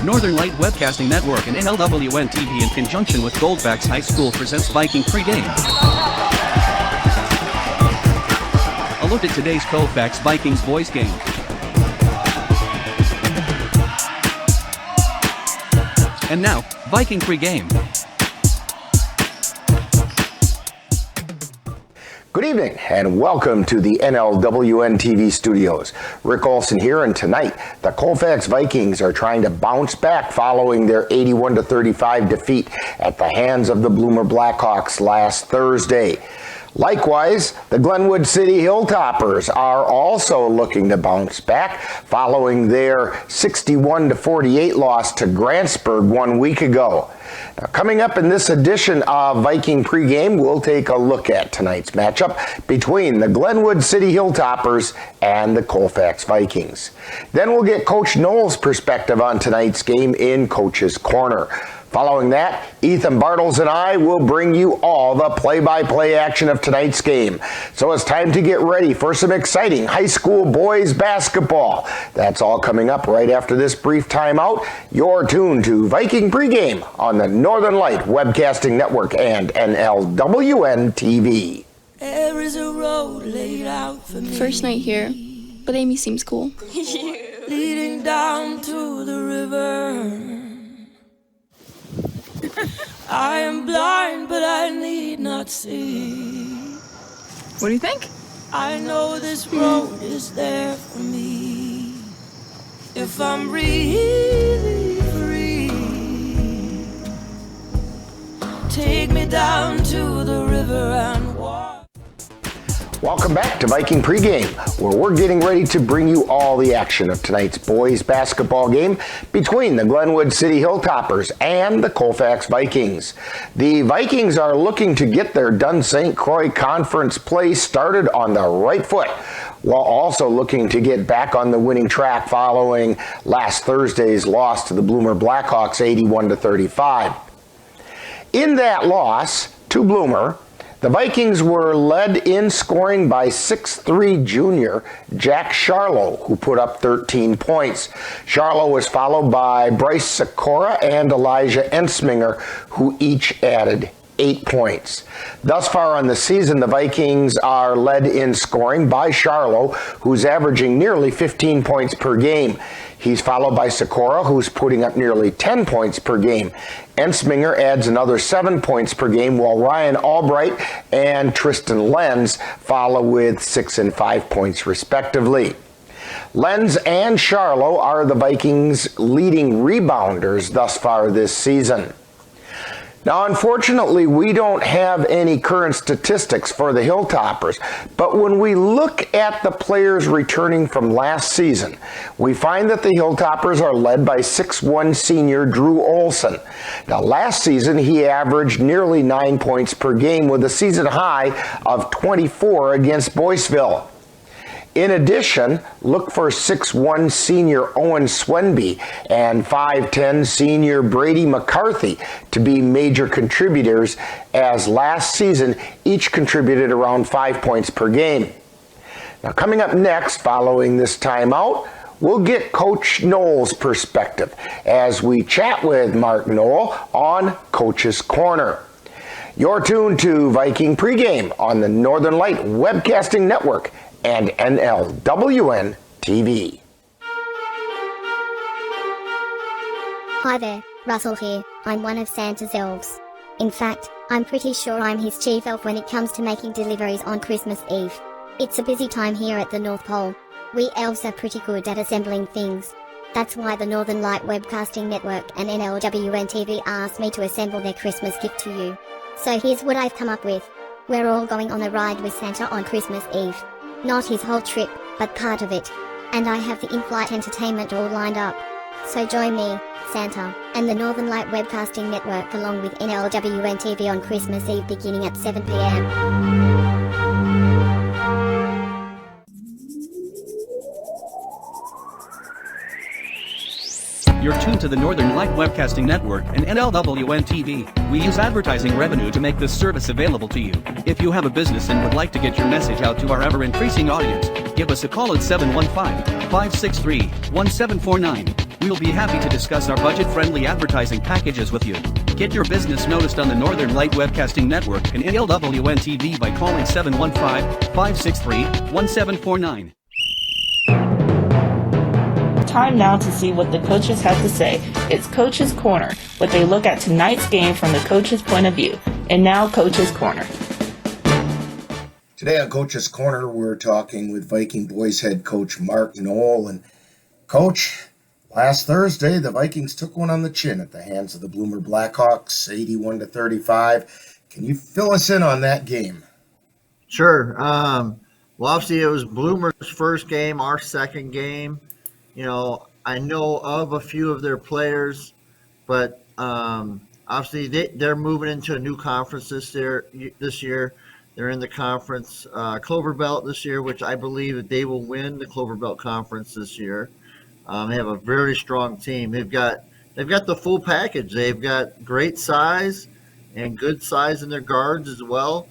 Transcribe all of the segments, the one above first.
Northern Light Webcasting Network and NLWN TV in conjunction with Colfax High School presents Viking pregame. A look at today's Colfax Vikings boys game. And now, Viking pregame. Good evening and welcome to the NLWN TV studios. Rick Olson here, and tonight the Colfax Vikings are trying to bounce back following their 81-35 defeat at the hands of the Bloomer Blackhawks last Thursday. Likewise, the Glenwood City Hilltoppers are also looking to bounce back following their 61-48 loss to Grantsburg 1 week ago. Now, coming up in this edition of Viking pregame, we'll take a look at tonight's matchup between the Glenwood City Hilltoppers and the Colfax Vikings. Then we'll get Coach Noel's perspective on tonight's game in Coach's Corner. Following that, Ethan Bartles and I will bring you all the play-by-play action of tonight's game. So it's time to get ready for some exciting high school boys basketball. That's all coming up right after this brief timeout. You're tuned to Viking pregame on the Northern Light Webcasting Network and NLWN TV. There is a road laid out for me. First night here, but Amy seems cool. Leading down to the river. I am blind, but I need not see. What do you think? I know this road is there for me. If I'm really free, take me down to the river and walk. Welcome back to Viking pregame, where we're getting ready to bring you all the action of tonight's boys basketball game between the Glenwood City Hilltoppers and the Colfax Vikings. The Vikings are looking to get their Dunn St. Croix Conference play started on the right foot, while also looking to get back on the winning track following last Thursday's loss to the Bloomer Blackhawks 81-35. In that loss to Bloomer, the Vikings were led in scoring by 6'3" junior Jack Charlo, who put up 13 points. Charlo was followed by Bryce Sikora and Elijah Ensminger, who each added 8 points. Thus far on the season, the Vikings are led in scoring by Charlo, who's averaging nearly 15 points per game. He's followed by Sikora, who's putting up nearly 10 points per game. Ensminger adds another 7 points per game, while Ryan Albright and Tristan Lenz follow with 6 and 5 points respectively. Lenz and Charlo are the Vikings' leading rebounders thus far this season. Now, unfortunately, we don't have any current statistics for the Hilltoppers, but when we look at the players returning from last season, we find that the Hilltoppers are led by 6'1" senior Drew Olson. Now, last season, he averaged nearly 9 points per game with a season high of 24 against Boyceville. In addition, look for 6'1" senior Owen Swenby and 5'10" senior Brady McCarthy to be major contributors, as last season each contributed around 5 points per game. Now, coming up next, following this timeout, we'll get Coach Noel's perspective as we chat with Mark Noel on Coach's Corner. You're tuned to Viking pregame on the Northern Light Webcasting Network and NLWN TV. Hi there, Russell here. I'm one of Santa's elves. In fact, I'm pretty sure I'm his chief elf when it comes to making deliveries on Christmas Eve. It's a busy time here at the North Pole. We elves are pretty good at assembling things. That's why the Northern Light Webcasting Network and NLWN TV asked me to assemble their Christmas gift to you. So here's what I've come up with. We're all going on a ride with Santa on Christmas Eve. Not his whole trip, but part of it. And I have the in-flight entertainment all lined up. So join me, Santa, and the Northern Light Webcasting Network along with NLWN TV on Christmas Eve beginning at 7 p.m. You're tuned to the Northern Light Webcasting Network and NLWN TV. We use advertising revenue to make this service available to you. If you have a business and would like to get your message out to our ever-increasing audience, give us a call at 715-563-1749. We'll be happy to discuss our budget-friendly advertising packages with you. Get your business noticed on the Northern Light Webcasting Network and NLWN TV by calling 715-563-1749. Time now to see what the coaches have to say. It's Coach's Corner, what they look at tonight's game from the coach's point of view. And now, Coach's Corner. Today on Coach's Corner, we're talking with Viking boys head coach Mark Knoll. And Coach, last Thursday, the Vikings took one on the chin at the hands of the Bloomer Blackhawks, 81-35. Can you fill us in on that game? Sure. Well, obviously, it was Bloomer's first game, our second game. You know, I know of a few of their players, but obviously they're moving into a new conference this year. They're in the conference Clover Belt this year, which I believe that they will win the Clover Belt Conference this year. They have a very strong team. They've got the full package. They've got great size and good size in their guards as well.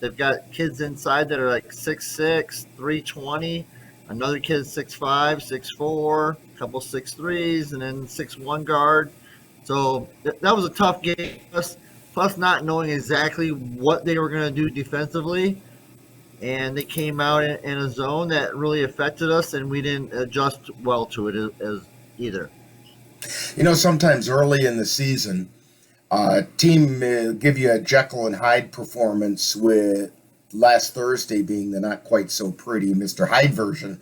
They've got kids inside that are like 6'6", 320. Another kid's 6'5", 6'4", a couple 6'3s, and then 6'1 guard. So that was a tough game. Plus not knowing exactly what they were going to do defensively. And they came out in a zone that really affected us, and we didn't adjust well to it as either. You know, sometimes early in the season, a team give you a Jekyll and Hyde performance, with last Thursday being the not quite so pretty Mr. Hyde version.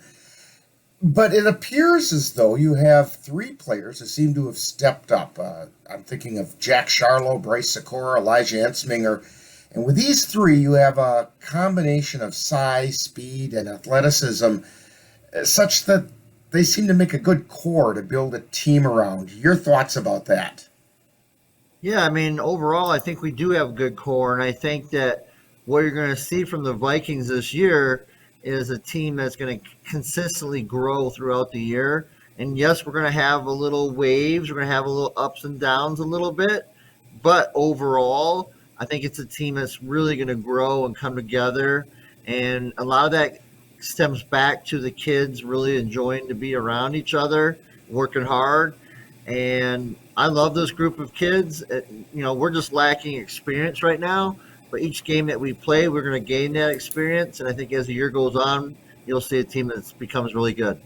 But it appears as though you have three players who seem to have stepped up. I'm thinking of Jack Charlo, Bryce Sikora, Elijah Ensminger. And with these three, you have a combination of size, speed, and athleticism, such that they seem to make a good core to build a team around. Your thoughts about that? Yeah, I mean, overall, I think we do have a good core, and I think that what you're going to see from the Vikings this year is a team that's going to consistently grow throughout the year. And yes, we're going to have a little waves. We're going to have a little ups and downs a little bit. But overall, I think it's a team that's really going to grow and come together. And a lot of that stems back to the kids really enjoying to be around each other, working hard. And I love this group of kids. You know, we're just lacking experience right now. But each game that we play, we're going to gain that experience. And I think as the year goes on, you'll see a team that becomes really good.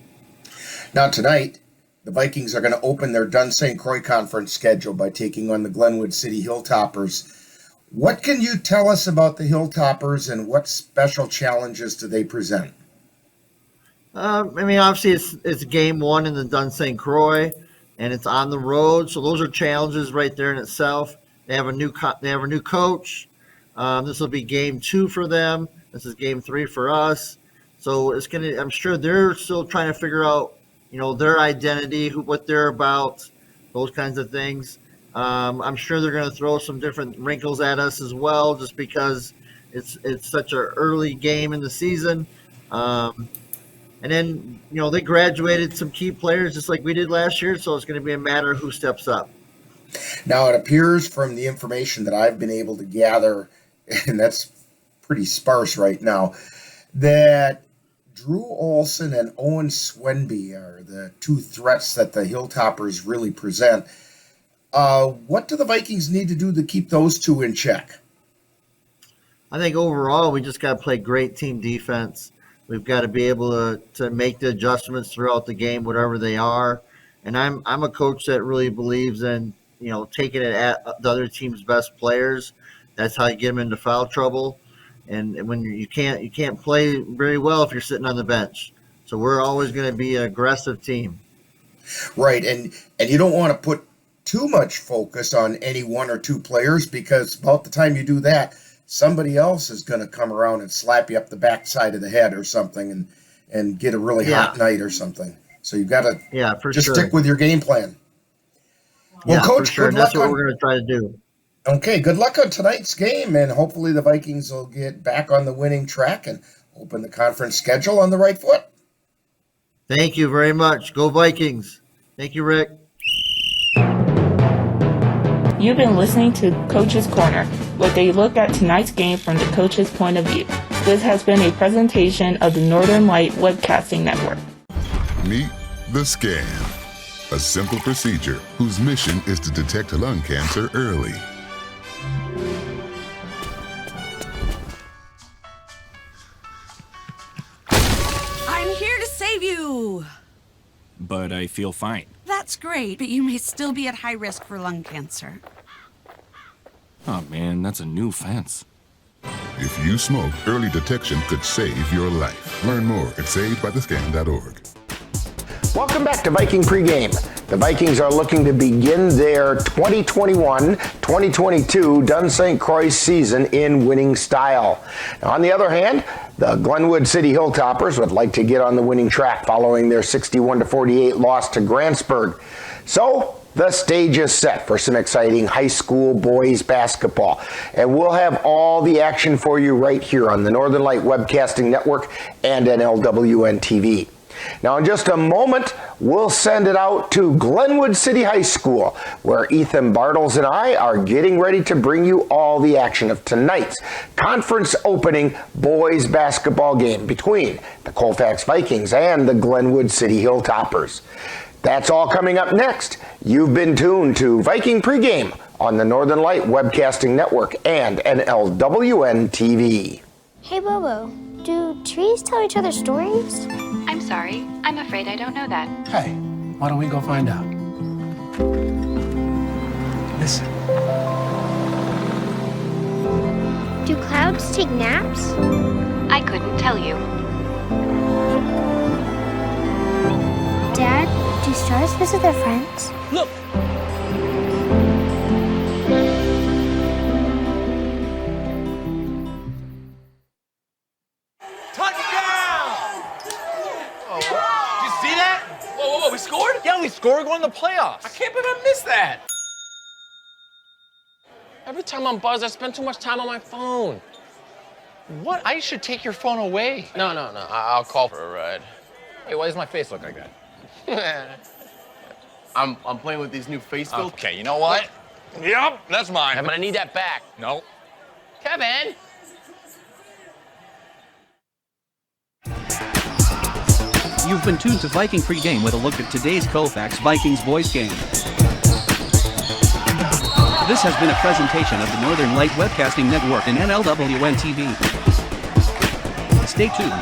Now tonight, the Vikings are going to open their Dun St. Croix Conference schedule by taking on the Glenwood City Hilltoppers. What can you tell us about the Hilltoppers, and what special challenges do they present? I mean, obviously it's game one in the Dun St. Croix, and it's on the road. So those are challenges right there in itself. They have a new coach. This will be game 2 for them. This is game 3 for us. So I'm sure they're still trying to figure out, you know, their identity, what they're about, those kinds of things. I'm sure they're going to throw some different wrinkles at us as well, just because it's such an early game in the season. And then, you know, they graduated some key players just like we did last year. So it's going to be a matter of who steps up. Now, it appears from the information that I've been able to gather, and that's pretty sparse right now, that Drew Olson and Owen Swenby are the two threats that the Hilltoppers really present. What do the Vikings need to do to keep those two in check? I think overall we just got to play great team defense. We've got to be able to make the adjustments throughout the game, whatever they are. And I'm a coach that really believes in, you know, taking it at the other team's best players. That's how you get them into foul trouble. And when you can't play very well if you're sitting on the bench. So we're always going to be an aggressive team. Right, and you don't want to put too much focus on any one or two players, because about the time you do that, somebody else is going to come around and slap you up the backside of the head or something and get a really hot night or something. So you've got to stick with your game plan. Well, Coach, good luck. That's what we're going to try to do. Okay, good luck on tonight's game, and hopefully the Vikings will get back on the winning track and open the conference schedule on the right foot. Thank you very much. Go Vikings. Thank you, Rick. You've been listening to Coach's Corner, where they look at tonight's game from the coach's point of view. This has been a presentation of the Northern Light Webcasting Network. Meet the Scam. a simple procedure whose mission is to detect lung cancer early. I'm here to save you. But I feel fine. That's great, but you may still be at high risk for lung cancer. Oh man, that's a new fence. If you smoke, early detection could save your life. Learn more at savedbythescan.org. Welcome back to Viking Pregame. The Vikings are looking to begin their 2021-2022 Dun St. Croix season in winning style. Now, on the other hand, the Glenwood City Hilltoppers would like to get on the winning track following their 61-48 loss to Grantsburg. So, the stage is set for some exciting high school boys basketball. And we'll have all the action for you right here on the Northern Light Webcasting Network and NLWN TV. Now, in just a moment, we'll send it out to Glenwood City High School, where Ethan Bartles and I are getting ready to bring you all the action of tonight's conference opening boys basketball game between the Colfax Vikings and the Glenwood City Hilltoppers. That's all coming up next. You've been tuned to Viking Pregame on the Northern Light Webcasting Network and NLWN TV. Hey Bobo, do trees tell each other stories? I'm sorry. I'm afraid I don't know that. Hey, why don't we go find out? Listen. Do clouds take naps? I couldn't tell you. Dad, do stars visit their friends? Look! We scored? Yeah, we scored going to the playoffs. I can't believe I missed that. Every time I'm buzzed, I spend too much time on my phone. What? I should take your phone away. No. I'll call for a ride. Hey, why does my face look like that? I'm playing with these new face filters. Okay, you know what? Yep, that's mine. I'm gonna need that back. No. Kevin! You've been tuned to Viking Pregame with a look at today's Colfax Vikings boys game. This has been a presentation of the Northern Light Webcasting Network and NLWN TV. Stay tuned.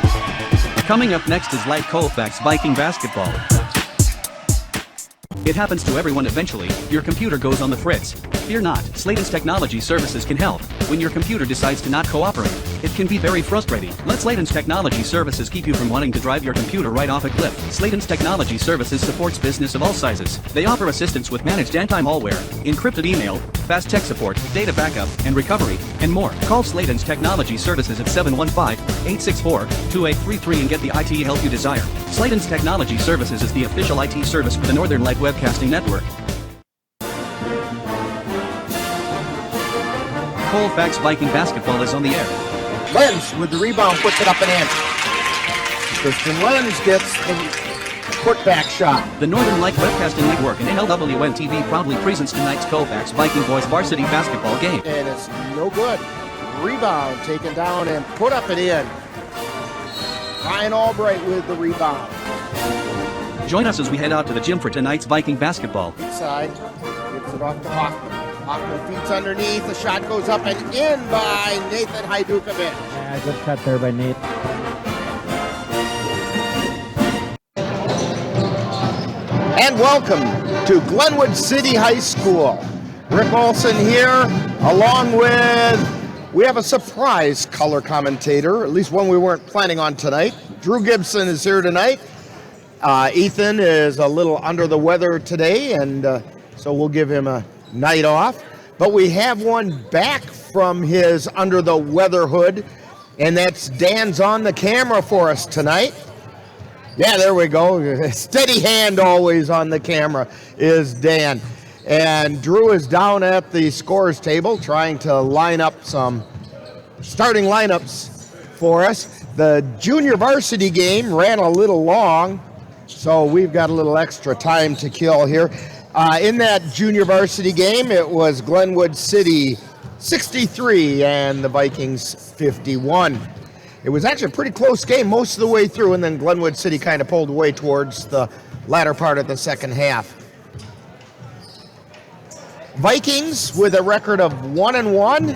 Coming up next is Light Colfax Viking basketball. It happens to everyone eventually. Your computer goes on the fritz. Fear not, Sladen's Technology Services can help. When your computer decides to not cooperate, it can be very frustrating. Let Sladen's Technology Services keep you from wanting to drive your computer right off a cliff. Sladen's Technology Services supports business of all sizes. They offer assistance with managed anti-malware, encrypted email, fast tech support, data backup, and recovery, and more. Call Sladen's Technology Services at 715-864-2833 and get the IT help you desire. Sladen's Technology Services is the official IT service for the Northern Light Webcasting Network. Colfax Viking basketball is on the air. Lenz with the rebound puts it up and in. Christian Lenz gets the putback shot. The Northern Light Webcasting Network and NLWN TV proudly presents tonight's Colfax Viking boys varsity basketball game. And it's no good. Rebound taken down and put up and in. Ryan Albright with the rebound. Join us as we head out to the gym for tonight's Viking basketball. Inside, gives it off to Hoffman. Hoffman feeds underneath. The shot goes up and in by Nathan Hajdukovic. Yeah, good cut there by Nate. And welcome to Glenwood City High School. Rick Olson here, along with, we have a surprise color commentator, at least one we weren't planning on tonight. Drew Gibson is here tonight. Ethan is a little under the weather today, and so we'll give him a night off. But we have one back from his under the weather hood, and that's Dan's on the camera for us tonight. Yeah, there we go. Steady hand always on the camera is Dan. And Drew is down at the scores table trying to line up some starting lineups for us. The junior varsity game ran a little long, so we've got a little extra time to kill here. In that junior varsity game, it was Glenwood City 63 and the Vikings 51. It was actually a pretty close game most of the way through, and then Glenwood City kind of pulled away towards the latter part of the second half. Vikings with a record of 1-1.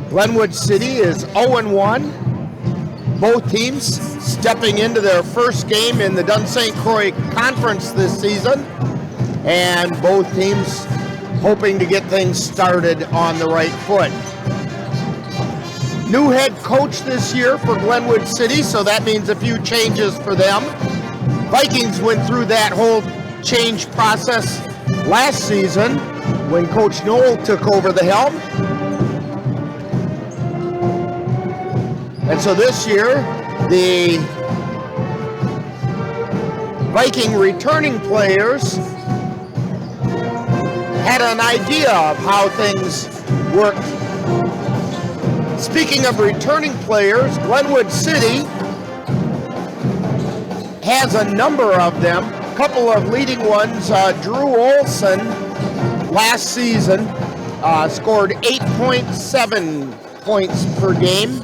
Glenwood City is 0-1. Both teams stepping into their first game in the Dun St. Croix Conference this season, and both teams hoping to get things started on the right foot. New head coach this year for Glenwood City, so that means a few changes for them. Vikings went through that whole change process last season when Coach Knoll took over the helm. And so this year, the Viking returning players had an idea of how things worked. Speaking of returning players, Glenwood City has a number of them. A couple of leading ones. Drew Olson last season scored 8.7 points per game.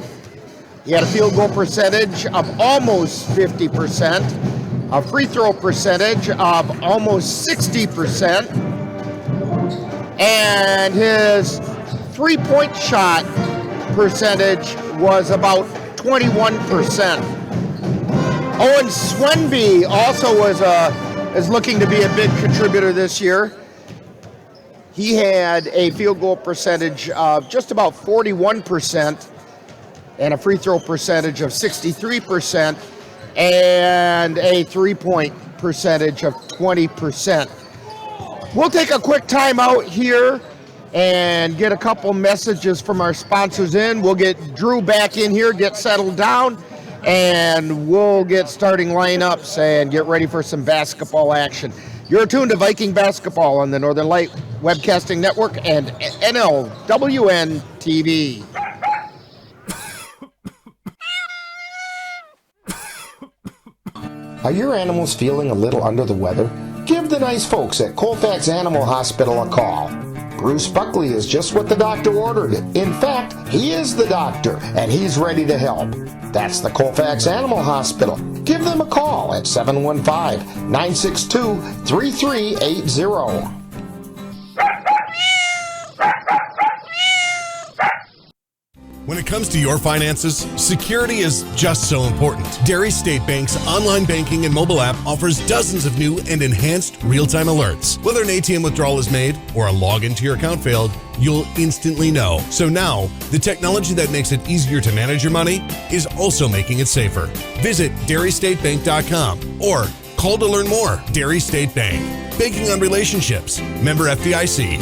He had a field goal percentage of almost 50%, a free throw percentage of almost 60%, and his three-point shot percentage was about 21%. Owen Swenby also is looking to be a big contributor this year. He had a field goal percentage of just about 41%, and a free throw percentage of 63%, and a three-point percentage of 20%. We'll take a quick time out here and get a couple messages from our sponsors in. We'll get Drew back in here, get settled down, and we'll get starting lineups and get ready for some basketball action. You're tuned to Viking Basketball on the Northern Light Webcasting Network and NLWN TV. Are your animals feeling a little under the weather? Give the nice folks at Colfax Animal Hospital a call. Bruce Buckley is just what the doctor ordered. In fact, he is the doctor, and he's ready to help. That's the Colfax Animal Hospital. Give them a call at 715-962-3380. When it comes to your finances, security is just so important. Dairy State Bank's online banking and mobile app offers dozens of new and enhanced real-time alerts. Whether an ATM withdrawal is made or a login to your account failed, you'll instantly know. So now, the technology that makes it easier to manage your money is also making it safer. Visit dairystatebank.com or call to learn more. Dairy State Bank. Banking on relationships. Member FDIC.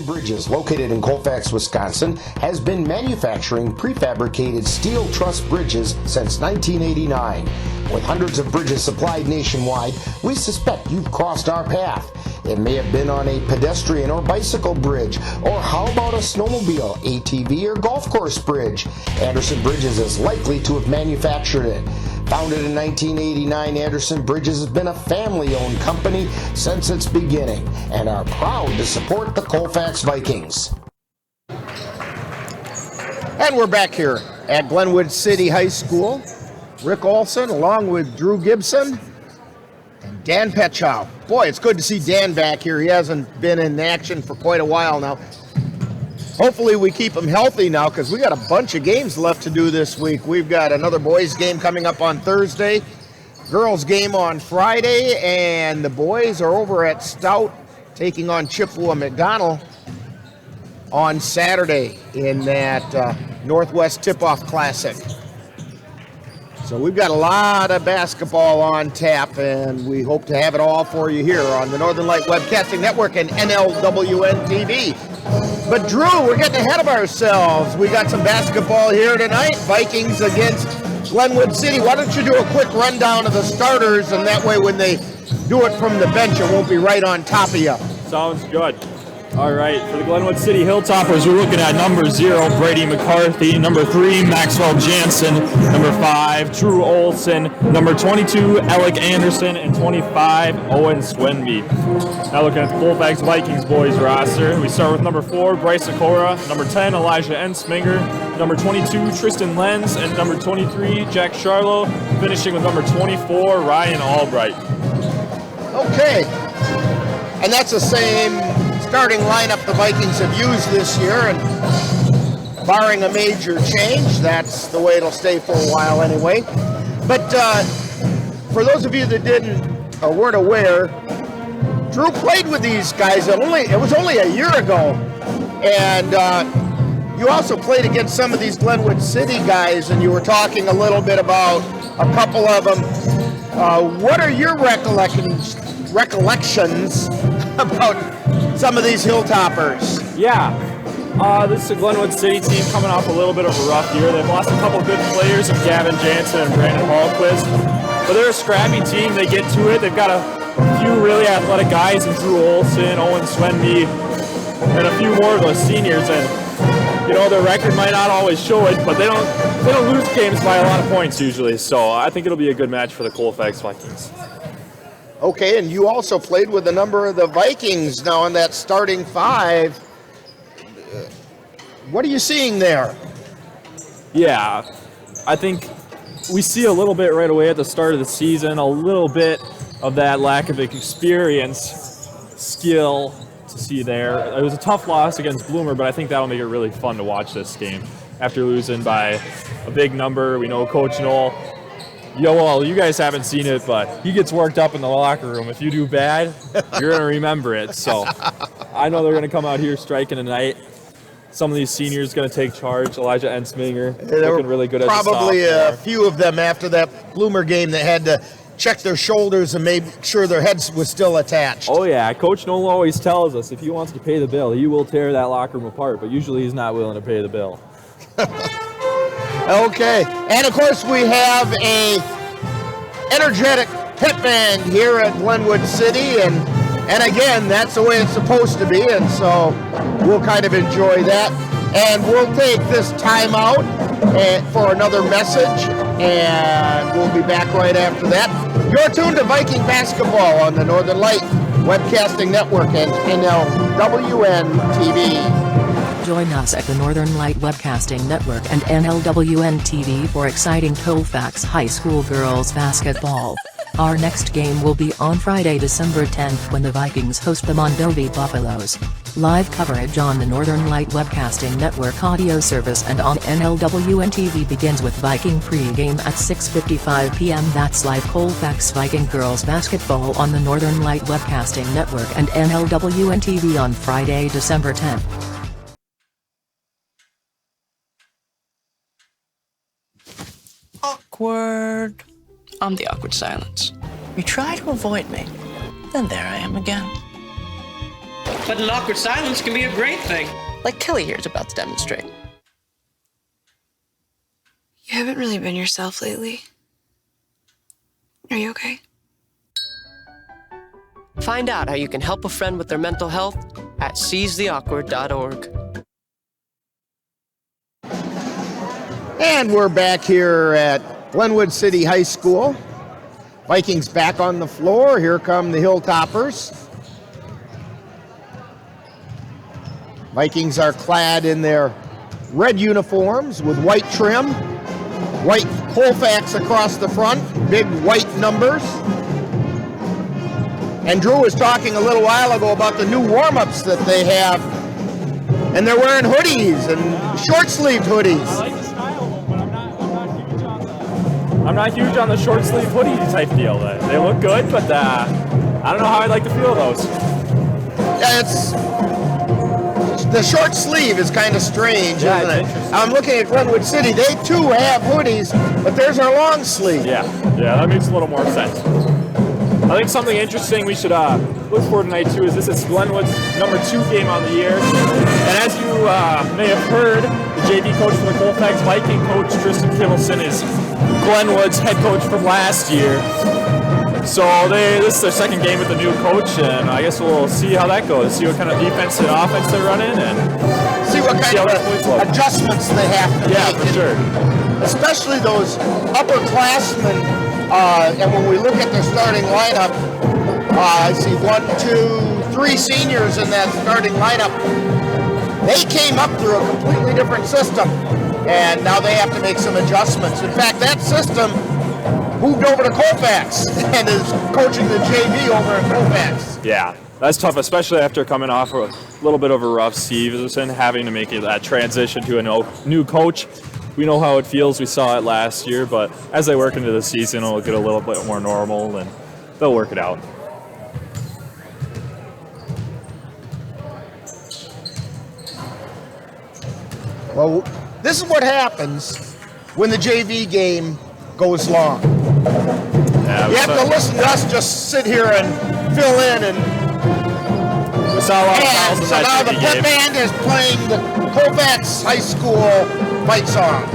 Bridges, located in Colfax, Wisconsin, has been manufacturing prefabricated steel truss bridges since 1989. With hundreds of bridges supplied nationwide, we suspect you've crossed our path. It may have been on a pedestrian or bicycle bridge, or how about a snowmobile, ATV, or golf course bridge? Anderson Bridges is likely to have manufactured it. Founded in 1989, Anderson Bridges has been a family-owned company since its beginning and are proud to support the Colfax Vikings. And we're back here at Glenwood City High School. Rick Olson along with Drew Gibson and Dan Petchow. Boy, it's good to see Dan back here. He hasn't been in action for quite a while now. Hopefully we keep him healthy now because we got a bunch of games left to do this week. We've got another boys game coming up on Thursday, girls game on Friday, and the boys are over at Stout taking on Chippewa McDonald on Saturday in that Northwest Tip-Off Classic. So we've got a lot of basketball on tap, and we hope to have it all for you here on the Northern Light Webcasting Network and NLWN TV. But Drew, we're getting ahead of ourselves. We got some basketball here tonight. Vikings against Glenwood City. Why don't you do a quick rundown of the starters, and that way when they do it from the bench, it won't be right on top of you. Sounds good. All right, for the Glenwood City Hilltoppers, we're looking at number 0, Brady McCarthy, number 3, Maxwell Jansen, number 5, Drew Olson, number 22, Alec Anderson, and 25, Owen Swenby. Now looking at the Colfax Vikings boys roster, we start with number 4, Bryce Sikora, number 10, Elijah Ensminger, number 22, Tristan Lenz, and number 23, Jack Charlo, finishing with number 24, Ryan Albright. Okay. And that's the same starting lineup the Vikings have used this year, and barring a major change, that's the way it'll stay for a while anyway. But for those of you that didn't or weren't aware, Drew played with these guys. It was only a year ago, and you also played against some of these Glenwood City guys, and you were talking a little bit about a couple of them. What are your recollections about some of these Hilltoppers? Yeah. This is a Glenwood City team coming off a little bit of a rough year. They've lost a couple good players in Gavin Jansen and Brandon Hallquist, but they're a scrappy team. They get to it. They've got a few really athletic guys in Drew Olson, Owen Swenby, and a few more of those seniors. And you know, their record might not always show it, but they don't lose games by a lot of points usually. So I think it'll be a good match for the Colfax Vikings. Okay, and you also played with a number of the Vikings now in that starting five. What are you seeing there? Yeah, I think we see a little bit right away at the start of the season, a little bit of that lack of experience, skill to see there. It was a tough loss against Bloomer, but I think that'll make it really fun to watch this game. After losing by a big number, we know Coach Knoll, well, you guys haven't seen it, but he gets worked up in the locker room. If you do bad, you're going to remember it. So I know they're going to come out here striking tonight. Some of these seniors going to take charge. Elijah Ensminger looking really good. Probably a few of them after that Bloomer game that had to check their shoulders and make sure their heads was still attached. Oh yeah, Coach Knoll always tells us if he wants to pay the bill, he will tear that locker room apart, but usually he's not willing to pay the bill. Okay, and of course we have a energetic pep band here at Glenwood City, and again, that's the way it's supposed to be, and so we'll kind of enjoy that. And we'll take this time out for another message, and we'll be back right after that. You're tuned to Viking basketball on the Northern Light Webcasting Network and NLWN TV. Join us at the Northern Light Webcasting Network and NLWN TV for exciting Colfax High School girls basketball. Our next game will be on Friday, December 10th when the Vikings host the Mondovi Buffaloes. Live coverage on the Northern Light Webcasting Network audio service and on NLWN TV begins with Viking pregame at 6:55 p.m. That's live Colfax Viking girls basketball on the Northern Light Webcasting Network and NLWN TV on Friday, December 10th. Awkward. I'm the awkward silence. You try to avoid me, then there I am again. But an awkward silence can be a great thing. Like Kelly here is about to demonstrate. You haven't really been yourself lately. Are you okay? Find out how you can help a friend with their mental health at seizetheawkward.org. And we're back here at Glenwood City High School. Vikings back on the floor. Here come the Hilltoppers. Vikings are clad in their red uniforms with white trim, white Colfax across the front, big white numbers. And Drew was talking a little while ago about the new warm-ups that they have. And they're wearing hoodies and short-sleeved hoodies. I like the style, but I'm not huge on the short-sleeve hoodie type deal. They look good, but I don't know how I'd like to feel those. Yeah, the short sleeve is kind of strange, isn't it? I'm looking at Glenwood City. They too have hoodies, but theirs are long sleeve. Yeah, that makes a little more sense. I think something interesting we should look for tonight too is this is Glenwood's number 2 game on the year. And as you may have heard, the JV coach for the Colfax Viking coach, Tristan Kittleson, is Glenwood's head coach from last year. So this is their second game with the new coach, and I guess we'll see how that goes. See what kind of defense and offense they're running, and see what kind of adjustments they have to make. Yeah, for sure. Especially those upperclassmen. And when we look at their starting lineup, I see 1, 2, 3 seniors in that starting lineup. They came up through a completely different system, and now they have to make some adjustments. In fact, that system moved over to Colfax and is coaching the JV over at Colfax. Yeah, that's tough, especially after coming off a little bit of a rough season, having to make that transition to a new coach. We know how it feels. We saw it last year, but as they work into the season, it'll get a little bit more normal, and they'll work it out. Well, this is what happens when the JV game goes long. Yeah, you have to listen to us just sit here and fill in, and we saw a lot of fouls in so that now the JV pit game. band is playing the Colfax High School fight song.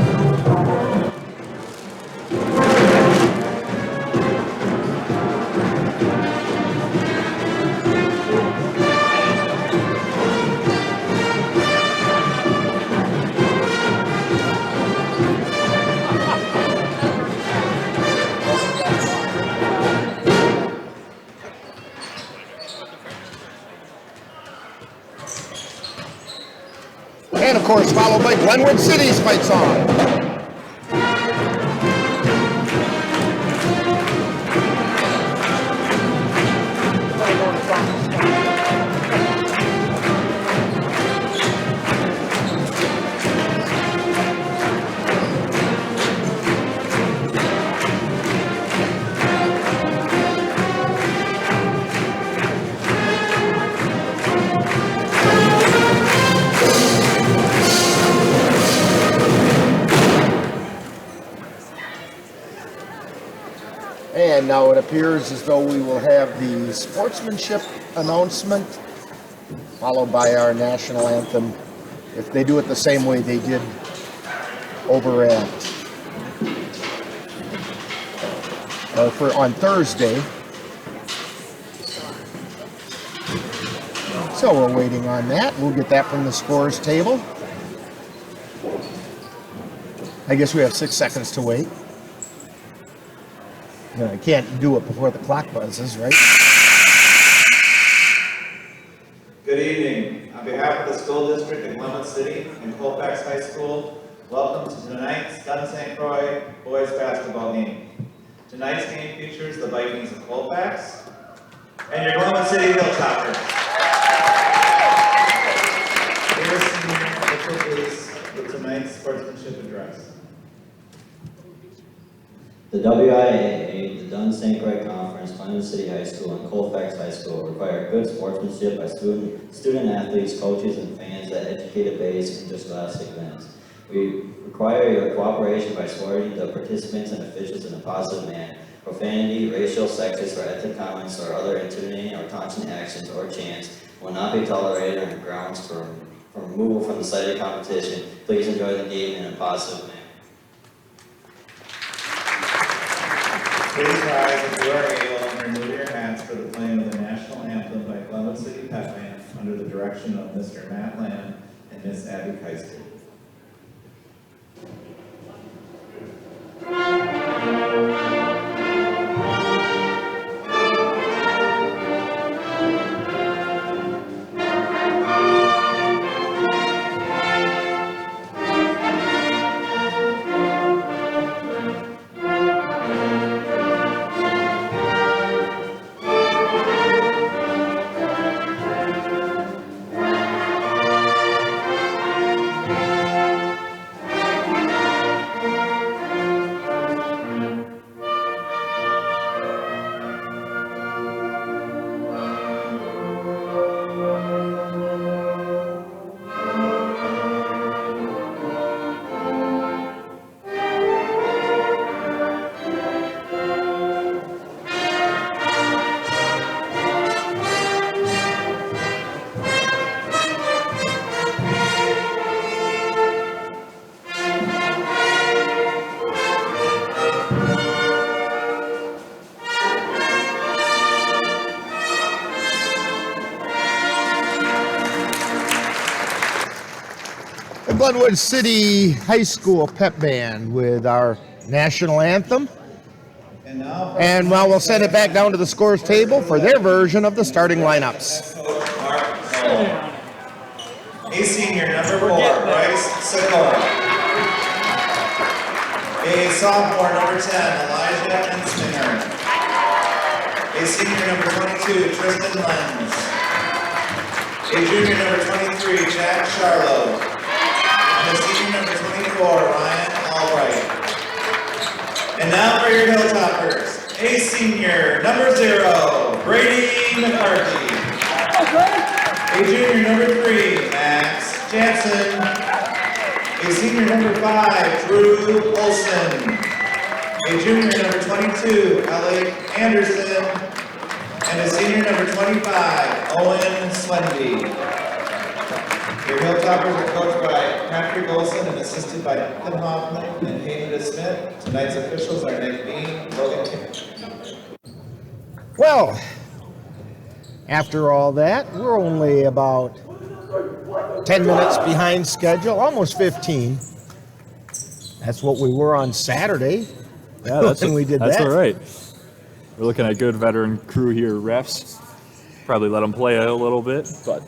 And of course, followed by Glenwood City's fight song. And now it appears as though we will have the sportsmanship announcement, followed by our national anthem, if they do it the same way they did over on Thursday. So we're waiting on that. We'll get that from the scores table. I guess we have 6 seconds to wait. You know, I can't do it before the clock buzzes, right? Good evening. On behalf of the school district of Glenwood City and Colfax High School, welcome to tonight's Dunn St. Croix boys basketball game. Tonight's game features the Vikings of Colfax and your Glenwood City Hilltoppers. Here's Senior Mitchell Police with tonight's sportsmanship address. The WIAA, the Dunn St. Croix Conference, Glenwood City High School, and Colfax High School require good sportsmanship by student athletes, coaches, and fans at educated-based interscholastic events. We require your cooperation by supporting the participants and officials in a positive manner. Profanity, racial, sexist, or ethnic comments, or other intimidating or taunting actions or chants will not be tolerated on grounds for removal from the site of competition. Please enjoy the game in a positive manner. Please rise if you are able and remove your hats for the playing of the national anthem by Glenwood City Pep Band under the direction of Mr. Matt Lamb and Miss Abby Keister. Glenwood City High School Pep Band with our national anthem. And now we'll send it back down to the scores table for their version of the starting lineups. A senior number 4, Bryce Sakura. A sophomore, number 10, Elijah Ensminger. A senior, number 22, Tristan Lenz. A junior, number 23, Jack Charlo. And a senior, number 24, Ryan Albright. And now for your Hilltoppers, a senior, number 0, Brady McCarthy. A junior, number 3, Max Jansen. A senior, number 5, Drew Olson. A junior, number 22, Alec Anderson. And a senior, number 25, Owen Swenby. Your Hilltoppers are coached by Patrick Olson and assisted by Ethan Hoffman and Hayden Smith. Tonight's officials are Nick Bean, Logan Kim. Well, after all that, we're only about 10 minutes behind schedule, almost 15. That's what we were on Saturday. Yeah, that's when we did that's that. all right. We're looking at good veteran crew here, refs. Probably let them play a little bit, but.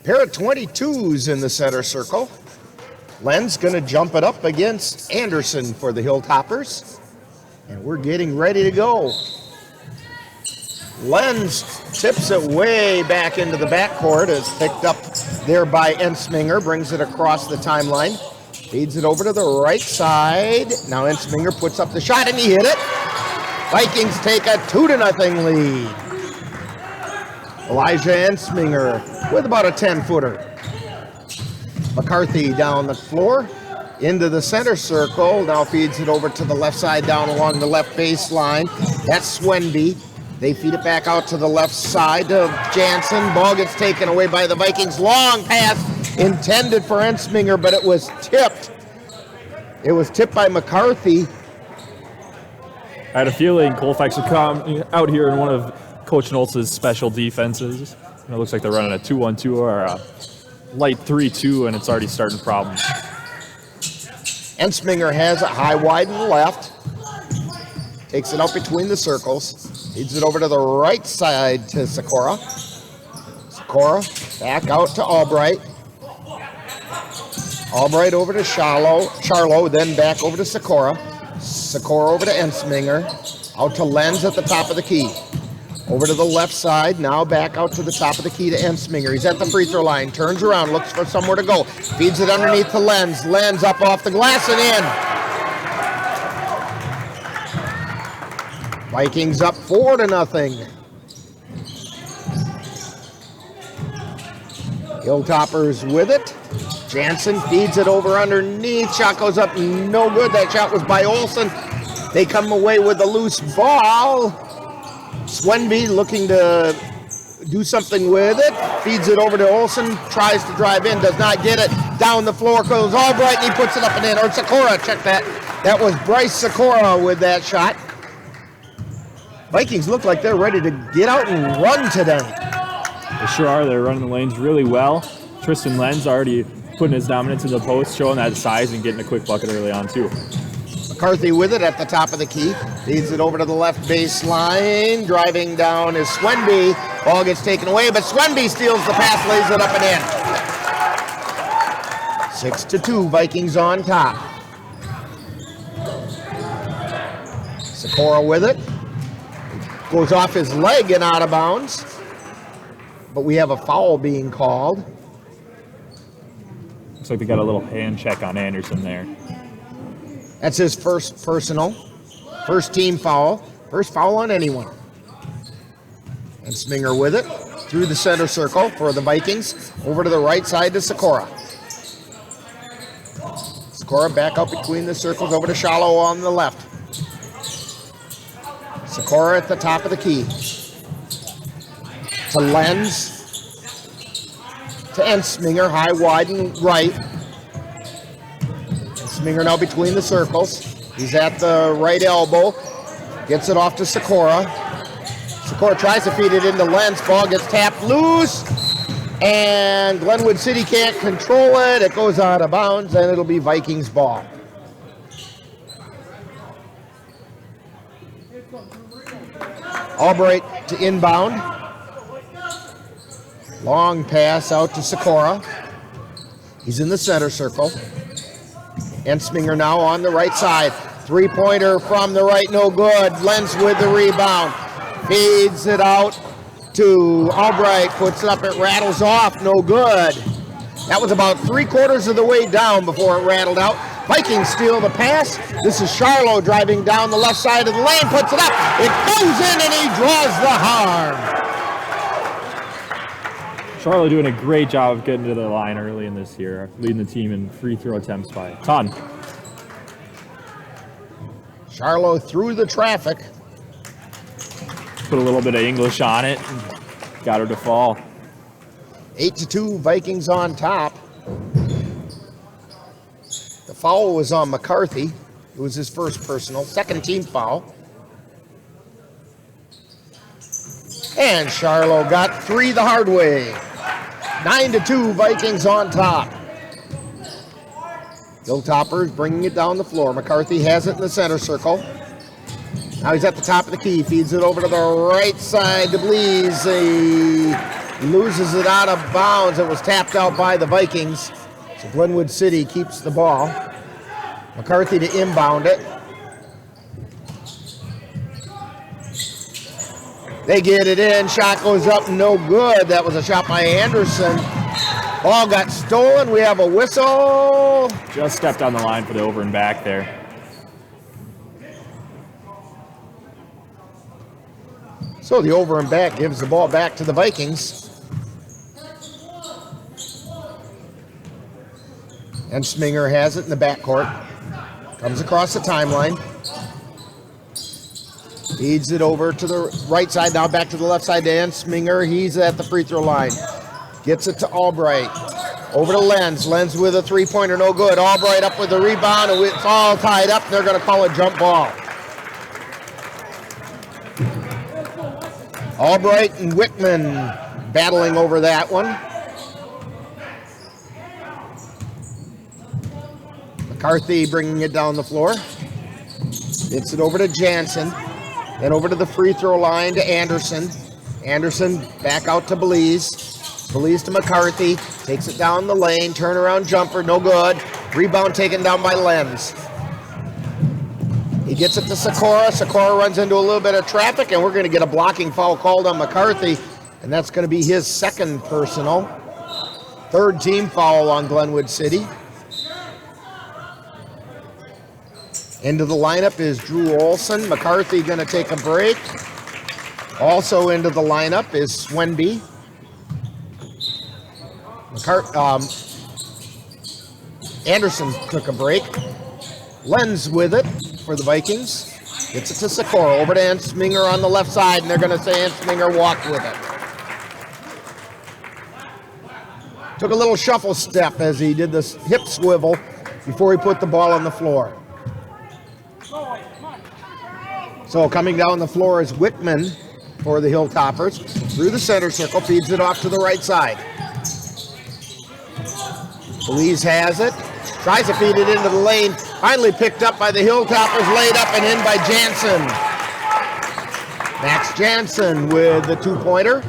Pair of 22s in the center circle. Len's going to jump it up against Anderson for the Hilltoppers. And we're getting ready to go. Lenz tips it way back into the backcourt, is picked up there by Ensminger, brings it across the timeline, feeds it over to the right side. Now Ensminger puts up the shot and he hit it. Vikings take a 2-0 lead. Elijah Ensminger with about a 10-footer. McCarthy down the floor into the center circle. Now feeds it over to the left side down along the left baseline. That's Swenby. They feed it back out to the left side of Jansen. Ball gets taken away by the Vikings. Long pass intended for Ensminger, but it was tipped. It was tipped by McCarthy. I had a feeling Colfax would come out here in one of Coach Noltz's special defenses. It looks like they're running a 2-1-2 or a light 3-2, and it's already starting problems. Ensminger has it high, wide, and left. Takes it out between the circles. Feeds it over to the right side to Sikora. Sikora back out to Albright. Albright over to Charlo, then back over to Sikora. Sikora over to Ensminger. Out to Lenz at the top of the key. Over to the left side, now back out to the top of the key to Ensminger. He's at the free throw line, turns around, looks for somewhere to go. Feeds it underneath to Lenz. Lenz up off the glass and in. Vikings up 4-0. Hilltoppers with it. Jansen feeds it over underneath. Shot goes up, no good. That shot was by Olson. They come away with a loose ball. Swenby looking to do something with it. Feeds it over to Olson. Tries to drive in, does not get it. Down the floor goes Albright, and he puts it up and in. Or Sikora, check that. That was Bryce Sikora with that shot. Vikings look like they're ready to get out and run today. They sure are. They're running the lanes really well. Tristan Lenz already putting his dominance in the post, showing that size and getting a quick bucket early on too. McCarthy with it at the top of the key. Feeds it over to the left baseline. Driving down is Swenby. Ball gets taken away, but Swenby steals the pass, lays it up and in. 6-2, Vikings on top. Sikora with it. Goes off his leg and out of bounds. But we have a foul being called. Looks like they got a little hand check on Anderson there. That's his first personal. First team foul. First foul on anyone. And Sminger with it. Through the center circle for the Vikings. Over to the right side to Sikora. Sikora back up between the circles over to Charlo on the left. Sikora at the top of the key. To Lenz. To Ensminger, high, wide, and right. Ensminger now between the circles. He's at the right elbow. Gets it off to Sikora. Sikora tries to feed it into Lenz. Ball gets tapped loose. And Glenwood City can't control it. It goes out of bounds, and it'll be Vikings ball. Albright to inbound. Long pass out to Sikora. He's in the center circle. Ensminger now on the right side. Three-pointer from the right, no good. Lenz with the rebound. Feeds it out to Albright. Puts it up, it rattles off, no good. That was about 3/4 of the way down before it rattled out. Vikings steal the pass. This is Charlo driving down the left side of the lane, puts it up. It goes in and he draws the harm. Charlotte doing a great job of getting to the line early in this year, leading the team in free throw attempts by a ton. Charlo through the traffic. Put a little bit of English on it, and got her to fall. 8-2, Vikings on top. The foul was on McCarthy. It was his first personal, second team foul. And Charlo got 3 the hard way. 9-2, Vikings on top. Hilltoppers bringing it down the floor. McCarthy has it in the center circle. Now he's at the top of the key. Feeds it over to the right side to Blees. He loses it out of bounds. It was tapped out by the Vikings. So Glenwood City keeps the ball. McCarthy to inbound it. They get it in. Shot goes up, no good. That was a shot by Anderson. Ball got stolen. We have a whistle. Just stepped on the line for the over and back there. So the over and back gives the ball back to the Vikings. And Sminger has it in the backcourt. Comes across the timeline. Feeds it over to the right side, now back to the left side to Sminger. He's at the free throw line. Gets it to Albright. Over to Lenz. Lenz with a three-pointer, no good. Albright up with the rebound, and it's all tied up. They're going to call it jump ball. Albright and Wickman battling over that one. McCarthy bringing it down the floor. Gets it over to Jansen. Then over to the free throw line to Anderson. Anderson back out to Belize. Belize to McCarthy. Takes it down the lane. Turnaround jumper, no good. Rebound taken down by Lenz. He gets it to Sikora. Sikora runs into a little bit of traffic, and we're going to get a blocking foul called on McCarthy, and that's going to be his second personal. Third team foul on Glenwood City. Into the lineup is Drew Olson. McCarthy going to take a break. Also into the lineup is Swenby. Anderson took a break. Lenz with it for the Vikings. Gets it to Sikora. Over to Ansminger on the left side, and they're going to say Ansminger walked with it. Took a little shuffle step as he did this hip swivel before he put the ball on the floor. So coming down the floor is Wickman for the Hilltoppers. Through the center circle, feeds it off to the right side. Belize has it. Tries to feed it into the lane. Finally picked up by the Hilltoppers, laid up and in by Jansen. Max Jansen with the two-pointer.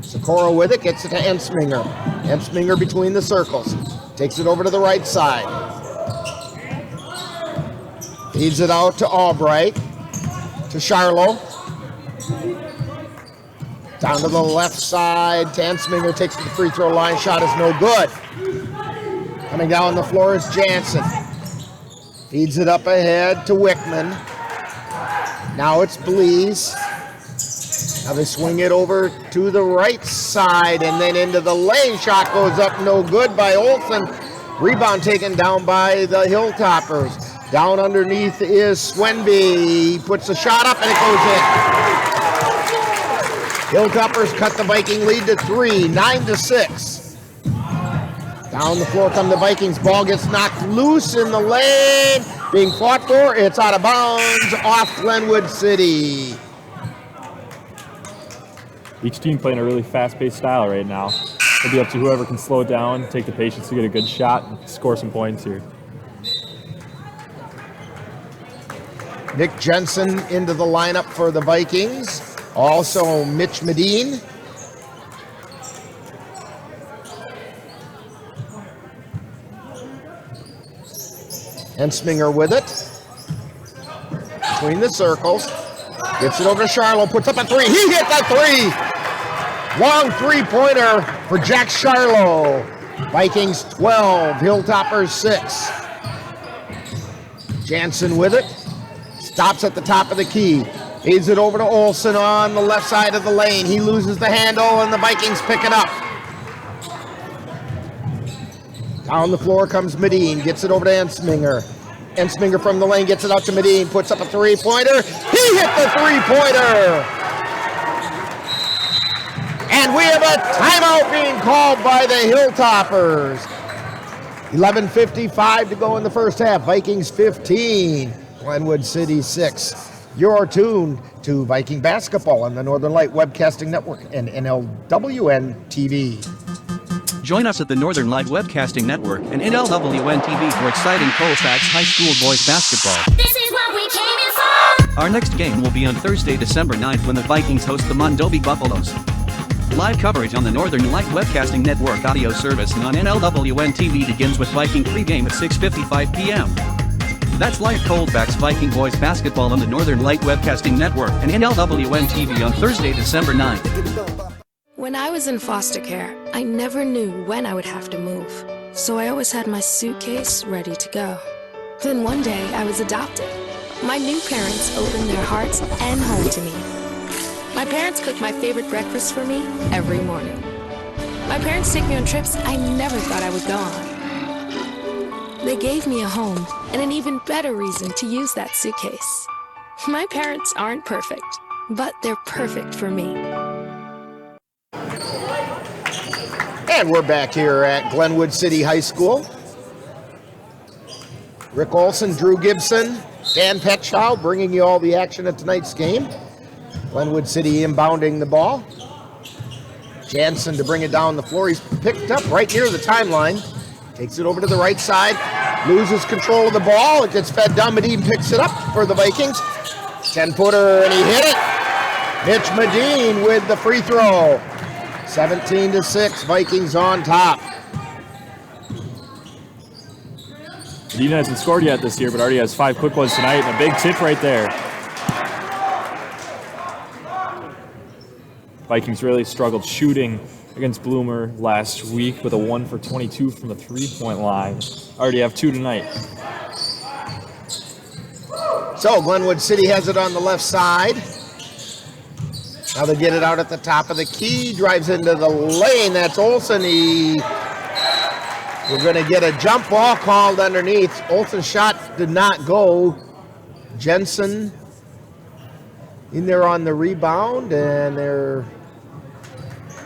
Sikora with it, gets it to Ensminger. Ensminger between the circles. Takes it over to the right side. Feeds it out to Albright. To Charlo. Down to the left side. Ensminger takes it to the free throw line. Shot is no good. Coming down the floor is Jansen. Feeds it up ahead to Wickman. Now it's Blees. Now they swing it over to the right side and then into the lane. Shot goes up, no good by Olsen. Rebound taken down by the Hilltoppers. Down underneath is Swenby. He puts the shot up and it goes in. Hilltoppers cut the Viking lead to 3, 9-6. Down the floor come the Vikings. Ball gets knocked loose in the lane. Being fought for. It's out of bounds off Glenwood City. Each team playing a really fast-paced style right now. It'll be up to whoever can slow it down, take the patience to get a good shot, and score some points here. Nick Jensen into the lineup for the Vikings. Also Mitch Medine. Ensminger with it. Between the circles. Gets it over to Charlo. Puts up a three. He hit that three. Long three-pointer for Jack Charlo. Vikings 12, Hilltoppers 6. Jansen with it. Stops at the top of the key. Feeds it over to Olsen on the left side of the lane. He loses the handle, and the Vikings pick it up. Down the floor comes Medine. Gets it over to Ensminger. Ensminger from the lane gets it out to Medine. Puts up a three-pointer. He hit the three-pointer! And we have a timeout being called by the Hilltoppers. 11:55 to go in the first half. Vikings 15, Glenwood City 6. You're tuned to Viking basketball on the Northern Light Webcasting Network and NLWN TV. Join us at the Northern Light Webcasting Network and NLWN TV for exciting Colfax High School boys basketball. This is what we came here for! Our next game will be on Thursday, December 9th when the Vikings host the Mondovi Buffaloes. Live coverage on the Northern Light Webcasting Network audio service and on NLWN TV begins with Viking pregame at 6:55 p.m. That's live Colfax Viking boys basketball on the Northern Light Webcasting Network and NLWN TV on Thursday, December 9th. When I was in foster care, I never knew when I would have to move. So I always had my suitcase ready to go. Then one day, I was adopted. My new parents opened their hearts and home to me. My parents cook my favorite breakfast for me every morning. My parents take me on trips I never thought I would go on. They gave me a home and an even better reason to use that suitcase. My parents aren't perfect, but they're perfect for me. And we're back here at Glenwood City High School. Rick Olson, Drew Gibson, Dan Petchow bringing you all the action at tonight's game. Glenwood City inbounding the ball. Jansen to bring it down the floor. He's picked up right near the timeline. Takes it over to the right side. Loses control of the ball. It gets fed down. Medine picks it up for the Vikings. 10-footer, and he hit it. Mitch Medine with the free throw. 17-6, Vikings on top. Medine hasn't scored yet this year, but already has 5 quick ones tonight, and a big tip right there. Vikings really struggled shooting against Bloomer last week with a 1 for 22 from the three-point line. Already have 2 tonight. So Glenwood City has it on the left side. Now they get it out at the top of the key. Drives into the lane. That's Olsen. We're going to get a jump ball called underneath. Olsen's shot did not go. Jensen in there on the rebound, and they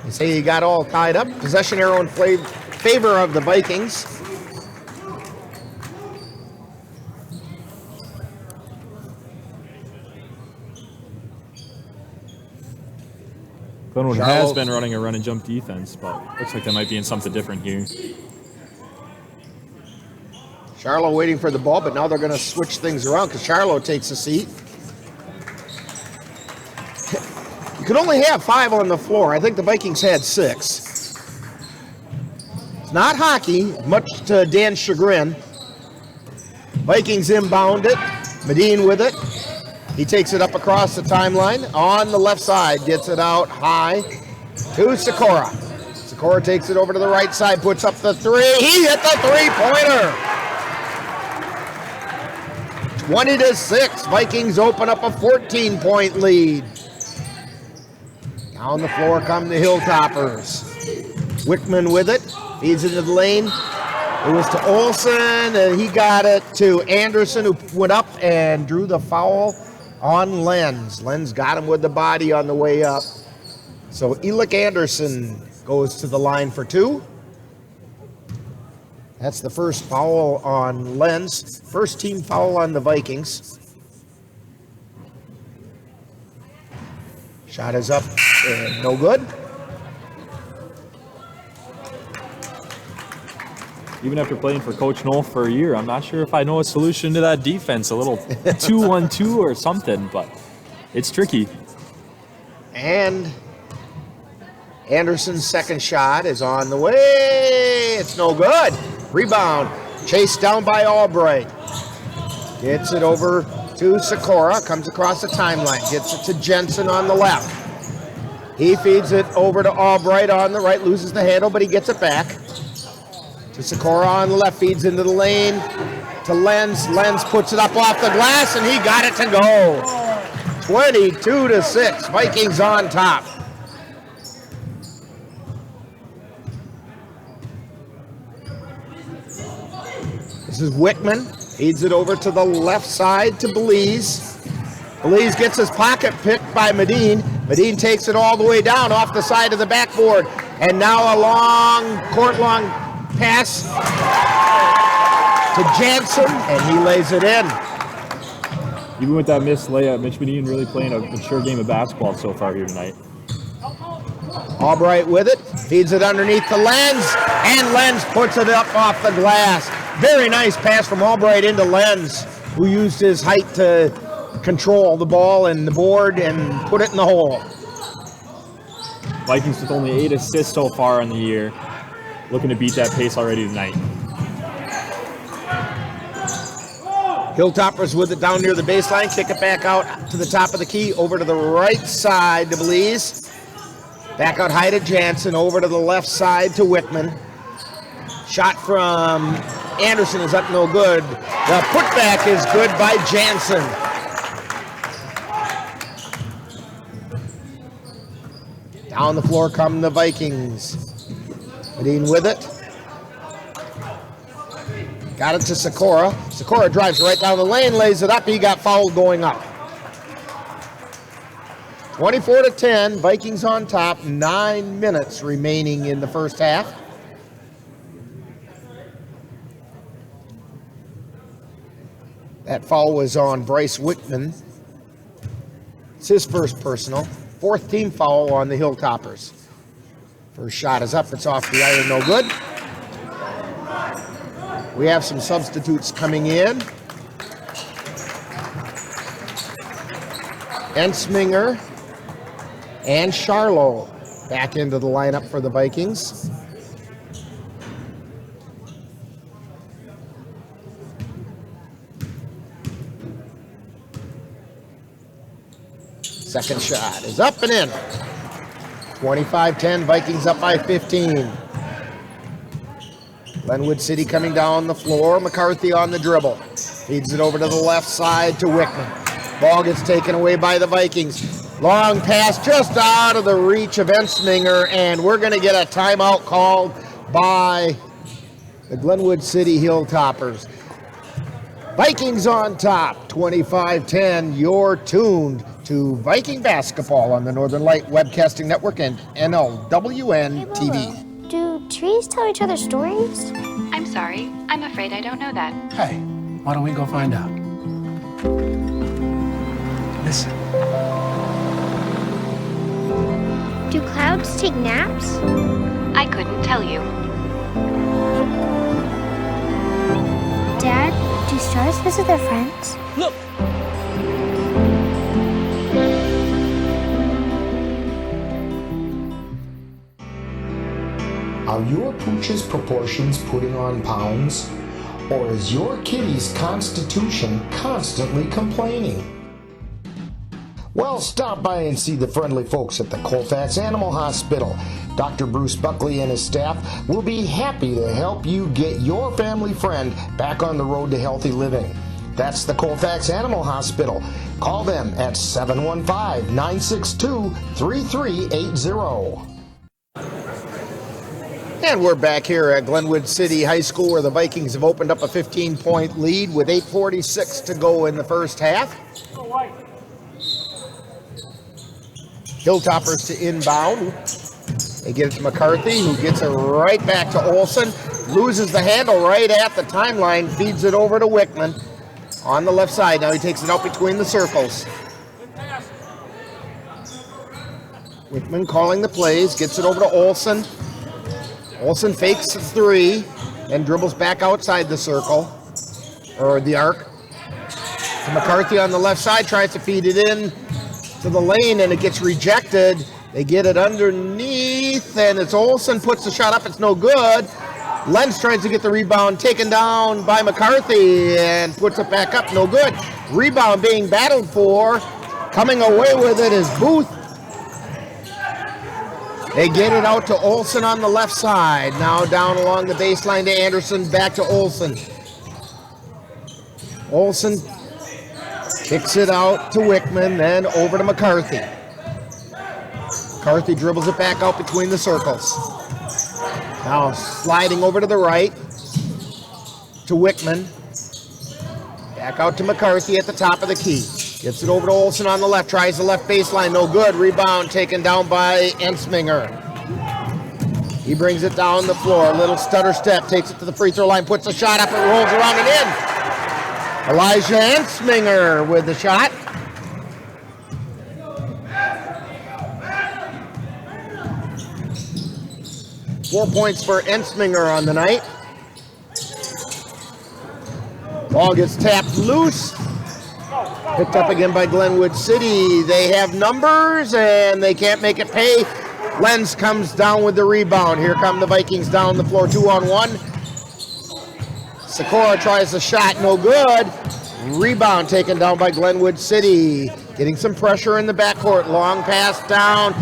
say he got all tied up. Possession arrow in favor of the Vikings. Glenwood has been running a run and jump defense, but looks like they might be in something different here. Charlo waiting for the ball, but now they're going to switch things around because Charlo takes a seat. You could only have 5 on the floor. I think the Vikings had 6. It's not hockey, much to Dan's chagrin. Vikings inbound it. Medine with it. He takes it up across the timeline. On the left side, gets it out high to Sikora. Sikora takes it over to the right side, puts up the 3. He hit the three-pointer. 20-6. Vikings open up a 14-point lead. Down the floor come the Hilltoppers. Wickman with it. Feeds into the lane. It was to Olsen, and he got it to Anderson, who went up and drew the foul on Lenz. Lenz got him with the body on the way up. So Elick Anderson goes to the line for 2. That's the first foul on Lenz. First team foul on the Vikings. Shot is up, no good. Even after playing for Coach Knoll for a year, I'm not sure if I know a solution to that defense. A little 2-1-2 or something, but it's tricky. And Anderson's second shot is on the way. It's no good. Rebound. Chased down by Albright. Gets it over to Sikora, comes across the timeline, gets it to Jensen on the left. He feeds it over to Albright on the right, loses the handle, but he gets it back. To Sikora on the left, feeds into the lane to Lenz. Lenz puts it up off the glass, and he got it to go. 22-6, Vikings on top. This is Whitman. Feeds it over to the left side to Belize. Belize gets his pocket picked by Medine. Medine takes it all the way down off the side of the backboard. And now a long, court-long pass to Jansen, and he lays it in. Even with that missed layup, Mitch Medine really playing a mature game of basketball so far here tonight. Albright with it, feeds it underneath to Lenz, and Lenz puts it up off the glass. Very nice pass from Albright into Lenz, who used his height to control the ball and the board and put it in the hole. Vikings with only 8 assists so far in the year, looking to beat that pace already tonight. Hilltoppers with it down near the baseline, kick it back out to the top of the key, over to the right side to Belize. Back out high to Jansen, over to the left side to Whitman. Shot from Anderson is up no good. The putback is good by Jansen. Down the floor come the Vikings. Medine with it. Got it to Sikora. Sikora drives right down the lane, lays it up. He got fouled going up. 24-10, Vikings on top. 9 minutes remaining in the first half. That foul was on Bryce Whitman. It's his first personal. 4th team foul on the Hilltoppers. First shot is up, it's off the iron, no good. We have some substitutes coming in. Ensminger and Charlo back into the lineup for the Vikings. Second shot is up and in. 25-10, Vikings up by 15. Glenwood City coming down the floor. McCarthy on the dribble. Feeds it over to the left side to Wickman. Ball gets taken away by the Vikings. Long pass just out of the reach of Ensminger, and we're going to get a timeout called by the Glenwood City Hilltoppers. Vikings on top, 25-10. You're tuned to Viking basketball on the Northern Light Webcasting Network and NLWN TV. Do trees tell each other stories? I'm sorry. I'm afraid I don't know that. Hey, why don't we go find out? Listen. Do clouds take naps? I couldn't tell you. Dad, do stars visit their friends? Look! Are your pooch's proportions putting on pounds? Or is your kitty's constitution constantly complaining? Well, stop by and see the friendly folks at the Colfax Animal Hospital. Dr. Bruce Buckley and his staff will be happy to help you get your family friend back on the road to healthy living. That's the Colfax Animal Hospital. Call them at 715-962-3380. And we're back here at Glenwood City High School, where the Vikings have opened up a 15-point lead with 8:46 to go in the first half. Hilltoppers to inbound. They get it to McCarthy, who gets it right back to Olson. Loses the handle right at the timeline, feeds it over to Wickman on the left side. Now he takes it out between the circles. Wickman calling the plays, gets it over to Olson. Olson fakes the three and dribbles back outside the circle, or the arc. To McCarthy on the left side, tries to feed it in to the lane, and it gets rejected. They get it underneath, and it's Olson puts the shot up. It's no good. Lenz tries to get the rebound, taken down by McCarthy, and puts it back up, no good. Rebound being battled for. Coming away with it is Booth. They get it out to Olsen on the left side. Now down along the baseline to Anderson, back to Olsen. Olsen kicks it out to Wickman, then over to McCarthy. McCarthy dribbles it back out between the circles. Now sliding over to the right to Wickman. Back out to McCarthy at the top of the key. Gets it over to Olsen on the left. Tries the left baseline. No good. Rebound taken down by Ensminger. He brings it down the floor. A little stutter step. Takes it to the free throw line. Puts a shot up. It rolls around and in. Elijah Ensminger with the shot. Four points for Ensminger on the night. Ball gets tapped loose. Picked up again by Glenwood City. They have numbers and they can't make it pay. Lenz comes down with the rebound. Here come the Vikings down the floor, 2-on-1. Sikora tries the shot, no good. Rebound taken down by Glenwood City. Getting some pressure in the backcourt. Long pass down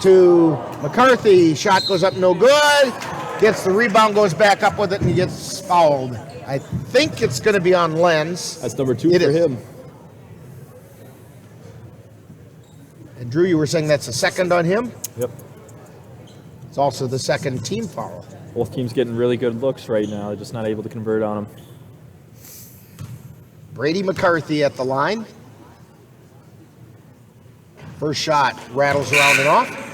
to McCarthy. Shot goes up, no good. Gets the rebound, goes back up with it, and he gets fouled. I think it's going to be on Lenz. That's number 2 for him. And Drew, you were saying that's the second on him? Yep. It's also the second team foul. Both teams getting really good looks right now. They're just not able to convert on them. Brady McCarthy at the line. First shot rattles around and off.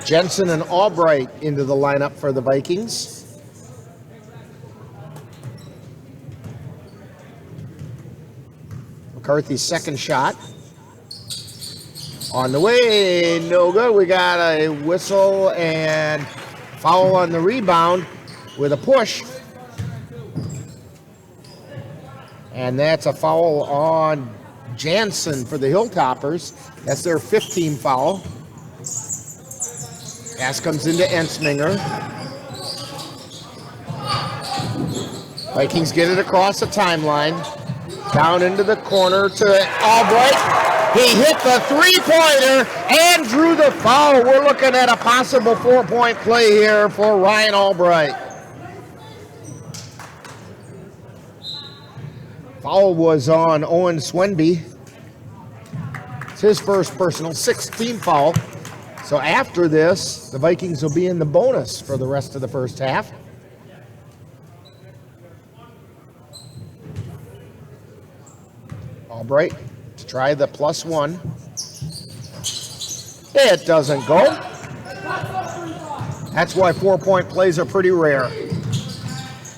Jensen and Albright into the lineup for the Vikings. McCarthy's second shot. On the way, no good. We got a whistle and foul on the rebound with a push. And that's a foul on Jansen for the Hilltoppers. That's their 15th foul. Pass comes into Ensminger. Vikings get it across the timeline. Down into the corner to Albright. He hit the three-pointer and drew the foul. We're looking at a possible 4-point play here for Ryan Albright. Foul was on Owen Swenby. It's his first personal, 16th foul. So after this, the Vikings will be in the bonus for the rest of the first half. Albright to try the +1. It doesn't go. That's why 4-point plays are pretty rare.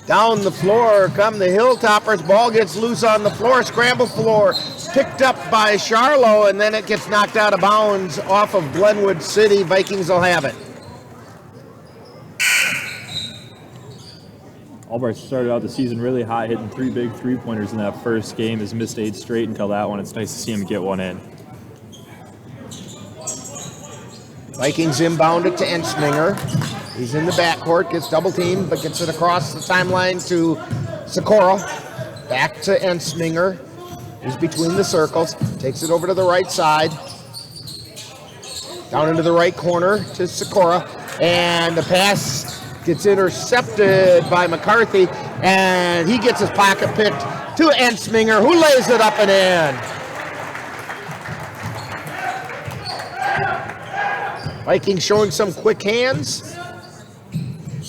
Down the floor come the Hilltoppers. Ball gets loose on the floor, scramble floor. Picked up by Charlo, and then it gets knocked out of bounds off of Glenwood City. Vikings will have it. Albright started out the season really hot, hitting 3 big three-pointers in that first game. Has missed 8 straight until that one. It's nice to see him get one in. Vikings inbound it to Ensminger. He's in the backcourt, gets double-teamed, but gets it across the timeline to Sikora. Back to Ensminger. He's between the circles. Takes it over to the right side. Down into the right corner to Sikora. And the pass gets intercepted by McCarthy, and he gets his pocket picked to Ensminger, who lays it up and in. Vikings showing some quick hands.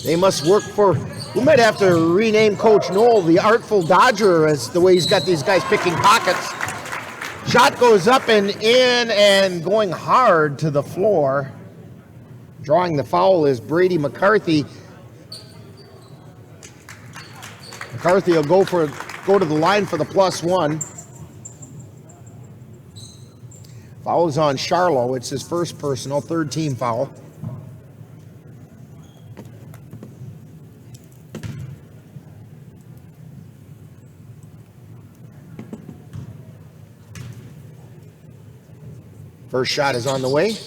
They must work for, we might have to rename Coach Knoll the Artful Dodger, as the way he's got these guys picking pockets. Shot goes up and in and going hard to the floor. Drawing the foul is Brady McCarthy. McCarthy will go to the line for the +1. Foul is on Charlo. It's his first personal, 3rd team foul. First shot is on the way.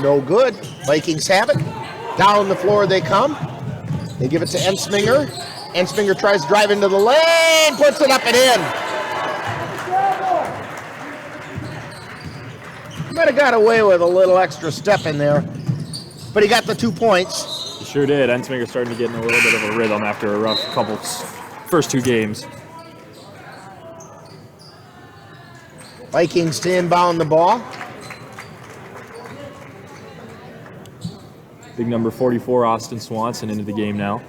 No good. Vikings have it. Down the floor they come. They give it to Ensminger. Ensminger tries to drive into the lane, puts it up and in. Might have got away with a little extra step in there, but he got the 2 points. He sure did. Ensminger starting to get in a little bit of a rhythm after a rough couple first 2 games. Vikings to inbound the ball. Big number 44, Austin Swanson, into the game now.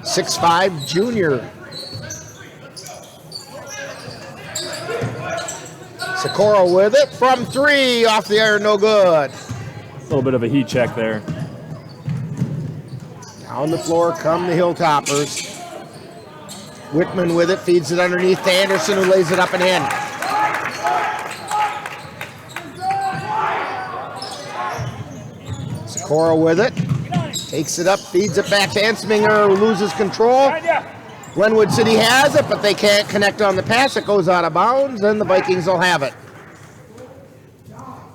.65 junior. Sikora with it from 3, off the iron, no good. A little bit of a heat check there. Down the floor come the Hilltoppers. Wickman with it, feeds it underneath to Anderson, who lays it up and in. Sikora with it, takes it up, feeds it back to Ensminger, who loses control. Glenwood City has it, but they can't connect on the pass. It goes out of bounds, and the Vikings will have it.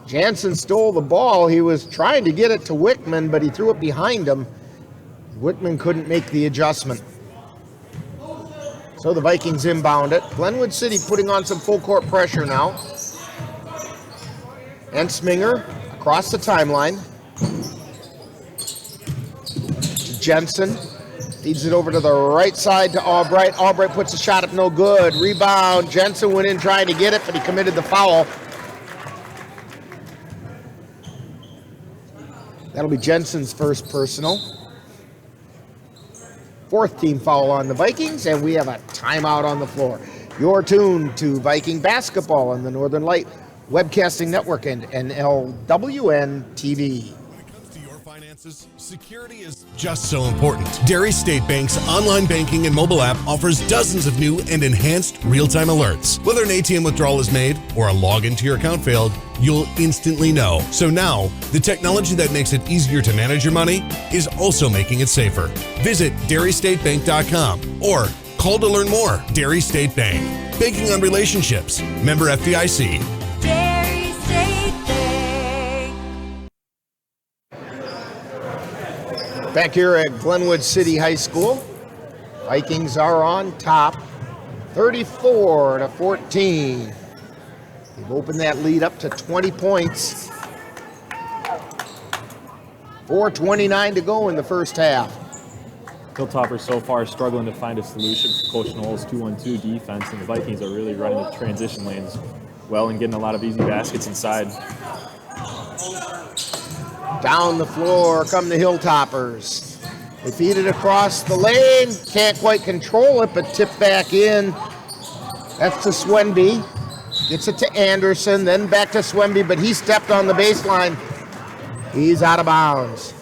Jansen stole the ball. He was trying to get it to Wickman, but he threw it behind him. Wickman couldn't make the adjustment. So the Vikings inbound it. Glenwood City putting on some full court pressure now. Ensminger across the timeline. Jensen feeds it over to the right side to Albright. Albright puts a shot up, no good. Rebound. Jensen went in trying to get it, but he committed the foul. That'll be Jensen's first personal. 4th team foul on the Vikings, and we have a timeout on the floor. You're tuned to Viking basketball on the Northern Light Webcasting Network and NLWN TV. Security is just so important. Dairy State Bank's online banking and mobile app offers dozens of new and enhanced real-time alerts. Whether an ATM withdrawal is made or a login to your account failed, you'll instantly know. So now, the technology that makes it easier to manage your money is also making it safer. Visit dairystatebank.com or call to learn more. Dairy State Bank. Banking on relationships. Member FDIC. Dairy State Bank. Back here at Glenwood City High School, Vikings are on top, 34-14. They've opened that lead up to 20 points. 4:29 to go in the first half. Hilltoppers so far struggling to find a solution for Coach Knoll's 2-1-2 defense, and the Vikings are really running the transition lanes well and getting a lot of easy baskets inside. Down the floor come the Hilltoppers. They feed it across the lane, can't quite control it, but tip back in. That's to Swenby. Gets it to Anderson, then back to Swenby, but he stepped on the baseline. He's out of bounds.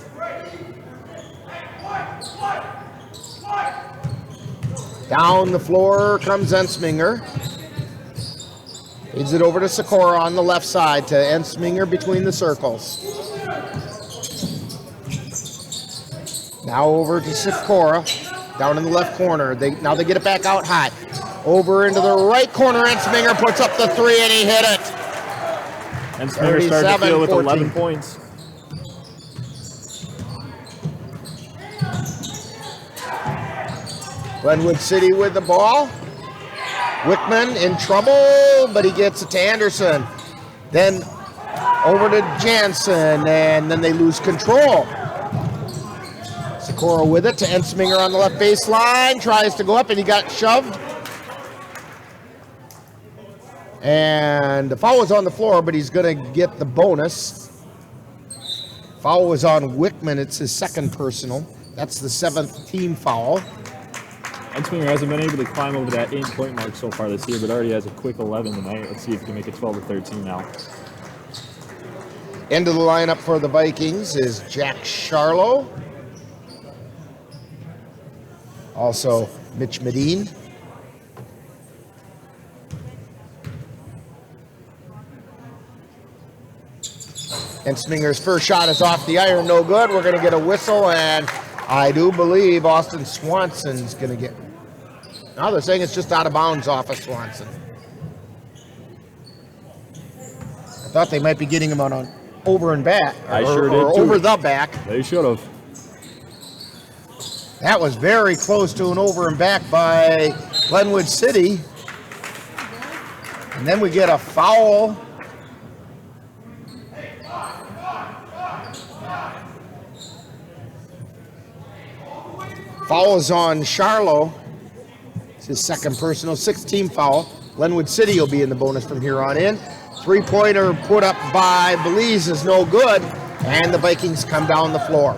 Down the floor comes Ensminger. Feeds it over to Sikora on the left side to Ensminger between the circles. Now over to Sikora, down in the left corner. Now they get it back out high. Over into the right corner, Ensminger puts up the 3 and he hit it. Ensminger started to feel with 11 points. Glenwood City with the ball. Wickman in trouble, but he gets it to Anderson. Then over to Jansen, and then they lose control. Sikora with it to Ensminger on the left baseline, tries to go up and he got shoved. And the foul was on the floor, but he's going to get the bonus. Foul was on Wickman. It's his second personal. That's the 7th team foul. Ensminger hasn't been able to climb over that 8-point mark so far this year, but already has a quick 11 tonight. Let's see if he can make it 12 or 13 now. Into the lineup for the Vikings is Jack Charlo. Also, Mitch Medine. And Sminger's first shot is off the iron, no good. We're going to get a whistle, and I do believe Austin Swanson's going to get... No, they're saying it's just out of bounds off of Swanson. I thought they might be getting him on an over and back. I sure did or too. over the back. They should have. That was very close to an over and back by Glenwood City. And then we get a foul. Foul is on Charlo. It's his second personal, 6th-team foul. Glenwood City will be in the bonus from here on in. Three-pointer put up by Belize is no good, and the Vikings come down the floor.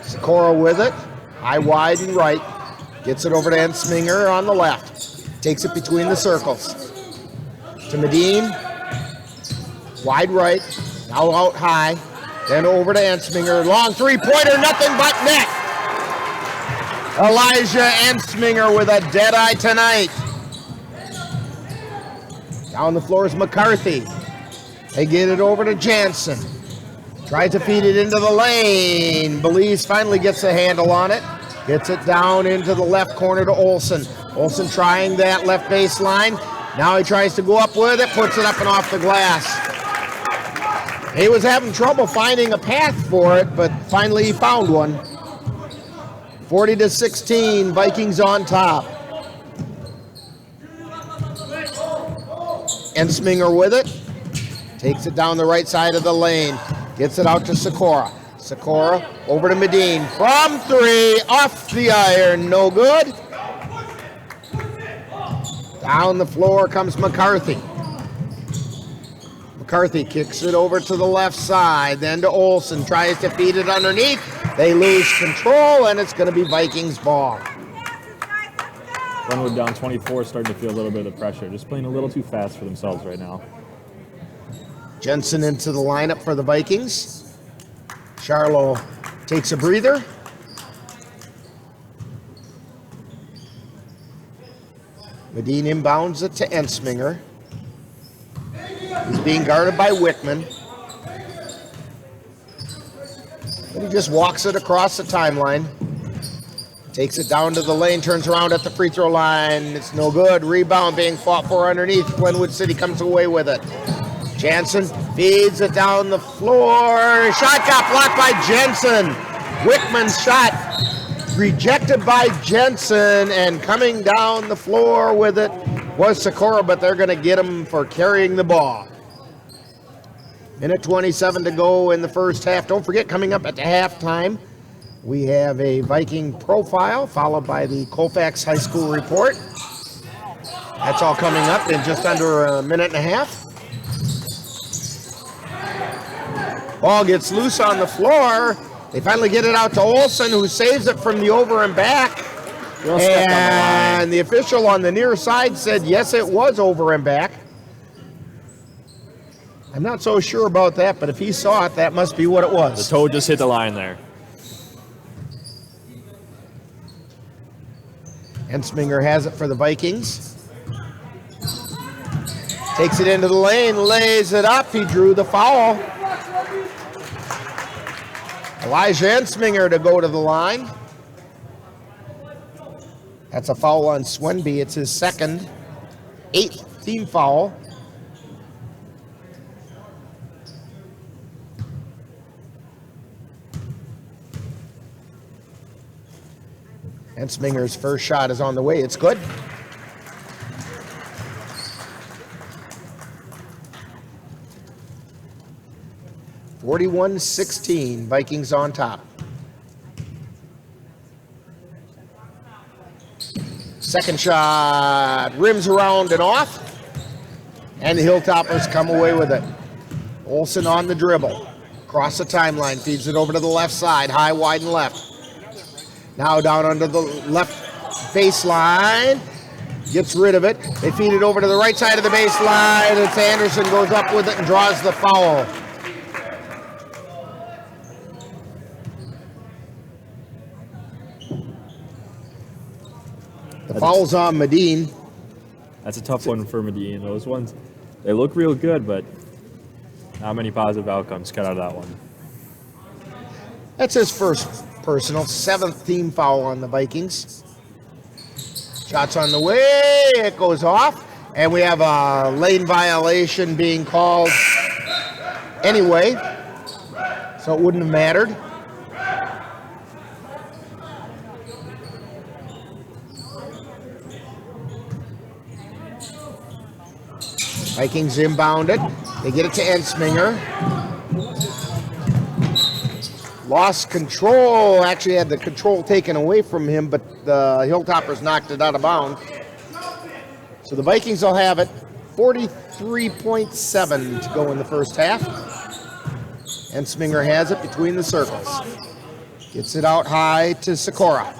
Sikora with it, high, wide, and right. Gets it over to Ensminger on the left. Takes it between the circles. To Medine, wide right, now out high. Then over to Ensminger, long three-pointer, nothing but net. Elijah Ensminger with a dead eye tonight. Down the floor is McCarthy. They get it over to Jansen. Tries to feed it into the lane. Belize finally gets a handle on it. Gets it down into the left corner to Olsen. Olsen trying that left baseline. Now he tries to go up with it, puts it up and off the glass. He was having trouble finding a path for it, but finally he found one. 40-16, Vikings on top. Ensminger with it. Takes it down the right side of the lane. Gets it out to Sikora. Sikora over to Medine. From three, off the iron, no good. Down the floor comes McCarthy. McCarthy kicks it over to the left side, then to Olsen, tries to feed it underneath. They lose control, and it's going to be Vikings ball. Glenwood down 24, starting to feel a little bit of the pressure. Just playing a little too fast for themselves right now. Jensen into the lineup for the Vikings. Charlo takes a breather. Medine inbounds it to Ensminger. He's being guarded by Wickman. But he just walks it across the timeline. Takes it down to the lane, turns around at the free throw line. It's no good. Rebound being fought for underneath. Glenwood City comes away with it. Jansen feeds it down the floor. Shot got blocked by Jensen. Wickman's shot rejected by Jensen, and coming down the floor with it was Sikora, but they're going to get him for carrying the ball. Minute 27 to go in the first half. Don't forget, coming up at the halftime, we have a Viking profile followed by the Colfax High School report. That's all coming up in just under a minute and a half. Ball gets loose on the floor. They finally get it out to Olsen, who saves it from the over and back. And the official on the near side said, yes, it was over and back. I'm not so sure about that, but if he saw it, that must be what it was. The toe just hit the line there. Ensminger has it for the Vikings. Takes it into the lane, lays it up. He drew the foul. Elijah Ensminger to go to the line. That's a foul on Swenby. It's his second, 8th team foul. Ensminger's first shot is on the way. It's good. (41-16), Vikings on top. Second shot rims around and off, and the Hilltoppers come away with it. Olsen on the dribble, across the timeline, feeds it over to the left side, high, wide, and left. Now down under the left baseline, gets rid of it. They feed it over to the right side of the baseline. It's Anderson goes up with it and draws the foul. The foul's on Medine. That's a tough one for Medellin. Those ones, they look real good, but not many positive outcomes cut out of that one. That's his first personal, 7th team foul on the Vikings. Shots on the way, it goes off, and we have a lane violation being called anyway, so it wouldn't have mattered. Vikings inbounded. They get it to Ensminger. Lost control. Actually had the control taken away from him, but the Hilltoppers knocked it out of bounds. So the Vikings will have it. 43.7 to go in the first half. Ensminger has it between the circles. Gets it out high to Sikora.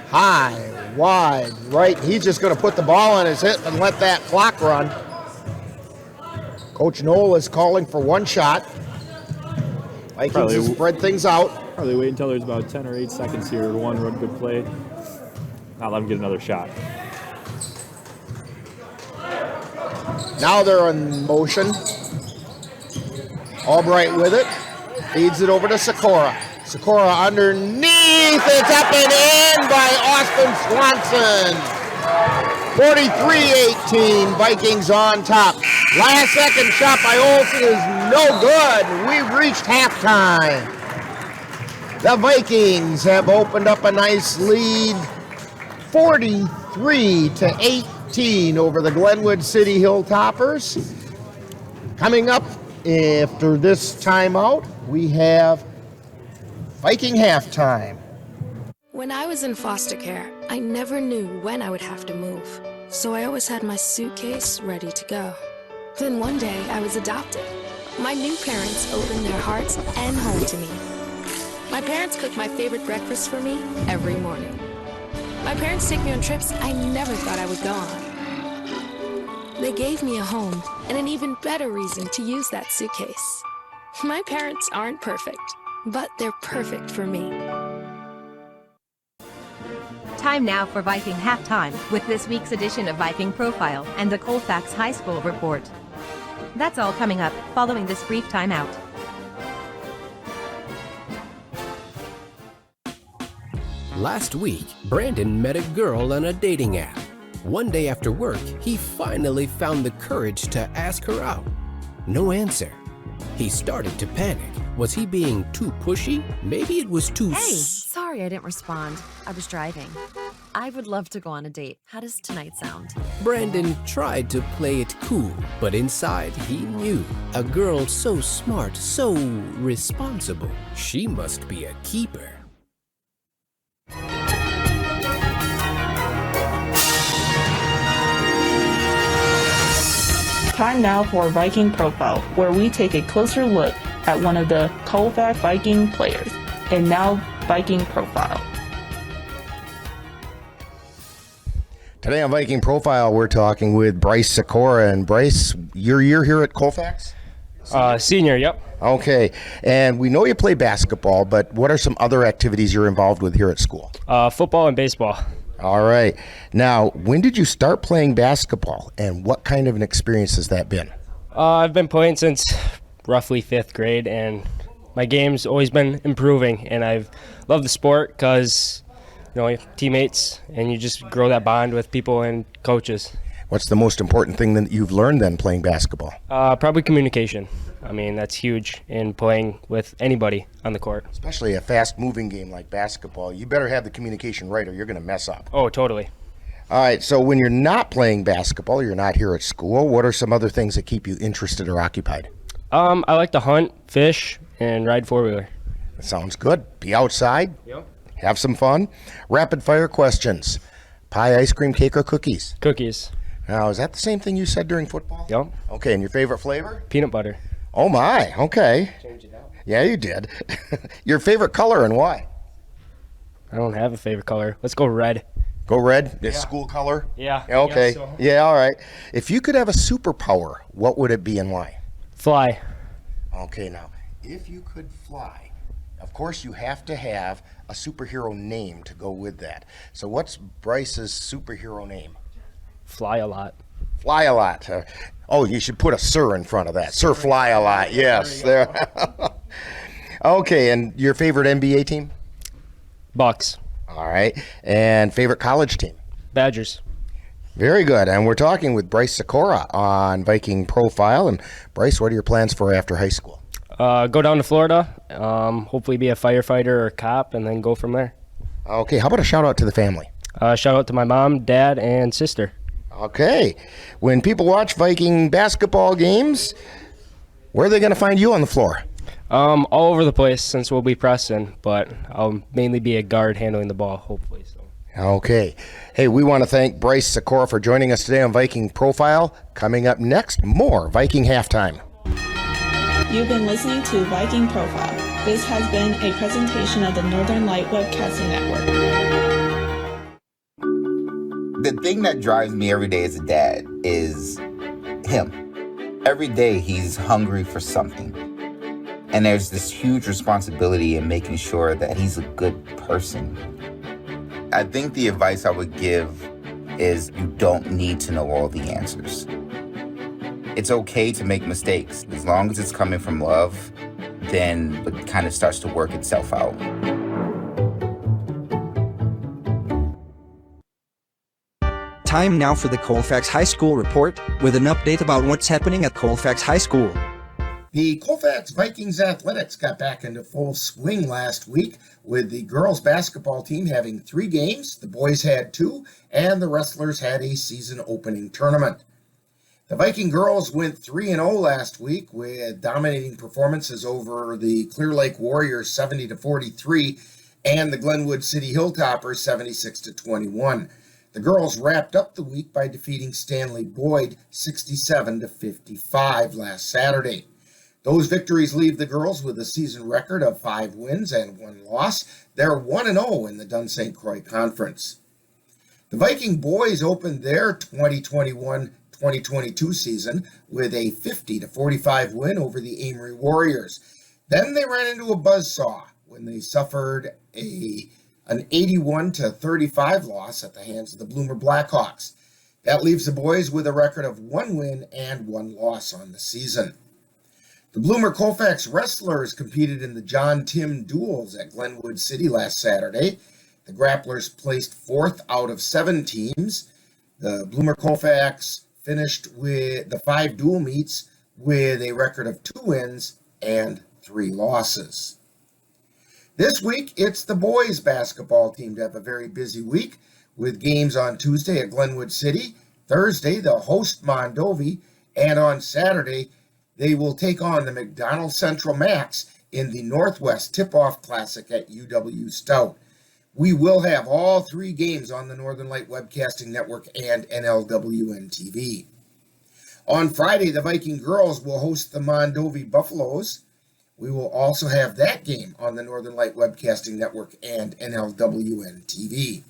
High, wide, right. He's just going to put the ball on his hip and let that clock run. Coach Knoll is calling for one shot. Vikings will spread things out. Probably wait until there's about 10 or 8 seconds here. One run, good play. Not let him get another shot. Now they're in motion. Albright with it. Feeds it over to Sikora. Sikora underneath. It's up and in by Austin Swanson. 43-18, Vikings on top. Last second shot by Olsen is no good. We've reached halftime. The Vikings have opened up a nice lead, 43-18 over the Glenwood City Hilltoppers. Coming up after this timeout, we have Viking halftime. When I was in foster care, I never knew when I would have to move, so I always had my suitcase ready to go. Then one day, I was adopted. My new parents opened their hearts and home to me. My parents cook my favorite breakfast for me every morning. My parents take me on trips I never thought I would go on. They gave me a home and an even better reason to use that suitcase. My parents aren't perfect, but they're perfect for me. Time now for Viking Halftime with this week's edition of Viking Profile and the Colfax High School Report. That's all coming up following this brief timeout. Last week, Brandon met a girl on a dating app. One day after work, he finally found the courage to ask her out. No answer. He started to panic. Was he being too pushy? Maybe it was too... Hey, sorry I didn't respond. I was driving. I would love to go on a date. How does tonight sound? Brandon tried to play it cool, but inside he knew. A girl so smart, so responsible. She must be a keeper. Time now for Viking Profile, where we take a closer look at one of the Colfax Viking players. And now, Viking Profile. Today on Viking Profile, we're talking with Bryce Sikora. And Bryce, your year here at Colfax? Senior, yep. Okay, and we know you play basketball, but what are some other activities you're involved with here at school? Football and baseball. All right. Now, when did you start playing basketball, and what kind of an experience has that been? I've been playing since roughly 5th grade, and my game's always been improving, and I've loved the sport because, you know, teammates, and you just grow that bond with people and coaches. What's the most important thing that you've learned then playing basketball? Probably communication. I mean, that's huge in playing with anybody on the court. Especially a fast-moving game like basketball. You better have the communication right or you're going to mess up. Oh, totally. All right, so when you're not playing basketball, you're not here at school, what are some other things that keep you interested or occupied? I like to hunt, fish, and ride four-wheeler. That sounds good. Be outside. Yep. Have some fun. Rapid-fire questions. Pie, ice cream, cake, or cookies? Cookies. Now, is that the same thing you said during football? Yep. Okay, and your favorite flavor? Peanut butter. Oh, my. Okay. Change it out. Yeah, you did. Your favorite color and why? I don't have a favorite color. Let's go red. Go red? The Yeah. school color? Yeah. Okay. Yeah, so. Yeah, all right. If you could have a superpower, what would it be and why? Fly. Okay, now, if you could fly, of course you have to have a superhero name to go with that. So what's Bryce's superhero name? Fly a lot. Fly a lot. Oh, you should put a sir in front of that. Sir Fly a lot. Yes. There. Okay, and your favorite NBA team? Bucks. All right. And favorite college team? Badgers. Very good. And we're talking with Bryce Sikora on Viking Profile. And Bryce, what are your plans for after high school? Go down to Florida, hopefully be a firefighter or a cop, and then go from there. Okay, how about a shout out to the family? Shout out to my mom, dad, and sister. Okay. When people watch Viking basketball games, where are they going to find you on the floor? All over the place since we'll be pressing, but I'll mainly be a guard handling the ball, hopefully. So. Okay. Hey, we want to thank Bryce Sikora for joining us today on Viking Profile. Coming up next, more Viking Halftime. You've been listening to Viking Profile. This has been a presentation of the Northern Light Webcasting Network. The thing that drives me every day as a dad is him. Every day he's hungry for something. And there's this huge responsibility in making sure that he's a good person. I think the advice I would give is you don't need to know all the answers. It's okay to make mistakes. As long as it's coming from love, then it kind of starts to work itself out. Time now for the Colfax High School report with an update about what's happening at Colfax High School. The Colfax Vikings athletics got back into full swing last week with the girls basketball team having 3 games, the boys had 2, and the wrestlers had a season opening tournament. The Viking girls went 3-0 last week with dominating performances over the Clear Lake Warriors 70-43 and the Glenwood City Hilltoppers 76-21. The girls wrapped up the week by defeating Stanley Boyd 67-55 last Saturday. Those victories leave the girls with a season record of 5 wins and 1 loss. They're 1-0 in the Dun St. Croix Conference. The Viking boys opened their 2021-2022 season with a 50-45 win over the Amory Warriors. Then they ran into a buzzsaw when they suffered an 81-35 loss at the hands of the Bloomer Blackhawks. That leaves the boys with a record of 1 win and 1 loss on the season. The Bloomer Colfax wrestlers competed in the John Tim duels at Glenwood City last Saturday. The Grapplers placed 4th out of 7 teams. The Bloomer Colfax finished with the 5 dual meets with a record of 2 wins and 3 losses. This week, it's the boys basketball team to have a very busy week with games on Tuesday at Glenwood City. Thursday, they'll host Mondovi, and on Saturday, they will take on the McDonald Central Max in the Northwest Tip-Off Classic at UW Stout. We will have all 3 games on the Northern Light Webcasting Network and NLWN TV. On Friday, the Viking girls will host the Mondovi Buffaloes. We will also have that game on the Northern Light Webcasting Network and NLWN TV.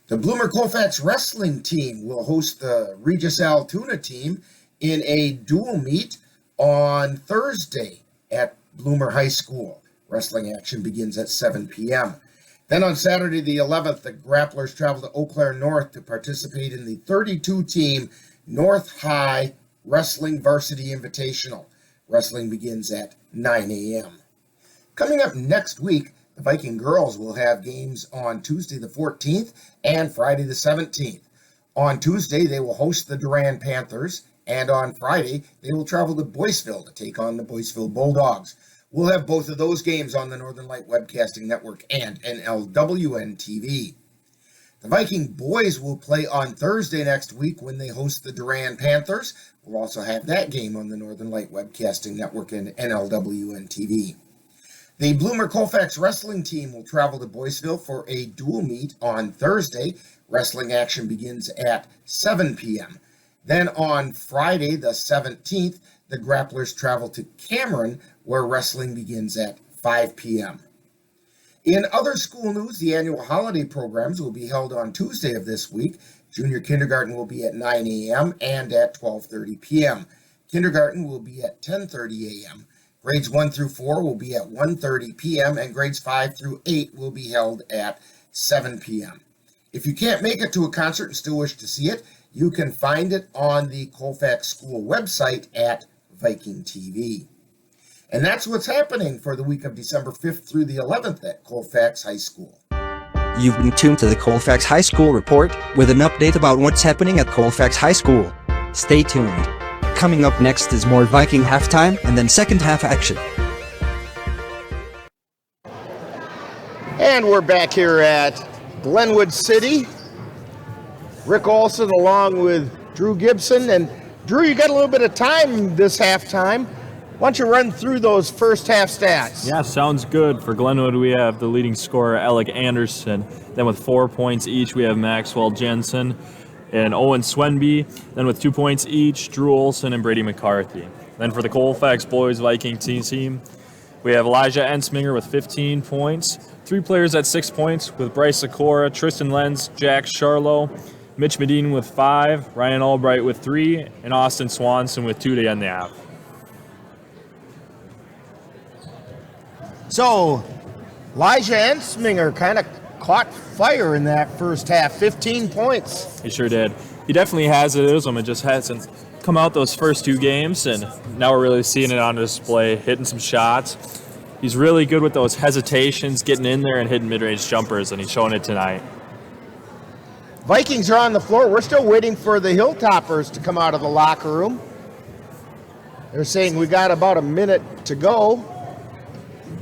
The Bloomer Colfax wrestling team will host the Regis Altoona team in a dual meet on Thursday at Bloomer High School. Wrestling action begins at 7 p.m. Then on Saturday the 11th, the Grapplers travel to Eau Claire North to participate in the 32-team North High Wrestling Varsity Invitational. Wrestling begins at 9 a.m. Coming up next week, the Viking girls will have games on Tuesday the 14th and Friday the 17th. On Tuesday, they will host the Durand Panthers, and on Friday, they will travel to Boyceville to take on the Boyceville Bulldogs. We'll have both of those games on the Northern Light Webcasting Network and NLWN TV. The Viking boys will play on Thursday next week when they host the Durand Panthers. We'll also have that game on the Northern Light Webcasting Network and NLWN TV. The Bloomer Colfax wrestling team will travel to Boyceville for a dual meet on Thursday. Wrestling action begins at 7 p.m. Then on Friday, the 17th, the Grapplers travel to Cameron, where wrestling begins at 5 p.m. In other school news, the annual holiday programs will be held on Tuesday of this week. Junior kindergarten will be at 9 a.m. and at 12:30 p.m. Kindergarten will be at 10:30 a.m. Grades 1 through 4 will be at 1:30 p.m. and grades 5 through 8 will be held at 7 p.m. If you can't make it to a concert and still wish to see it, You can find it on the Colfax School website at Viking TV. And that's what's happening for the week of December 5th through the 11th at Colfax High School. You've been tuned to the Colfax High School Report with an update about what's happening at Colfax High School. Stay tuned. Coming up next is more Viking halftime and then second half action. And we're back here at Glenwood City. Rick Olson along with Drew Gibson. And Drew, you got a little bit of time this halftime. Why don't you run through those first half stats? Yeah, sounds good. For Glenwood, we have the leading scorer, Alec Anderson. Then with 4 points each, we have Maxwell Jensen and Owen Swenby. Then with 2 points each, Drew Olson and Brady McCarthy. Then for the Colfax boys Viking team, we have Elijah Ensminger with 15 points. 3 players at 6 points with Bryce Sikora, Tristan Lenz, Jack Charlo, Mitch Medine with 5, Ryan Albright with 3, and Austin Swanson with 2 to end the half. So, Elijah Ensminger kind of caught fire in that first half, 15 points. He sure did. He definitely has it in him. It just hasn't come out those first 2 games, and now we're really seeing it on display, hitting some shots. He's really good with those hesitations, getting in there and hitting mid-range jumpers, and he's showing it tonight. Vikings are on the floor. We're still waiting for the Hilltoppers to come out of the locker room. They're saying we got about a minute to go.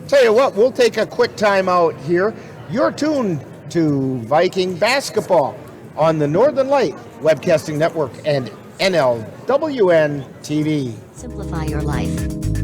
Tell you what, we'll take a quick time out here. You're tuned to Viking basketball on the Northern Light Webcasting Network and NLWN TV. Simplify your life.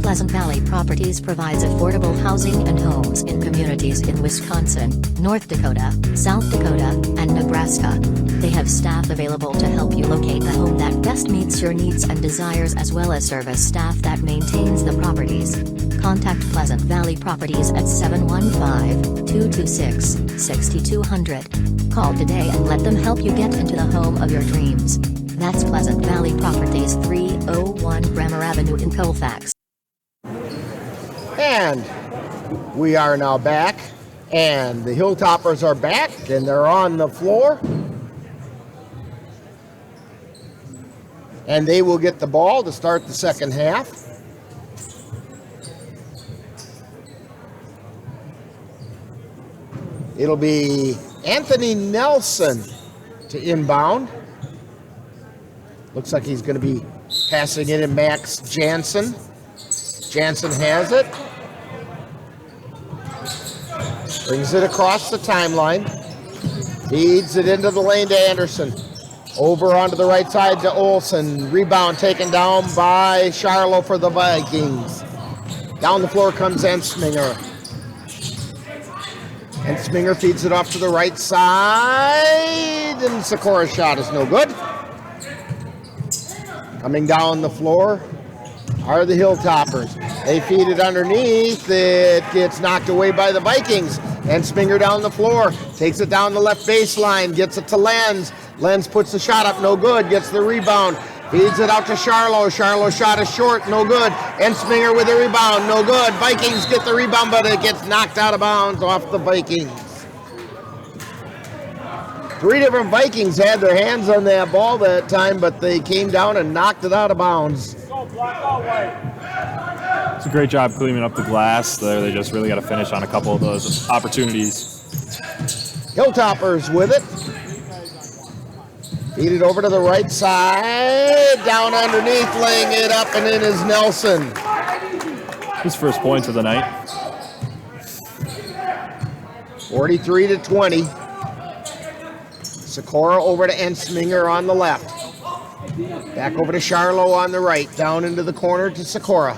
Pleasant Valley Properties provides affordable housing and homes in communities in Wisconsin, North Dakota, South Dakota, and Nebraska. They have staff available to help you locate the home that best meets your needs and desires, as well as service staff that maintains the properties. Contact Pleasant Valley Properties at 715-226-6200. Call today and let them help you get into the home of your dreams. That's Pleasant Valley Properties, 301 Bremer Avenue in Colfax. And we are now back, and the Hilltoppers are back, and they're on the floor. And they will get the ball to start the second half. It'll be Anthony Nelson to inbound. Looks like he's going to be passing it in Max Jansen. Jansen has it. Brings it across the timeline. Feeds it into the lane to Anderson. Over onto the right side to Olson. Rebound taken down by Charlo for the Vikings. Down the floor comes Ensminger. Ensminger feeds it off to the right side. And Sikora's shot is no good. Coming down the floor are the Hilltoppers. They feed it underneath. It gets knocked away by the Vikings. Ensminger down the floor. Takes it down the left baseline. Gets it to Lenz. Lenz puts the shot up. No good. Gets the rebound. Feeds it out to Charlo. Charlo's shot is short. No good. Ensminger with the rebound. No good. Vikings get the rebound, but it gets knocked out of bounds off the Vikings. 3 different Vikings had their hands on that ball that time, but they came down and knocked it out of bounds. It's a great job cleaning up the glass there. They just really got to finish on a couple of those opportunities. Hilltoppers with it. Feed it over to the right side. Down underneath, laying it up, and in is Nelson. His first points of the night. 43-20. Sikora over to Ensminger on the left. Back over to Charlo on the right. Down into the corner to Sikora.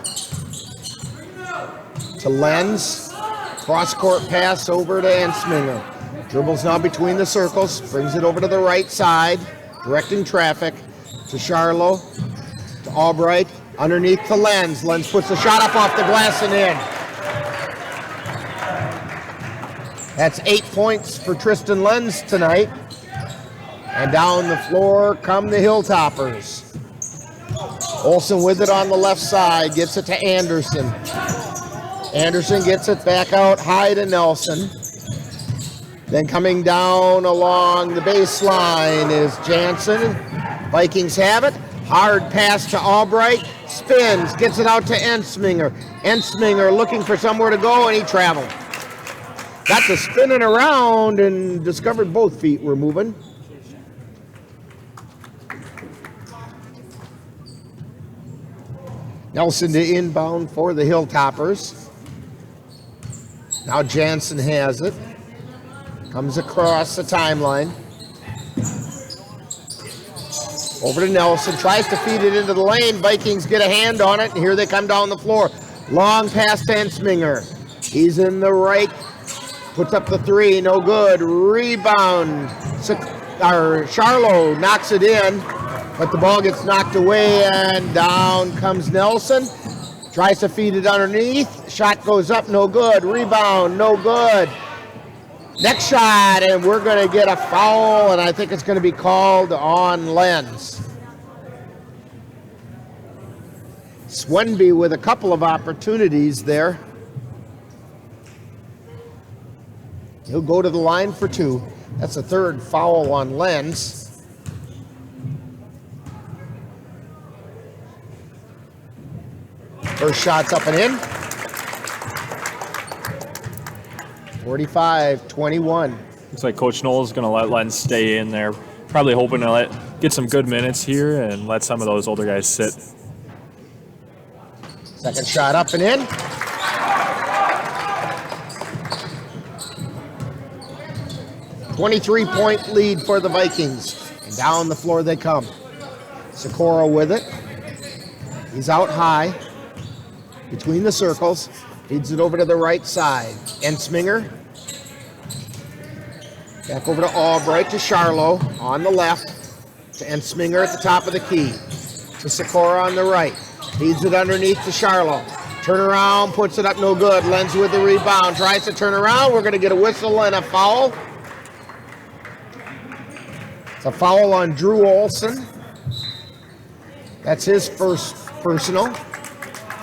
To Lenz. Cross-court pass over to Ensminger. Dribbles now between the circles. Brings it over to the right side. Directing traffic to Charlo. To Albright. Underneath to Lenz. Lenz puts the shot up off the glass and in. That's 8 points for Tristan Lenz tonight. And down the floor come the Hilltoppers. Olson with it on the left side. Gets it to Anderson. Anderson gets it back out high to Nelson. Then coming down along the baseline is Jansen. Vikings have it. Hard pass to Albright. Spins, gets it out to Ensminger. Ensminger looking for somewhere to go, and he traveled. Got to spinning around and discovered both feet were moving. Nelson to inbound for the Hilltoppers. Now Jansen has it. Comes across the timeline. Over to Nelson, tries to feed it into the lane. Vikings get a hand on it, and here they come down the floor. Long pass to Ensminger. He's in the right, puts up the three, no good. Rebound. Charlo knocks it in, but the ball gets knocked away, and down comes Nelson. Tries to feed it underneath. Shot goes up, no good. Rebound, no good. Next shot, and we're going to get a foul, and I think it's going to be called on Lenz. Swenby with a couple of opportunities there. He'll go to the line for two. That's the third foul on Lenz. First shot's up and in. 45-21. Looks like Coach Knoll is going to let Lenz stay in there. Probably hoping to get some good minutes here and let some of those older guys sit. Second shot up and in. .23 lead for the Vikings. And down the floor they come. Sikora with it. He's out high. Between the circles. Feeds it over to the right side. Ensminger. Back over to Albright, to Charlo on the left. To Ensminger at the top of the key. To Sikora on the right. Feeds it underneath to Charlo. Turn around, puts it up, no good. Lenz with the rebound. Tries to turn around. We're going to get a whistle and a foul. It's a foul on Drew Olson. That's his first personal.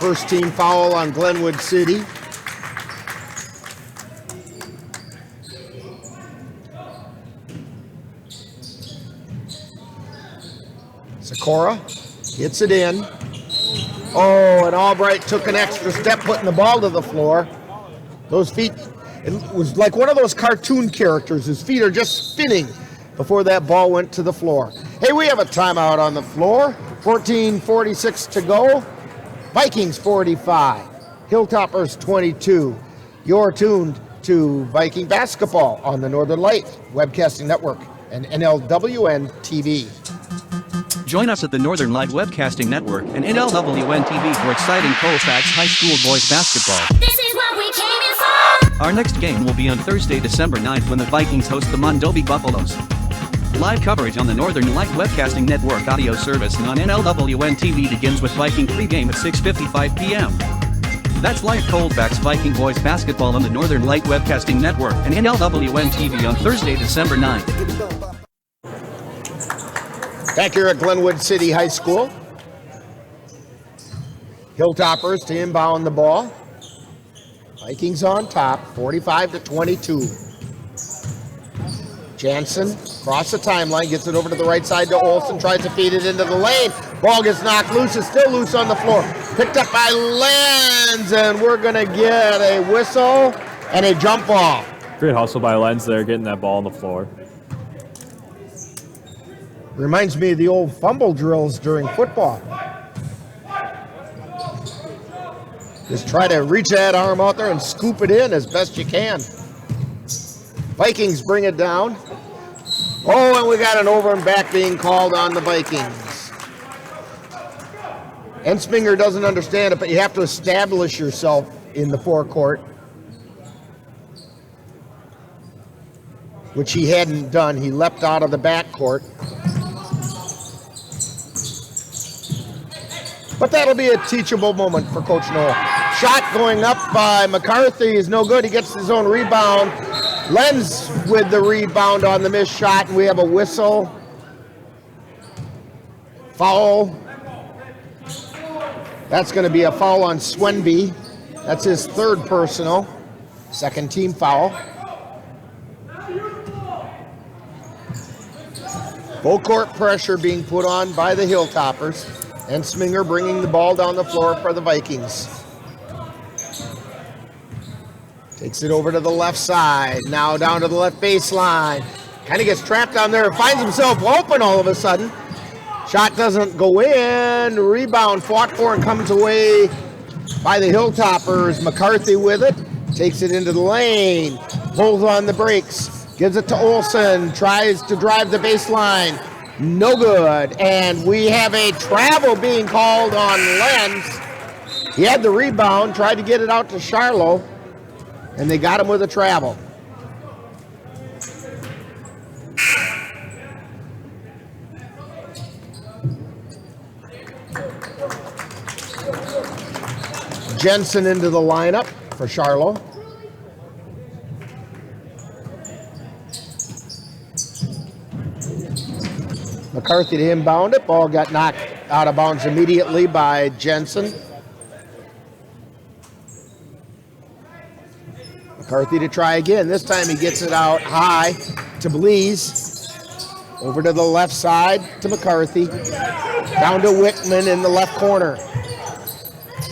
First team foul on Glenwood City. Sikora gets it in. Oh, and Albright took an extra step putting the ball to the floor. Those feet, it was like one of those cartoon characters. His feet are just spinning before that ball went to the floor. Hey, we have a timeout on the floor. 14:46 to go. Vikings 45, Hilltoppers 22. You're tuned to Viking basketball on the Northern Light Webcasting Network and NLWN TV. Join us at the Northern Light Webcasting Network and NLWN TV for exciting Colfax High School boys basketball. This is what we came in for. Our next game will be on Thursday, December 9th when the Vikings host the Mondovi Buffaloes. Live coverage on the Northern Light Webcasting Network audio service and on NLWN TV begins with Viking pregame at 6:55 p.m. That's live Colfax Viking boys basketball on the Northern Light Webcasting Network and NLWN TV on Thursday, December 9th. Back here at Glenwood City High School. Hilltoppers to inbound the ball. Vikings on top, 45-22. Jansen across the timeline, gets it over to the right side to Olsen, tries to feed it into the lane. Ball gets knocked loose, it's still loose on the floor. Picked up by Lenz, and we're going to get a whistle and a jump ball. Great hustle by Lenz there, getting that ball on the floor. Reminds me of the old fumble drills during football. Just try to reach that arm out there and scoop it in as best you can. Vikings bring it down. Oh, and we got an over and back being called on the Vikings. Ensminger doesn't understand it, but you have to establish yourself in the forecourt, which he hadn't done. He leapt out of the backcourt. But that'll be a teachable moment for Coach Knoll. Shot going up by McCarthy is no good. He gets his own rebound. Lenz with the rebound on the missed shot, and we have a whistle. Foul. That's going to be a foul on Swenby. That's his third personal. Second team foul. Full court pressure being put on by the Hilltoppers. And Sminger bringing the ball down the floor for the Vikings. Takes it over to the left side. Now down to the left baseline. Kind of gets trapped down there. Finds himself open all of a sudden. Shot doesn't go in. Rebound fought for and comes away by the Hilltoppers. McCarthy with it. Takes it into the lane. Pulls on the brakes. Gives it to Olsen. Tries to drive the baseline. No good. And we have a travel being called on Lenz. He had the rebound. Tried to get it out to Charlo. And they got him with a travel. Jensen into the lineup for Charlo. McCarthy to inbound it. Ball got knocked out of bounds immediately by Jensen. McCarthy to try again. This time he gets it out high to Blease. Over to the left side to McCarthy. Down to Wickman in the left corner.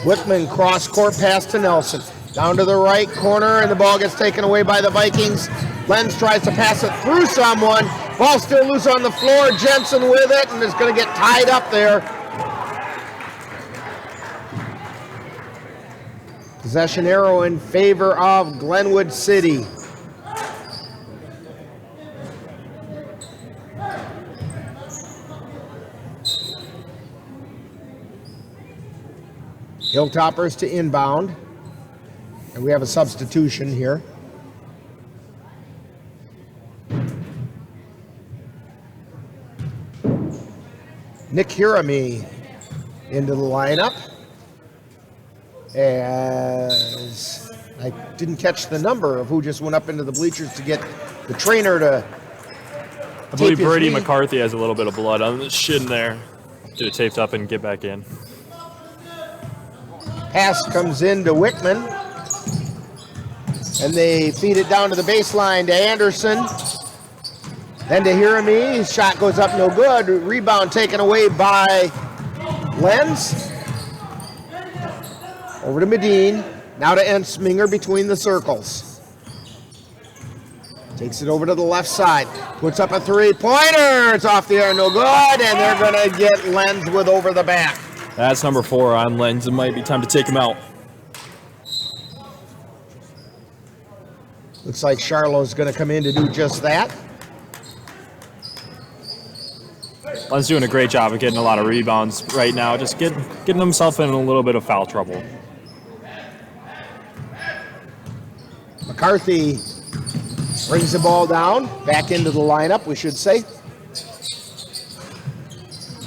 Wickman cross-court pass to Nelson. Down to the right corner, and the ball gets taken away by the Vikings. Lenz tries to pass it through someone. Ball still loose on the floor. Jensen with it, and is going to get tied up there. Possession arrow in favor of Glenwood City. Hilltoppers to inbound. And we have a substitution here. Nick Hirami into the lineup. As I didn't catch the number of who just went up into the bleachers to get the trainer to I believe Brady McCarthy has a little bit of blood on the shin there. Get it taped up and get back in. Pass comes in to Wickman. And they feed it down to the baseline to Anderson. Then to Hirami. His shot goes up no good. Rebound taken away by Lenz. Over to Medine. Now to Ensminger between the circles. Takes it over to the left side. Puts up a three-pointer. It's off the air, no good. And they're going to get Lenz with over the back. That's number 4 on Lenz. It might be time to take him out. Looks like Charlo's going to come in to do just that. Lenz doing a great job of getting a lot of rebounds right now. Just getting himself in a little bit of foul trouble. McCarthy brings the ball down, back into the lineup, we should say.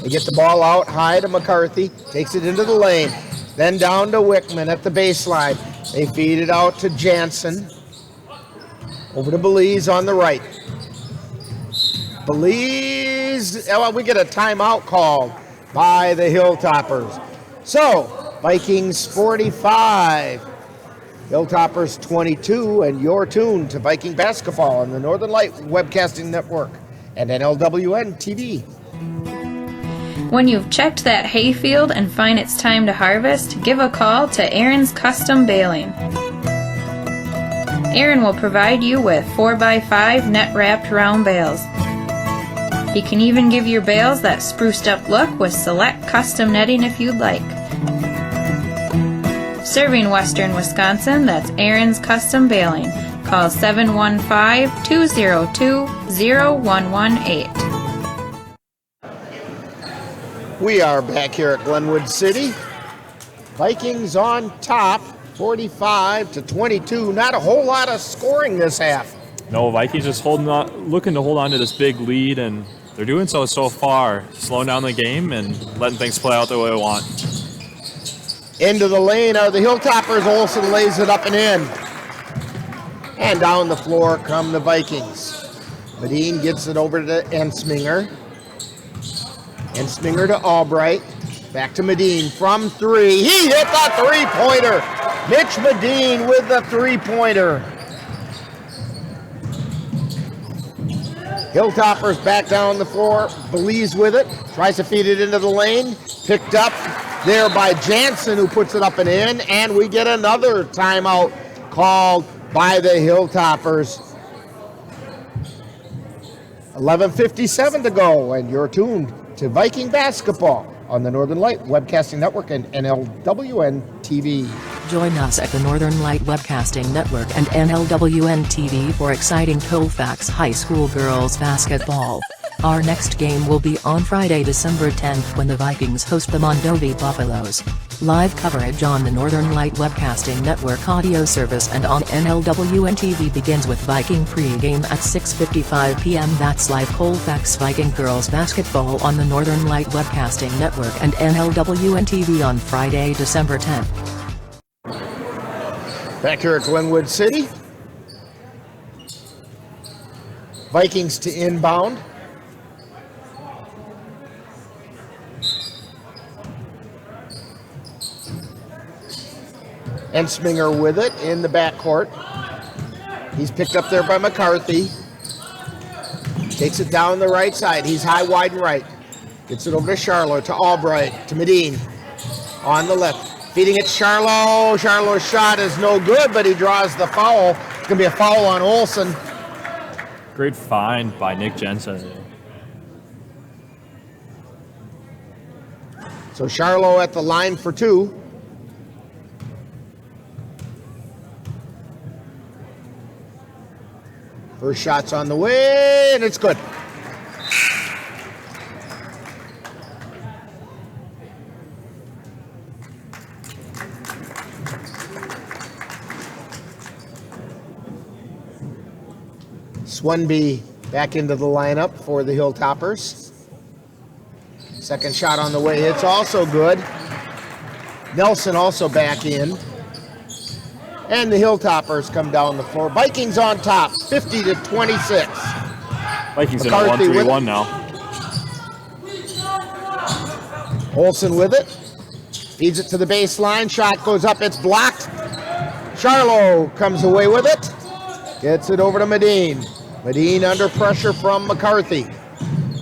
They get the ball out high to McCarthy, takes it into the lane, then down to Wickman at the baseline. They feed it out to Jansen. Over to Belize on the right. Belize, well, we get a timeout called by the Hilltoppers. So, Vikings 45. Hilltoppers 22, and you're tuned to Viking basketball on the Northern Light Webcasting Network and NLWN TV. When you've checked that hayfield and find it's time to harvest, give a call to Aaron's Custom Baling. Aaron will provide you with 4x5 net-wrapped round bales. He can even give your bales that spruced up look with select custom netting if you'd like. Serving Western Wisconsin, that's Aaron's Custom Baling. Call 715-202-0118. We are back here at Glenwood City. Vikings on top, 45-22. Not a whole lot of scoring this half. No, Vikings just looking to hold on to this big lead, and they're doing so far, slowing down the game and letting things play out the way they want. Into the lane are the Hilltoppers. Olsen lays it up and in. And down the floor come the Vikings. Medine gets it over to Ensminger. Ensminger to Albright. Back to Medine from 3. He hit the three-pointer. Mitch Medine with the three-pointer. Hilltoppers back down the floor. Believes with it. Tries to feed it into the lane. Picked up there by Jansen, who puts it up and in. And we get another timeout called by the Hilltoppers. 11:57 to go, and you're tuned to Viking basketball on the Northern Light Webcasting Network and NLWN TV. Join us at the Northern Light Webcasting Network and NLWN TV for exciting Colfax High School girls basketball. Our next game will be on Friday, December 10th when the Vikings host the Mondovi Buffaloes. Live coverage on the Northern Light Webcasting Network audio service and on NLWN TV begins with Viking pregame at 6:55 p.m. That's live Colfax Viking girls basketball on the Northern Light Webcasting Network and NLWN TV on Friday, December 10th. Back here at Glenwood City. Vikings to inbound. Ensminger with it in the backcourt. He's picked up there by McCarthy. Takes it down the right side. He's high, wide, and right. Gets it over to Charlo, to Albright, to Medine. On the left. Feeding it Charlo. Charlo's shot is no good, but he draws the foul. It's going to be a foul on Olsen. Great find by Nick Jensen. So Charlo at the line for two. First shot's on the way, and it's good. Swenby back into the lineup for the Hilltoppers. Second shot on the way, it's also good. Nelson also back in. And the Hilltoppers come down the floor. Vikings on top, 50-26. Vikings in a 1-3-1 now. Olsen with it. Feeds it to the baseline. Shot goes up, it's blocked. Charlo comes away with it. Gets it over to Medine. Medine under pressure from McCarthy.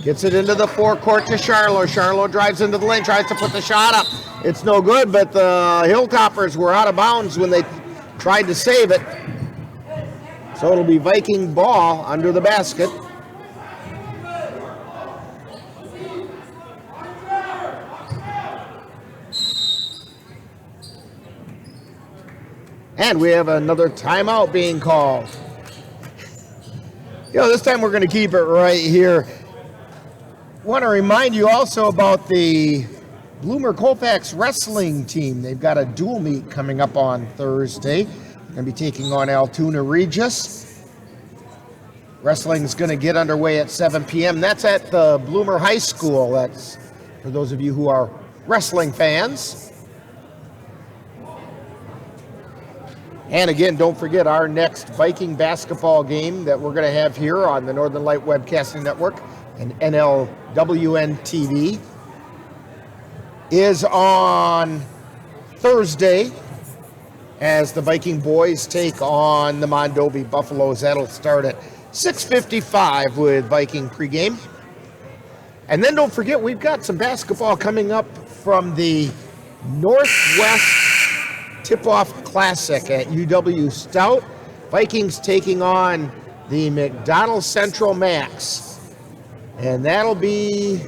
Gets it into the forecourt to Charlo. Charlo drives into the lane, tries to put the shot up. It's no good, but the Hilltoppers were out of bounds when they tried to save it. So it'll be Viking ball under the basket. And we have another timeout being called. This time we're going to keep it right here. Want to remind you also about the Bloomer Colfax wrestling team. They've got a dual meet coming up on Thursday. They're going to be taking on Altoona Regis. Wrestling is going to get underway at 7 p.m. That's at the Bloomer High School. That's for those of you who are wrestling fans. And again, don't forget our next Viking basketball game that we're going to have here on the Northern Light Webcasting Network and NLWN TV is on Thursday as the Viking boys take on the Mondovi Buffaloes. That'll start at 6:55 with Viking pregame. And then don't forget, we've got some basketball coming up from the Northwest Tip-Off Classic at UW Stout. Vikings taking on the McDonald Central Max. And that'll be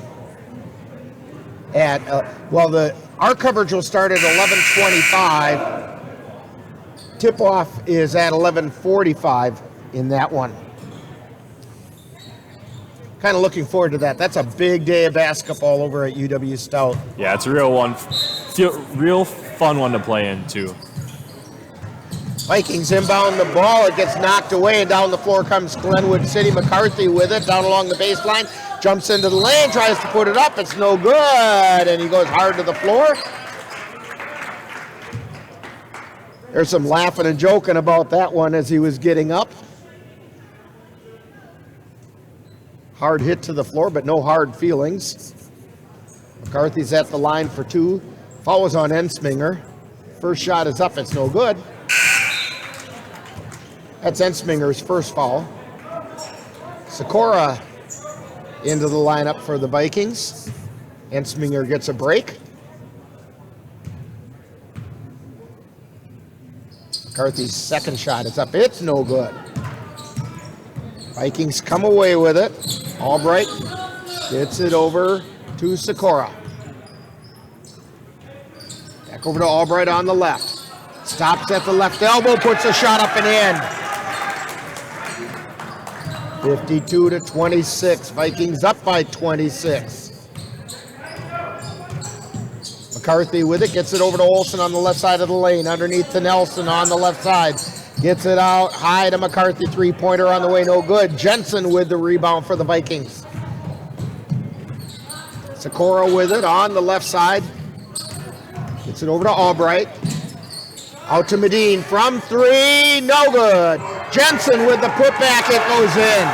at, our coverage will start at 11:25. Tip-off is at 11:45 in that one. Kind of looking forward to that. That's a big day of basketball over at UW Stout. Yeah, it's a real one. Real fun one to play in, too. Vikings inbound the ball. It gets knocked away, and down the floor comes Glenwood City. McCarthy with it down along the baseline. Jumps into the lane, tries to put it up. It's no good, and he goes hard to the floor. There's some laughing and joking about that one as he was getting up. Hard hit to the floor, but no hard feelings. McCarthy's at the line for two. Foul was on Ensminger. First shot is up, it's no good. That's Ensminger's first foul. Sikora into the lineup for the Vikings. Ensminger gets a break. McCarthy's second shot is up. It's no good. Vikings come away with it. Albright gets it over to Sikora. Back over to Albright on the left. Stops at the left elbow, puts a shot up and in. 52-26. Vikings up by 26. McCarthy with it, gets it over to Olsen on the left side of the lane, underneath to Nelson on the left side. Gets it out high to McCarthy, three-pointer on the way, no good. Jensen with the rebound for the Vikings. Sikora with it on the left side. Gets it over to Albright. Out to Medine from three, no good. Jensen with the putback, it goes in.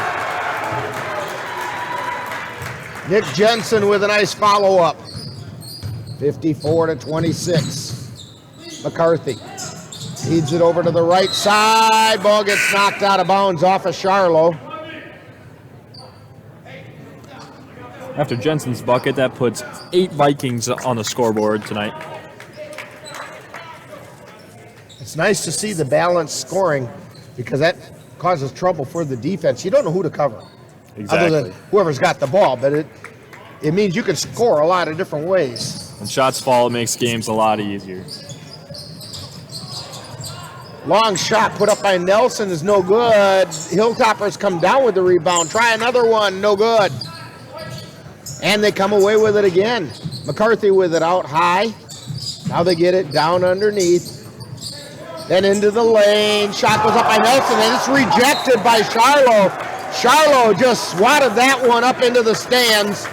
Nick Jensen with a nice follow-up. 54-26. McCarthy feeds it over to the right side. Ball gets knocked out of bounds off of Charlo. After Jensen's bucket, that puts 8 Vikings on the scoreboard tonight. It's nice to see the balanced scoring because that causes trouble for the defense. You don't know who to cover. Exactly. Other than whoever's got the ball, but it means you can score a lot of different ways. When shots fall, it makes games a lot easier. Long shot put up by Nelson is no good. Hilltoppers come down with the rebound. Try another one, no good. And they come away with it again. McCarthy with it out high. Now they get it down underneath. Then into the lane. Shot goes up by Nelson and it's rejected by Charlo. Charlo just swatted that one up into the stands.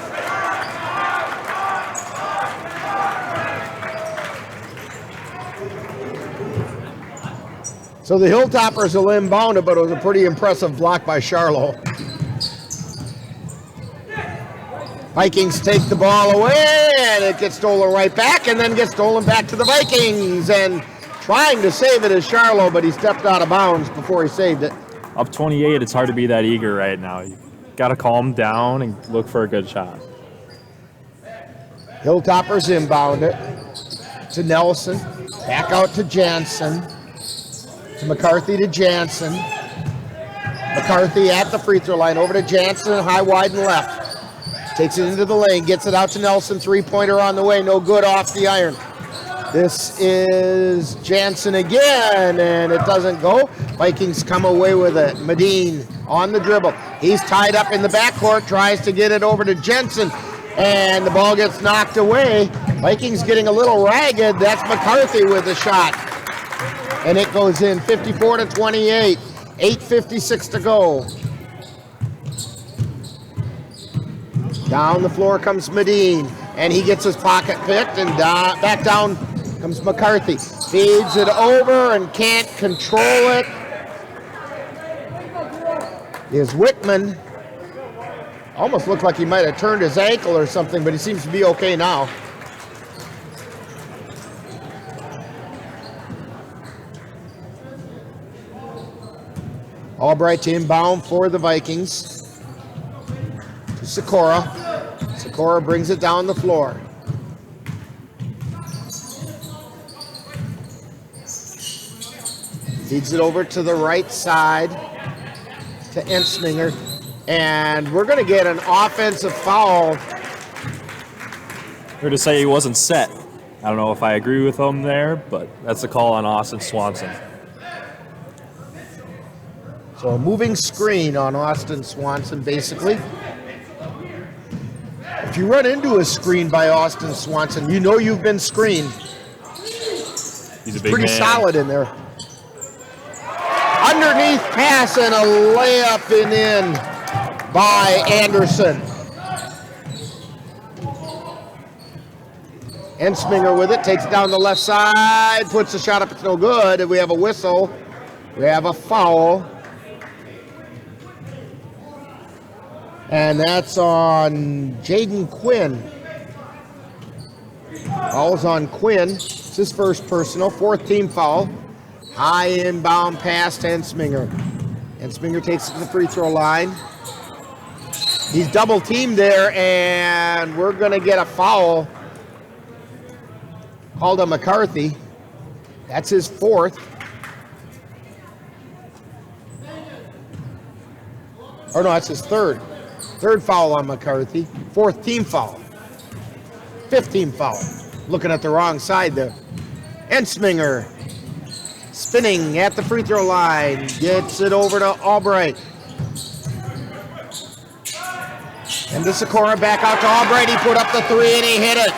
So the Hilltoppers will inbound it, but it was a pretty impressive block by Charlo. Vikings take the ball away, and it gets stolen right back, and then gets stolen back to the Vikings. And trying to save it is Charlo, but he stepped out of bounds before he saved it. Up 28, it's hard to be that eager right now. You got to calm down and look for a good shot. Hilltoppers inbound it to Nelson, back out to Jansen, to McCarthy to Jansen. McCarthy at the free throw line, over to Jansen, high, wide, and left. Takes it into the lane, gets it out to Nelson, three-pointer on the way, no good off the iron. This is Jansen again, and it doesn't go. Vikings come away with it. Medine on the dribble. He's tied up in the backcourt, tries to get it over to Jensen, and the ball gets knocked away. Vikings getting a little ragged. That's McCarthy with the shot. And it goes in 54-28, 8:56 to go. Down the floor comes Medine, and he gets his pocket picked, and back down comes McCarthy. Feeds it over and can't control it. Is Wickman. Almost looked like he might have turned his ankle or something, but he seems to be okay now. Albright inbound for the Vikings. To Sikora. Sikora brings it down the floor. Feeds it over to the right side to Ensminger. And we're going to get an offensive foul. Here to say he wasn't set. I don't know if I agree with him there, but that's a call on Austin Swanson. So a moving screen on Austin Swanson, basically. If you run into a screen by Austin Swanson, you know you've been screened. He's a big pretty man. solid in there. Underneath pass and a layup and in by Anderson. Ensminger with it, takes it down the left side, puts the shot up, it's no good. We have a whistle. We have a foul. And that's on Jaden Quinn. Foul's on Quinn. It's his first personal, fourth team foul. High inbound pass to Ensminger. Ensminger takes it to the free throw line. He's double teamed there, and we're going to get a foul called on McCarthy. That's his fourth. Or no, that's his third. Third foul on McCarthy. Fourth team foul. Fifth team foul. Looking at the wrong side there. Ensminger spinning at the free throw line. Gets it over to Albright. And to Sikora, back out to Albright. He put up the three and he hit it.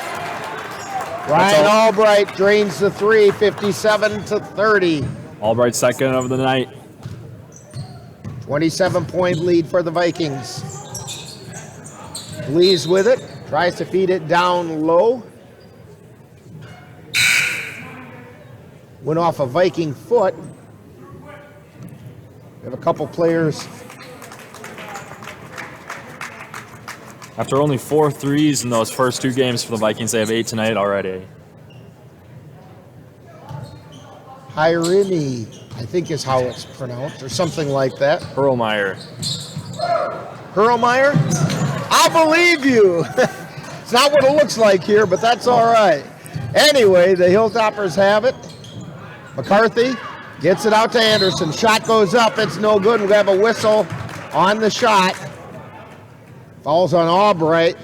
Ryan Albright drains the three, 57-30. Albright's second of the night. 27-point lead for the Vikings. Lee's with it. Tries to feed it down low. Went off a Viking foot. We have a couple players. After only 4 threes in those first 2 games for the Vikings, they have 8 tonight already. Hirini, I think is how it's pronounced, or something like that. Hurlmeyer. Hurlmeyer? I'll believe you. It's not what it looks like here, but that's all right. Anyway, the Hilltoppers have it. McCarthy gets it out to Anderson. Shot goes up. It's no good. We have a whistle on the shot. Falls on Albright.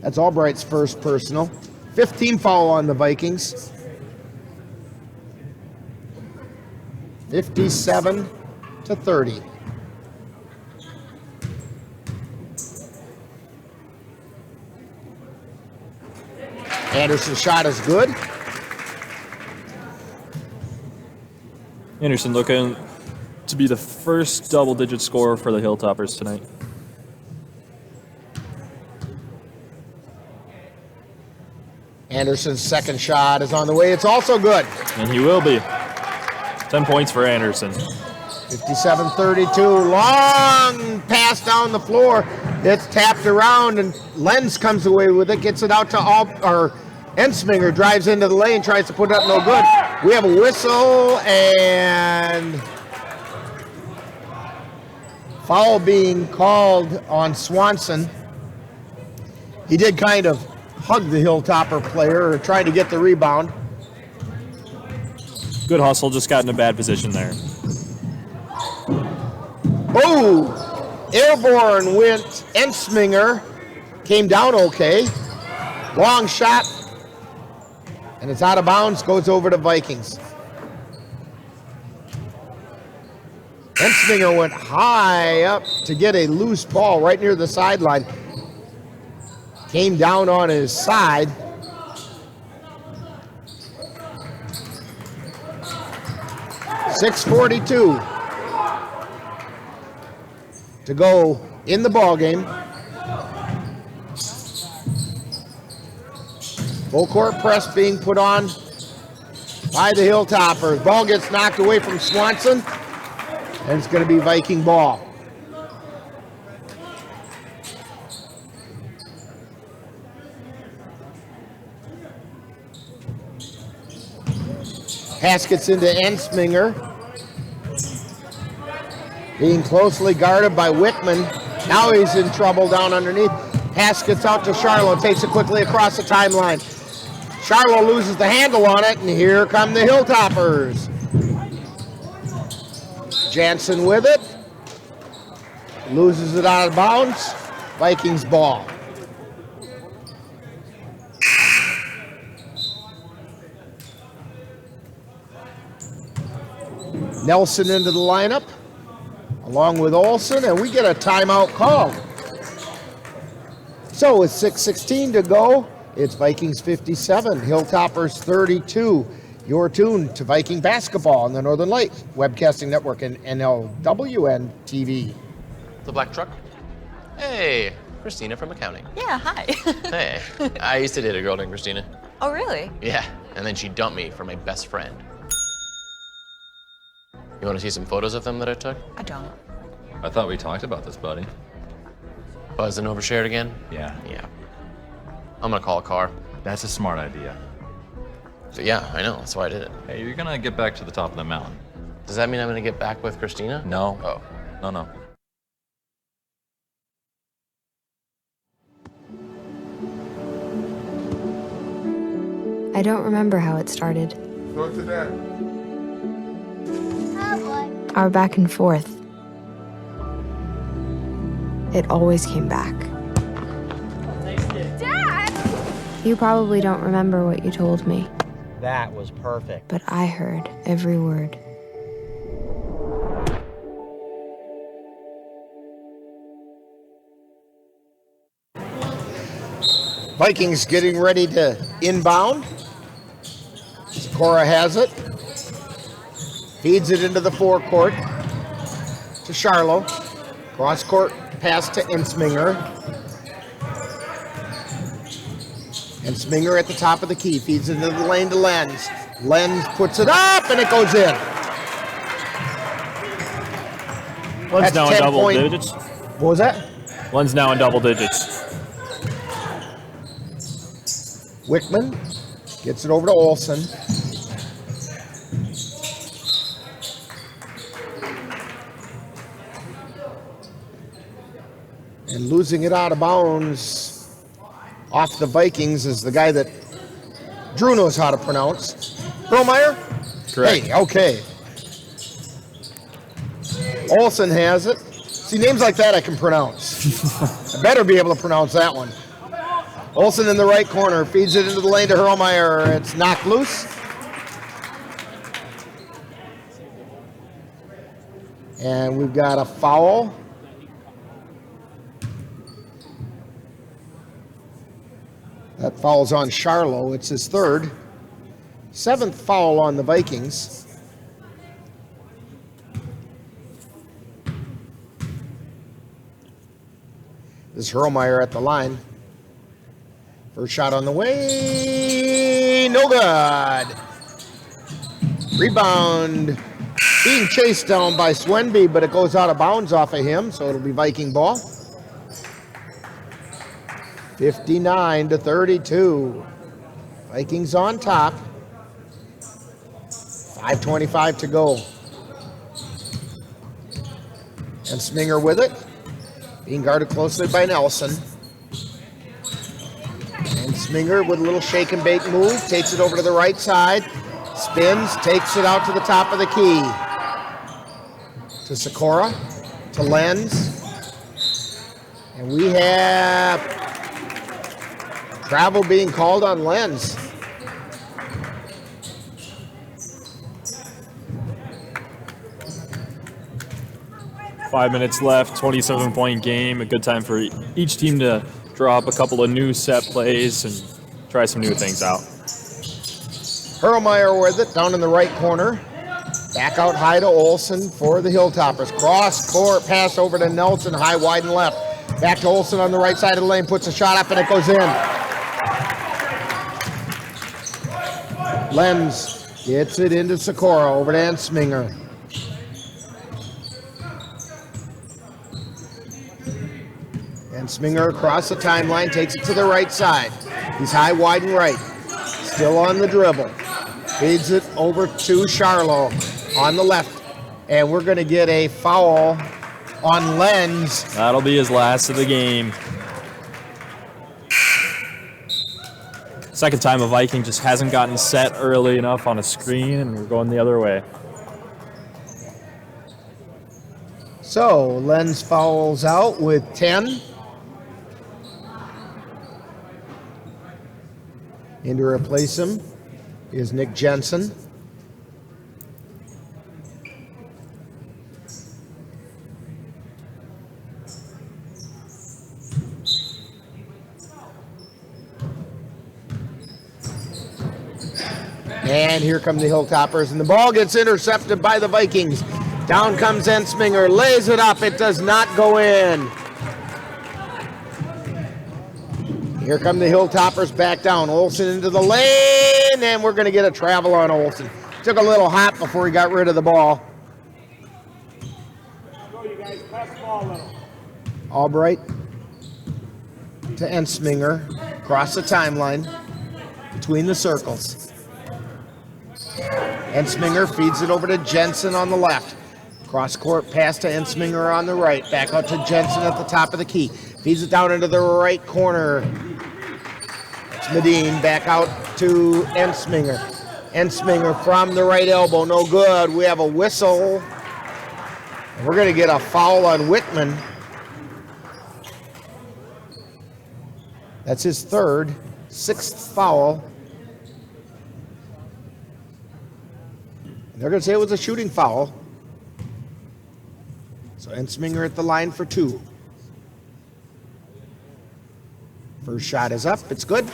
That's Albright's first personal. 15 foul on the Vikings. 57-30. Anderson's shot is good. Anderson looking to be the first double-digit scorer for the Hilltoppers tonight. Anderson's second shot is on the way. It's also good. And he will be. 10 points for Anderson. 57-32. Long pass down the floor. It's tapped around, and Lenz comes away with it. Gets it out to Ensminger. Drives into the lane. Tries to put it up. No good. We have a whistle and foul being called on Swanson. He did kind of hug the Hilltopper player, or tried to get the rebound. Good hustle, just got in a bad position there. Oh! Airborne went Ensminger. Came down okay. Long shot. And it's out of bounds, goes over to Vikings. Ensminger went high up to get a loose ball right near the sideline. Came down on his side. .642 to go in the ball game. Full court press being put on by the Hilltoppers. Ball gets knocked away from Swanson, and it's going to be Viking ball. Pass gets into Ensminger. Being closely guarded by Wickman. Now he's in trouble down underneath. Pass gets out to Charlo. Takes it quickly across the timeline. Charlo loses the handle on it, and here come the Hilltoppers. Jansen with it. Loses it out of bounds. Vikings ball. Nelson into the lineup, along with Olson, and we get a timeout call. So with 6:16 to go, it's Vikings 57, Hilltoppers 32. You're tuned to Viking basketball on the Northern Light Webcasting Network and NLWN TV. The black truck? Hey, Christina from accounting. Yeah, hi. Hey, I used to date a girl named Christina. Oh, really? Yeah, and then she dumped me for my best friend. You want to see some photos of them that I took? I don't. I thought we talked about this, buddy. Buzzing overshared again? Yeah. Yeah. I'm gonna call a car. That's a smart idea. So yeah, I know, that's why I did it. Hey, you're gonna get back to the top of the mountain. Does that mean I'm gonna get back with Christina? No. Oh. No. I don't remember how it started. Go to that. Our back and forth. It always came back. Dad! You probably don't remember what you told me, That was perfect. but I heard every word. Vikings getting ready to inbound. Cora has it. Feeds it into the forecourt to Charlo. Cross court pass to Ensminger. Ensminger at the top of the key. Feeds it into the lane to Lenz. Lenz puts it up and it goes in. Lenz now in double point. digits. What was that? Lenz now in double digits. Wickman gets it over to Olsen. And losing it out of bounds off the Vikings is the guy that Drew knows how to pronounce. Perlmeyer? Correct. Hey, okay. Olsen has it. See, names like that I can pronounce. I better be able to pronounce that one. Olsen in the right corner, feeds it into the lane to Perlmeyer. It's knocked loose. And we've got a foul. That foul's on Charlo. It's his third. Seventh foul on the Vikings. This is Perlmeyer at the line. First shot on the way. No good. Rebound. Being chased down by Swenby, but it goes out of bounds off of him, so it'll be Viking ball. 59-32. Vikings on top. 5:25 to go. And Sminger with it. Being guarded closely by Nelson. And Sminger with a little shake and bake move. Takes it over to the right side. Spins. Takes it out to the top of the key. To Sikora. To Lenz. And we have travel being called on Lenz. Five minutes left, 27-point game. A good time for each team to draw up a couple of new set plays and try some new things out. Perlmeyer with it down in the right corner. Back out high to Olsen for the Hilltoppers. Cross court pass over to Nelson, high, wide, and left. Back to Olsen on the right side of the lane, puts a shot up and it goes in. Lenz gets it into Sikora, over to Ensminger. Ensminger across the timeline, takes it to the right side. He's high, wide, and right. Still on the dribble. Feeds it over to Charlo on the left. And we're going to get a foul on Lenz. That'll be his last of the game. Second time a Viking just hasn't gotten set early enough on a screen, and we're going the other way. So Lenz fouls out with 10. In to replace him is Nick Jensen. And here come the Hilltoppers, and the ball gets intercepted by the Vikings. Down comes Ensminger, lays it up, it does not go in. Here come the Hilltoppers back down. Olsen into the lane, and we're going to get a travel on Olsen. Took a little hop before he got rid of the ball. Albright to Ensminger, across the timeline, between the circles. Ensminger feeds it over to Jensen on the left. Cross court pass to Ensminger on the right. Back out to Jensen at the top of the key. Feeds it down into the right corner. It's Medine back out to Ensminger. Ensminger from the right elbow, no good. We have a whistle. We're going to get a foul on Whitman. That's his third, sixth foul. They're going to say it was a shooting foul. So Ensminger at the line for 2. First shot is up. It's good.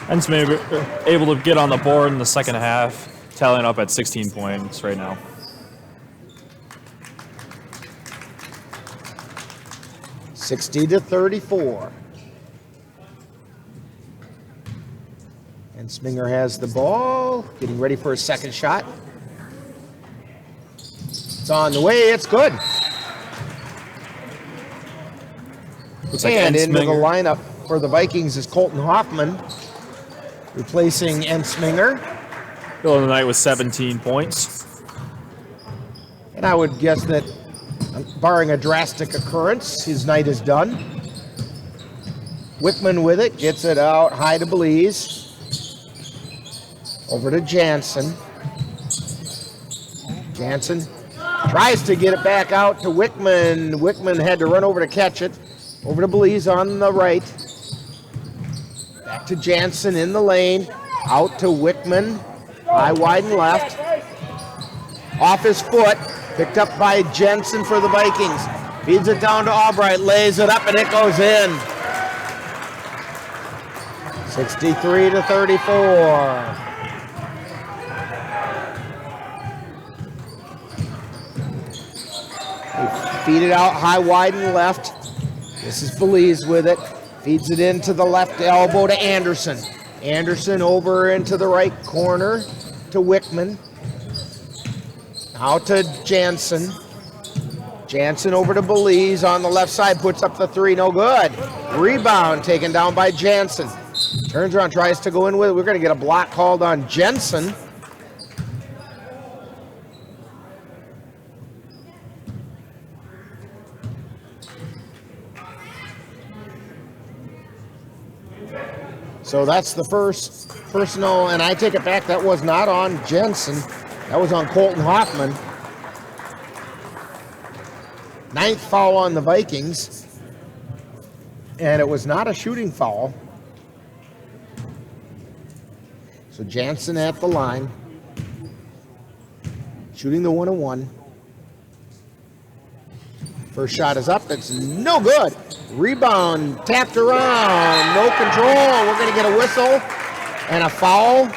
Ensminger able to get on the board in the second half, tallying up at 16 points right now. (60-34). Ensminger has the ball, getting ready for his second shot. It's on the way, it's good. Looks like and into the Ensminger. lineup for the Vikings is Colton Hoffman, replacing Ensminger. Bill of the night with 17 points. And I would guess that, barring a drastic occurrence, his night is done. Wickman with it, gets it out high to Belize. Over to Jansen. Jansen tries to get it back out to Wickman. Wickman had to run over to catch it. Over to Belize on the right. Back to Jansen in the lane. Out to Wickman. High, wide, and left. Off his foot. Picked up by Jensen for the Vikings. Feeds it down to Albright. Lays it up and it goes in. 63-34. They feed it out high, wide, and left. This is Belize with it. Feeds it into the left elbow to Anderson. Anderson over into the right corner to Wickman. Out to Jansen. Jansen over to Belize on the left side. Puts up the 3. No good. Rebound taken down by Jansen. Turns around, tries to go in with it. We're going to get a block called on Jensen. So that's the first personal, and I take it back, that was not on Jensen. That was on Colton Hoffman. 9th foul on the Vikings. And it was not a shooting foul. So Jansen at the line. Shooting the 1-on-1. First shot is up. It's no good. Rebound tapped around. No control. We're going to get a whistle and a foul.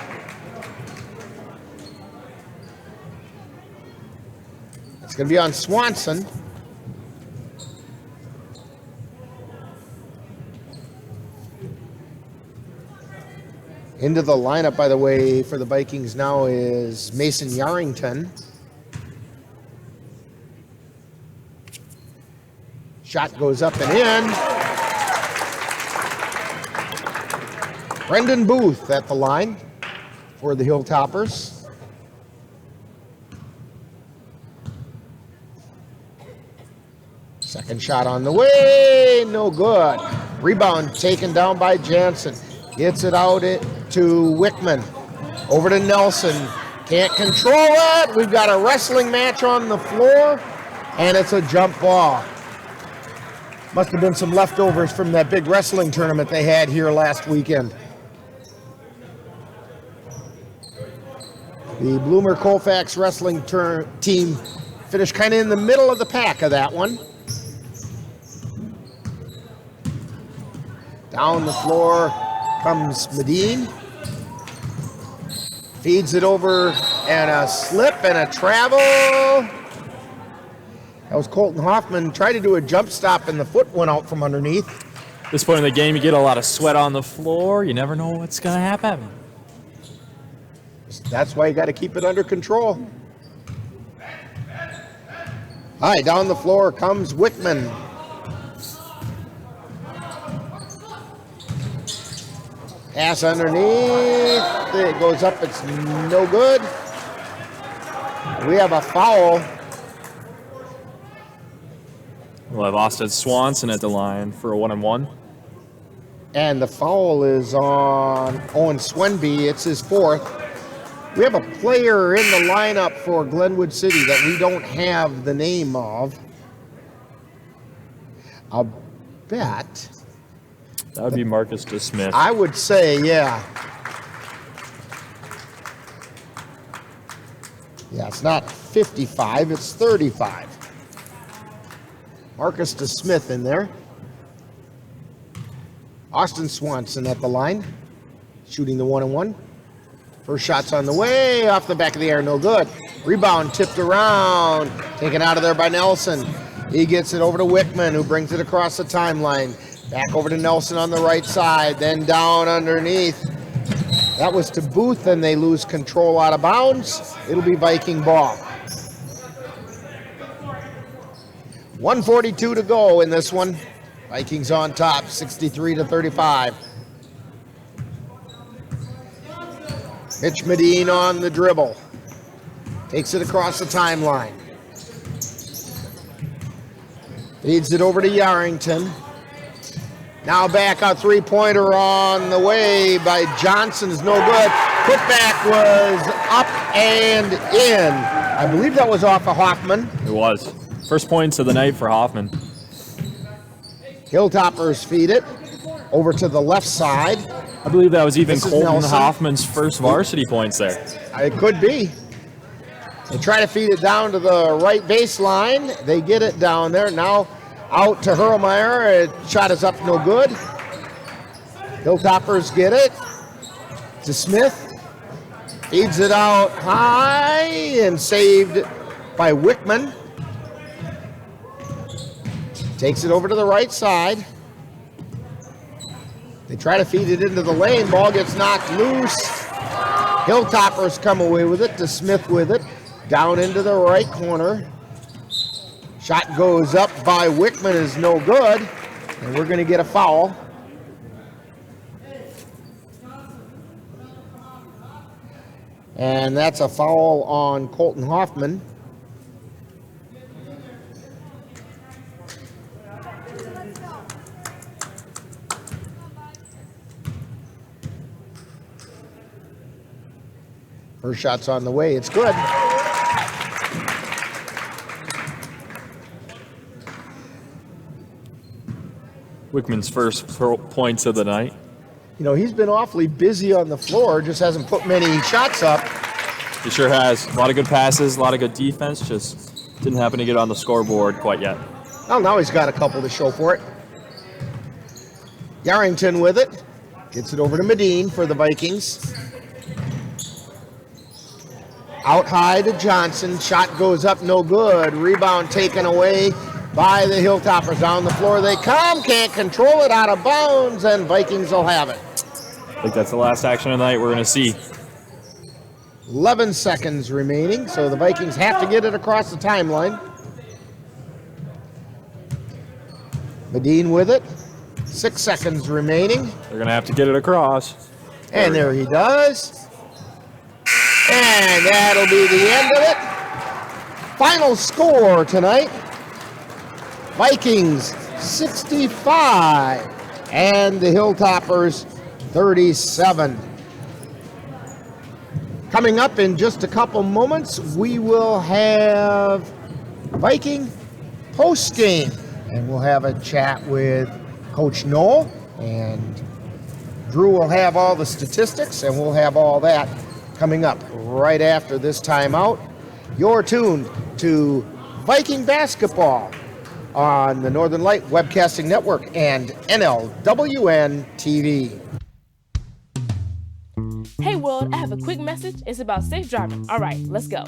It's going to be on Swanson. Into the lineup, by the way, for the Vikings now is Mason Yarrington. Shot goes up and in. Brendan Booth at the line for the Hilltoppers. Second shot on the way, no good. Rebound taken down by Jansen. Gets it out to Wickman. Over to Nelson. Can't control it. We've got a wrestling match on the floor, and it's a jump ball. Must have been some leftovers from that big wrestling tournament they had here last weekend. The Bloomer Colfax wrestling team finished kind of in the middle of the pack of that one. Down the floor comes Medine. Feeds it over, and a slip and a travel. That was Colton Hoffman. Tried to do a jump stop, and the foot went out from underneath. At this point in the game, you get a lot of sweat on the floor. You never know what's going to happen. That's why you got to keep it under control. All right, down the floor comes Wickman. Pass underneath. It goes up. It's no good. We have a foul. We'll have Austin Swanson at the line for a 1-on-1. And the foul is on Owen Swenby. It's his fourth. We have a player in the lineup for Glenwood City that we don't have the name of. I'll bet. That would be Marcus DeSmith. I would say, yeah. Yeah, it's not 55, it's 35. Marcus DeSmith in there. Austin Swanson at the line, shooting the 1-on-1. First shot's on the way, off the back of the air, no good. Rebound tipped around, taken out of there by Nelson. He gets it over to Wickman, who brings it across the timeline. Back over to Nelson on the right side, then down underneath. That was to Booth, and they lose control out of bounds. It'll be Viking ball. 1:42 to go in this one. Vikings on top, 63-35. Mitch Medine on the dribble. Takes it across the timeline. Feeds it over to Yarrington. Now back, a three-pointer on the way by Johnson is no good. Putback was up and in. I believe that was off of Hoffman. It was. First points of the night for Hoffman. Hilltoppers feed it over to the left side. I believe that was even Colton Nelson. Hoffman's first varsity points there. It could be. They try to feed it down to the right baseline. They get it down there. Now out to Hurlmeyer. Shot is up, no good. Hilltoppers get it to Smith. Feeds it out high and saved by Wickman. Takes it over to the right side. They try to feed it into the lane. Ball gets knocked loose. Hilltoppers come away with it. To Smith with it. Down into the right corner. Shot goes up by Wickman is no good. And we're going to get a foul. And that's a foul on Colton Hoffman. First shot's on the way. It's good. Wickman's first points of the night. You know, he's been awfully busy on the floor, just hasn't put many shots up. He sure has. A lot of good passes, a lot of good defense, just didn't happen to get on the scoreboard quite yet. Well, now he's got a couple to show for it. Yarrington with it. Gets it over to Medine for the Vikings. Out high to Johnson. Shot goes up, no good. Rebound taken away by the Hilltoppers. Down the floor they come. Can't control it, out of bounds, and Vikings will have it. I think that's the last action of the night we're going to see. 11 seconds remaining, so the Vikings have to get it across the timeline. Medine with it. 6 seconds remaining. They're going to have to get it across. And there he does. And that'll be the end of it. Final score tonight. Vikings 65 and the Hilltoppers 37. Coming up in just a couple moments, we will have Viking post-game. And we'll have a chat with Coach Knoll. And Drew will have all the statistics, and we'll have all that coming up right after this timeout. You're tuned to Viking basketball on the Northern Light Webcasting Network and NLWN TV. Hey world, I have a quick message. It's about safe driving. All right, let's go.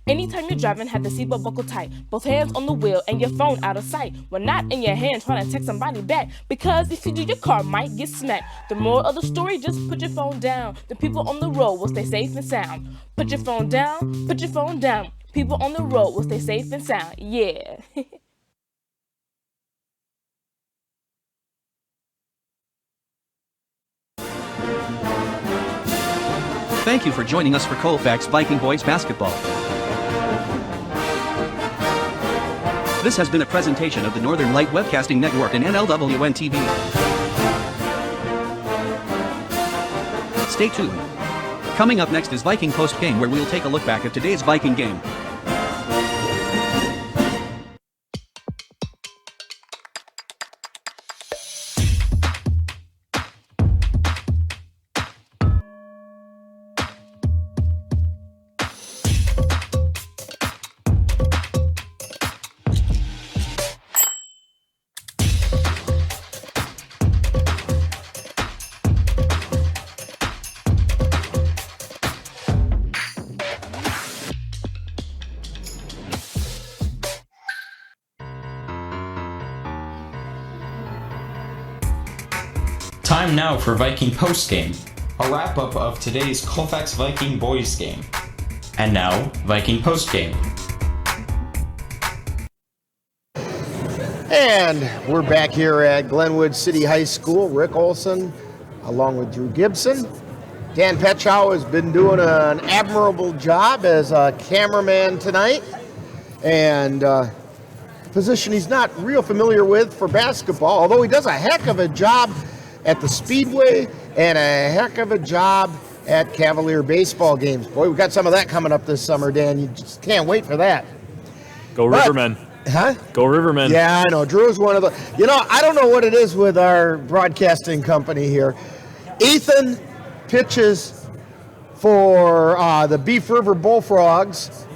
Anytime you're driving, have the seatbelt buckle tight. Both hands on the wheel and your phone out of sight. When not in your hand, trying to text somebody back. Because if you do, your car might get smacked. The moral of the story, just put your phone down. The people on the road will stay safe and sound. Put your phone down, put your phone down. People on the road will stay safe and sound. Yeah. Thank you for joining us for Colfax Viking Boys Basketball. This has been a presentation of the Northern Light Webcasting Network and NLWN TV. Stay tuned. Coming up next is Viking Post Game, where we'll take a look back at today's Viking game. Time now for Viking Post Game, a wrap-up of today's Colfax Viking Boys game. And now, Viking Post Game. And we're back here at Glenwood City High School. Rick Olson, along with Drew Gibson. Dan Petchow has been doing an admirable job as a cameraman tonight. And position he's not real familiar with for basketball, although he does a heck of a job at the Speedway and a heck of a job at Cavalier baseball games. Boy, we've got some of that coming up this summer, Dan. You just can't wait for that. Go Rivermen. Huh? Go Rivermen. Yeah, I know. Drew's one of the... You know, I don't know what it is with our broadcasting company here. Ethan pitches for the Beef River Bullfrogs,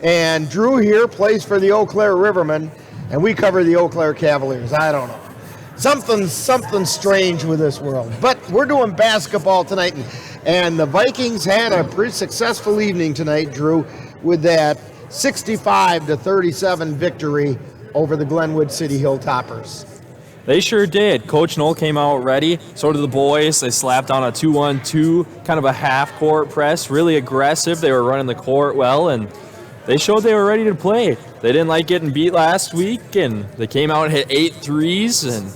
and Drew here plays for the Eau Claire Rivermen, and we cover the Eau Claire Cavaliers. I don't know. Something strange with this world. But we're doing basketball tonight, and the Vikings had a pretty successful evening tonight, Drew, with that 65-37 victory over the Glenwood City Hilltoppers. They sure did. Coach Knoll came out ready. So did the boys. They slapped on a 2-1-2, kind of a half-court press, really aggressive. They were running the court well, and they showed they were ready to play. They didn't like getting beat last week, and they came out and hit 8 threes, and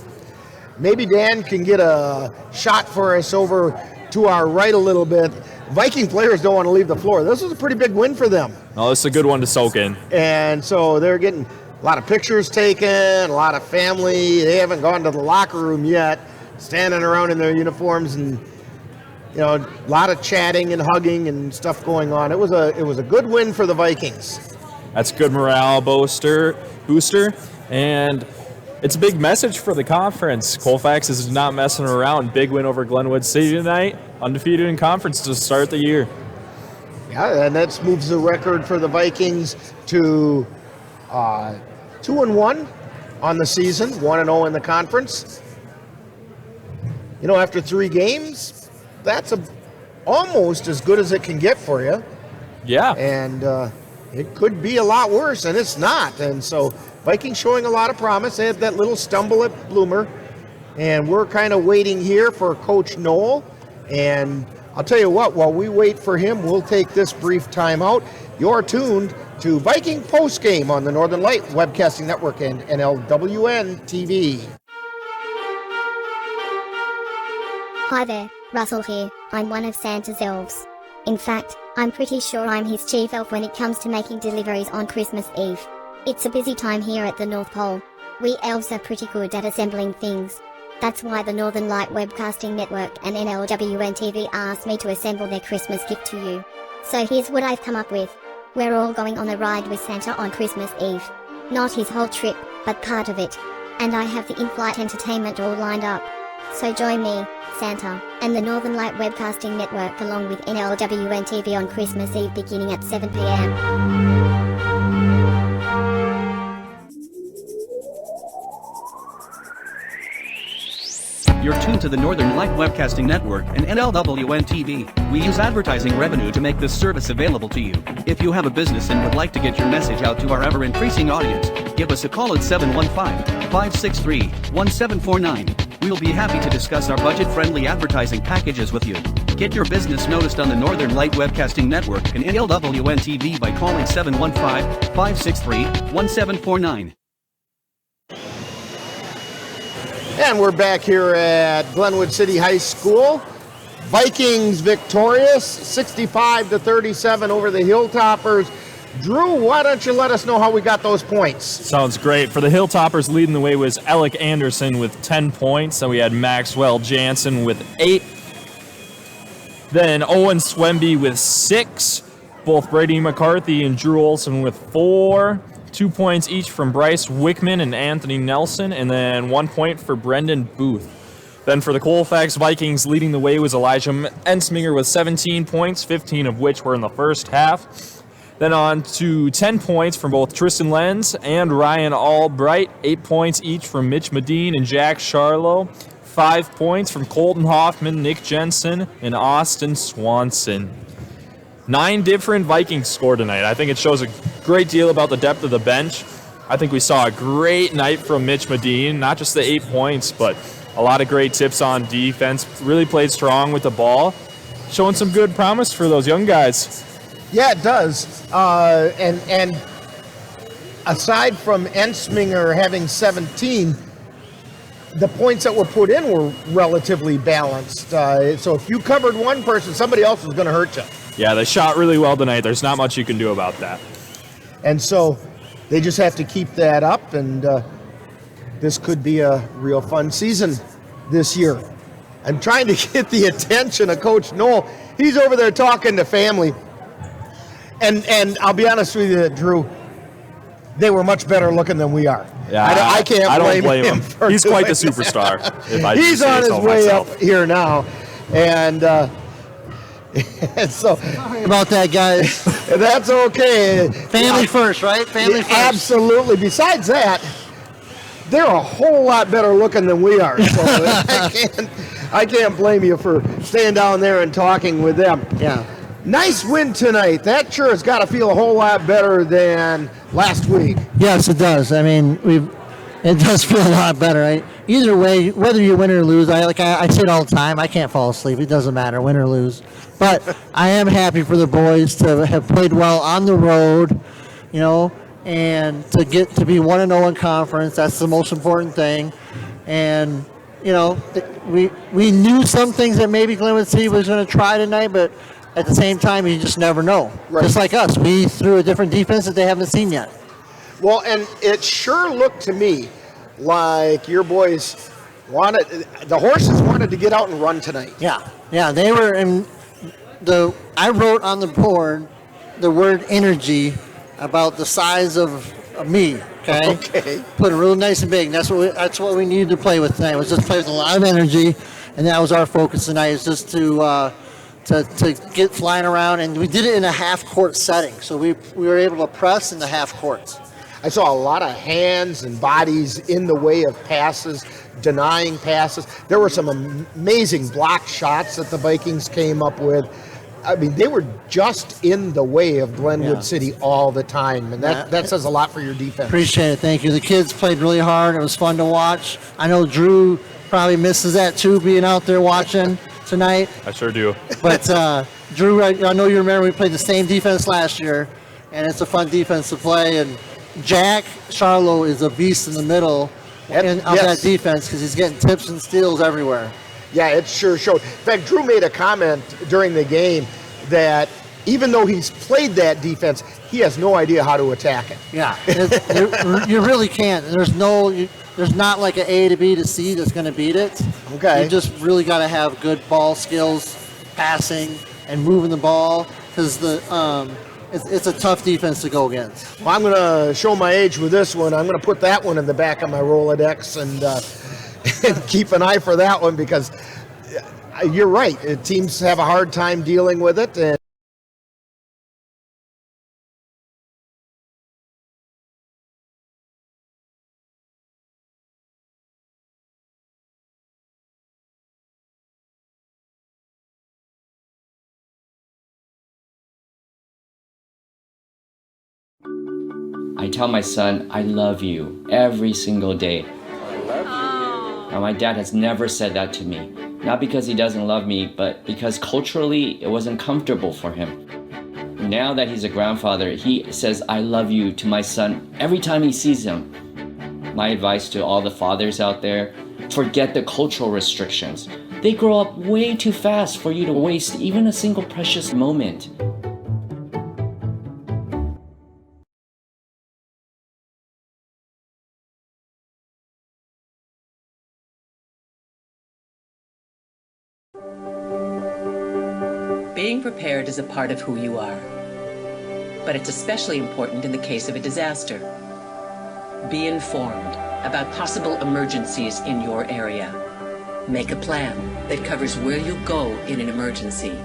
maybe Dan can get a shot for us over to our right a little bit. Viking players don't want to leave the floor. This was a pretty big win for them. Oh, this is a good one to soak in. And so they're getting a lot of pictures taken, a lot of family. They haven't gone to the locker room yet, standing around in their uniforms, and you know, a lot of chatting and hugging and stuff going on. It was a good win for the Vikings. That's good morale booster, and it's a big message for the conference. Colfax is not messing around. Big win over Glenwood City tonight. Undefeated in conference to start the year. Yeah, and that moves the record for the Vikings to 2-1 on the season, 1-0 in the conference. You know, after 3 games, that's almost as good as it can get for you. Yeah. And it could be a lot worse, and it's not. And so Vikings showing a lot of promise. They had that little stumble at Bloomer, and we're kind of waiting here for Coach Knoll. And I'll tell you what, while we wait for him, we'll take this brief time out. You're tuned to Viking Post Game on the Northern Light Webcasting Network and NLWN TV. Hi there, Russell here. I'm one of Santa's elves. In fact, I'm pretty sure I'm his chief elf when it comes to making deliveries on Christmas Eve. It's a busy time here at the North Pole. We elves are pretty good at assembling things. That's why the Northern Light Webcasting Network and NLWN TV asked me to assemble their Christmas gift to you. So here's what I've come up with. We're all going on a ride with Santa on Christmas Eve. Not his whole trip, but part of it. And I have the in-flight entertainment all lined up. So join me, Santa, and the Northern Light Webcasting Network along with NLWN TV on Christmas Eve beginning at 7 p.m. You're tuned to the Northern Light Webcasting Network and NLWN TV. We use advertising revenue to make this service available to you. If you have a business and would like to get your message out to our ever-increasing audience, give us a call at 715-563-1749. We'll be happy to discuss our budget-friendly advertising packages with you. Get your business noticed on the Northern Light Webcasting Network and NLWN TV by calling 715-563-1749. And we're back here at Glenwood City High School. Vikings victorious, 65-37 over the Hilltoppers. Drew, why don't you let us know how we got those points? Sounds great. For the Hilltoppers, leading the way was Alec Anderson with 10 points. Then we had Maxwell Jansen with 8. Then Owen Swemby with 6. Both Brady McCarthy and Drew Olson with 4. 2 points each from Bryce Wickman and Anthony Nelson. And then 1 point for Brendan Booth. Then for the Colfax Vikings, leading the way was Elijah Ensminger with 17 points, 15 of which were in the first half. Then on to 10 points from both Tristan Lenz and Ryan Albright. 8 points each from Mitch Medine and Jack Charlo. 5 points from Colton Hoffman, Nick Jensen, and Austin Swanson. 9 different Vikings scored tonight. I think it shows a great deal about the depth of the bench. I think we saw a great night from Mitch Medine, not just the 8 points, but a lot of great tips on defense. Really played strong with the ball. Showing some good promise for those young guys. Yeah, it does. And aside from Ensminger having 17, the points that were put in were relatively balanced. So if you covered one person, somebody else was going to hurt you. Yeah, they shot really well tonight. There's not much you can do about that. And so they just have to keep that up, and this could be a real fun season this year. I'm trying to get the attention of Coach Knoll. He's over there talking to family. And I'll be honest with you, Drew, they were much better looking than we are. Yeah, I can't blame him. He's quite the superstar. He's on his way up here now. And so sorry about that, guys. That's okay. Family first, right? Family first. Absolutely. Besides that, they're a whole lot better looking than we are. So I can't blame you for staying down there and talking with them. Yeah. Nice win tonight. That sure has got to feel a whole lot better than last week. Yes, it does. I mean, it does feel a lot better. Right? Either way, whether you win or lose, I say it all the time. I can't fall asleep. It doesn't matter, win or lose. But I am happy for the boys to have played well on the road, and to get to be 1-0 in conference. That's the most important thing. And we knew some things that maybe Glenwood City was going to try tonight, but at the same time, you just never know. Right. Just like us, we threw a different defense that they haven't seen yet. Well, and it sure looked to me like your boys the horses wanted to get out and run tonight. Yeah, they were I wrote on the board the word energy about the size of me. Okay. Put it real nice and big. That's what we needed to play with tonight. Was just play with a lot of energy, and that was our focus tonight. Is just to get flying around, and we did it in a half-court setting. So we were able to press in the half courts. I saw a lot of hands and bodies in the way of passes, denying passes. There were some amazing block shots that the Vikings came up with. I mean, they were just in the way of Glenwood City all the time, and that says a lot for your defense. Appreciate it. Thank you. The kids played really hard. It was fun to watch. I know Drew probably misses that too, being out there watching tonight. I sure do. But Drew, I know you remember we played the same defense last year, and it's a fun defense to play. And Jack Charlo is a beast in the middle of that defense because he's getting tips and steals everywhere. Yeah, it sure showed. In fact, Drew made a comment during the game that even though he's played that defense, he has no idea how to attack it. Yeah, you really can't. There's not like an A to B to C that's going to beat it. Okay. You just really got to have good ball skills, passing, and moving the ball because it's a tough defense to go against. Well, I'm going to show my age with this one. I'm going to put that one in the back of my Rolodex and keep an eye for that one because you're right. Teams have a hard time dealing with it. And I tell my son, I love you every single day. I love you. Now, my dad has never said that to me. Not because he doesn't love me, but because culturally it wasn't comfortable for him. Now that he's a grandfather, he says, I love you to my son every time he sees him. My advice to all the fathers out there, forget the cultural restrictions. They grow up way too fast for you to waste even a single precious moment. Being prepared is a part of who you are, but it's especially important in the case of a disaster. Be informed about possible emergencies in your area. Make a plan that covers where you'll go in an emergency.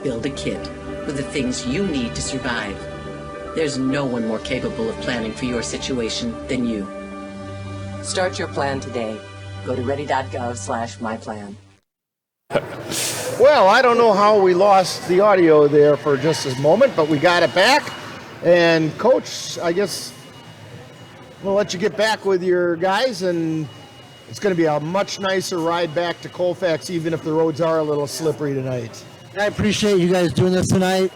Build a kit with the things you need to survive. There's no one more capable of planning for your situation than you. Start your plan today. Go to ready.gov/myplan. Well, I don't know how we lost the audio there for just a moment, but we got it back. And Coach, I guess we'll let you get back with your guys, and it's going to be a much nicer ride back to Colfax, even if the roads are a little slippery tonight. I appreciate you guys doing this tonight,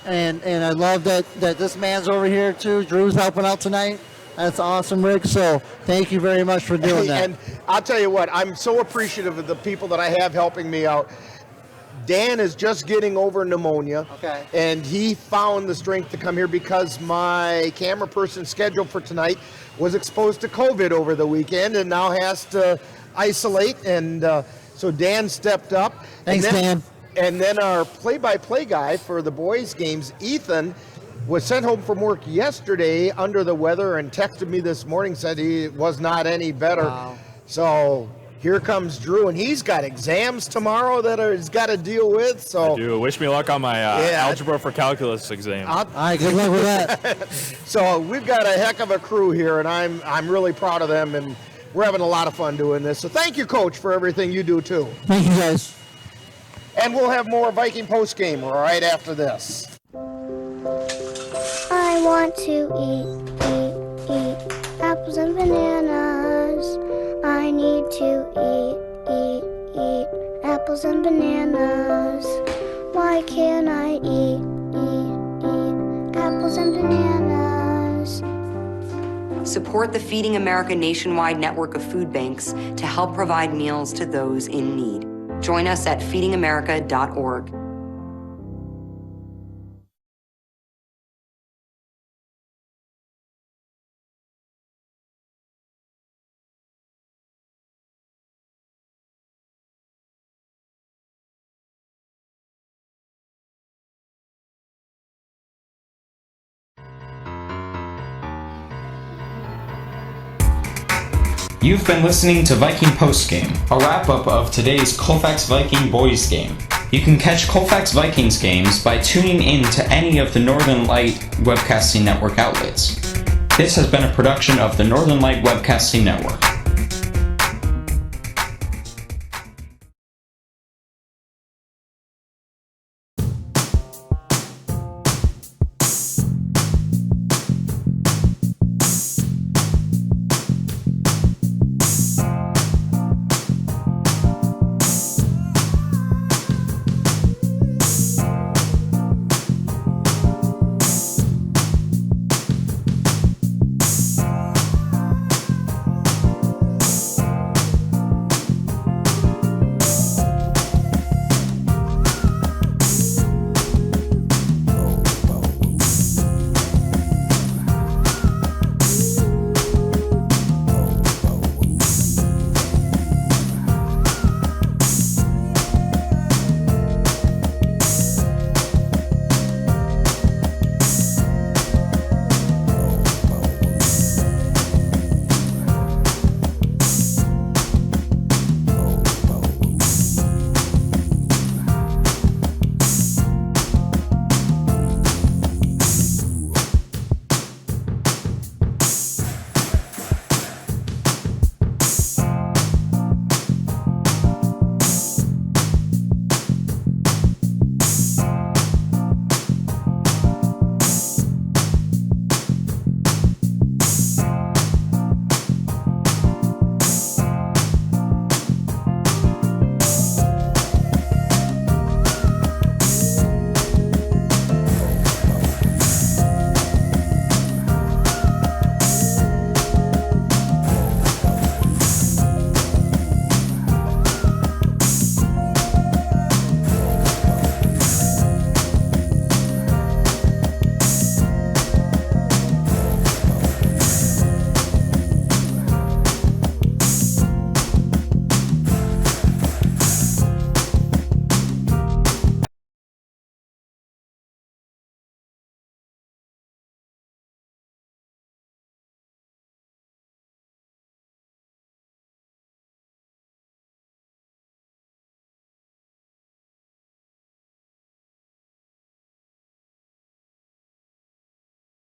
and I love that this man's over here too. Drew's helping out tonight. That's awesome, Rick. So thank you very much for doing that. And I'll tell you what, I'm so appreciative of the people that I have helping me out. Dan is just getting over pneumonia, and he found the strength to come here because my camera person scheduled for tonight was exposed to COVID over the weekend and now has to isolate, and so Dan stepped up. Thanks, Dan. And then our play-by-play guy for the boys' games, Ethan, was sent home from work yesterday under the weather and texted me this morning, said he was not any better. Wow. So here comes Drew, and he's got exams tomorrow that he's got to deal with. So I do. Wish me luck on my algebra for calculus exam. All right, good luck with that. So we've got a heck of a crew here, and I'm really proud of them, and we're having a lot of fun doing this. So thank you, Coach, for everything you do too. Thank you, guys. And we'll have more Viking postgame right after this. I want to eat apples and bananas. I need to eat apples and bananas. Why can't I eat apples and bananas? Support the Feeding America nationwide network of food banks to help provide meals to those in need. Join us at feedingamerica.org. You've been listening to Viking Postgame, a wrap-up of today's Colfax Viking boys game. You can catch Colfax Vikings games by tuning in to any of the Northern Light Webcasting Network outlets. This has been a production of the Northern Light Webcasting Network.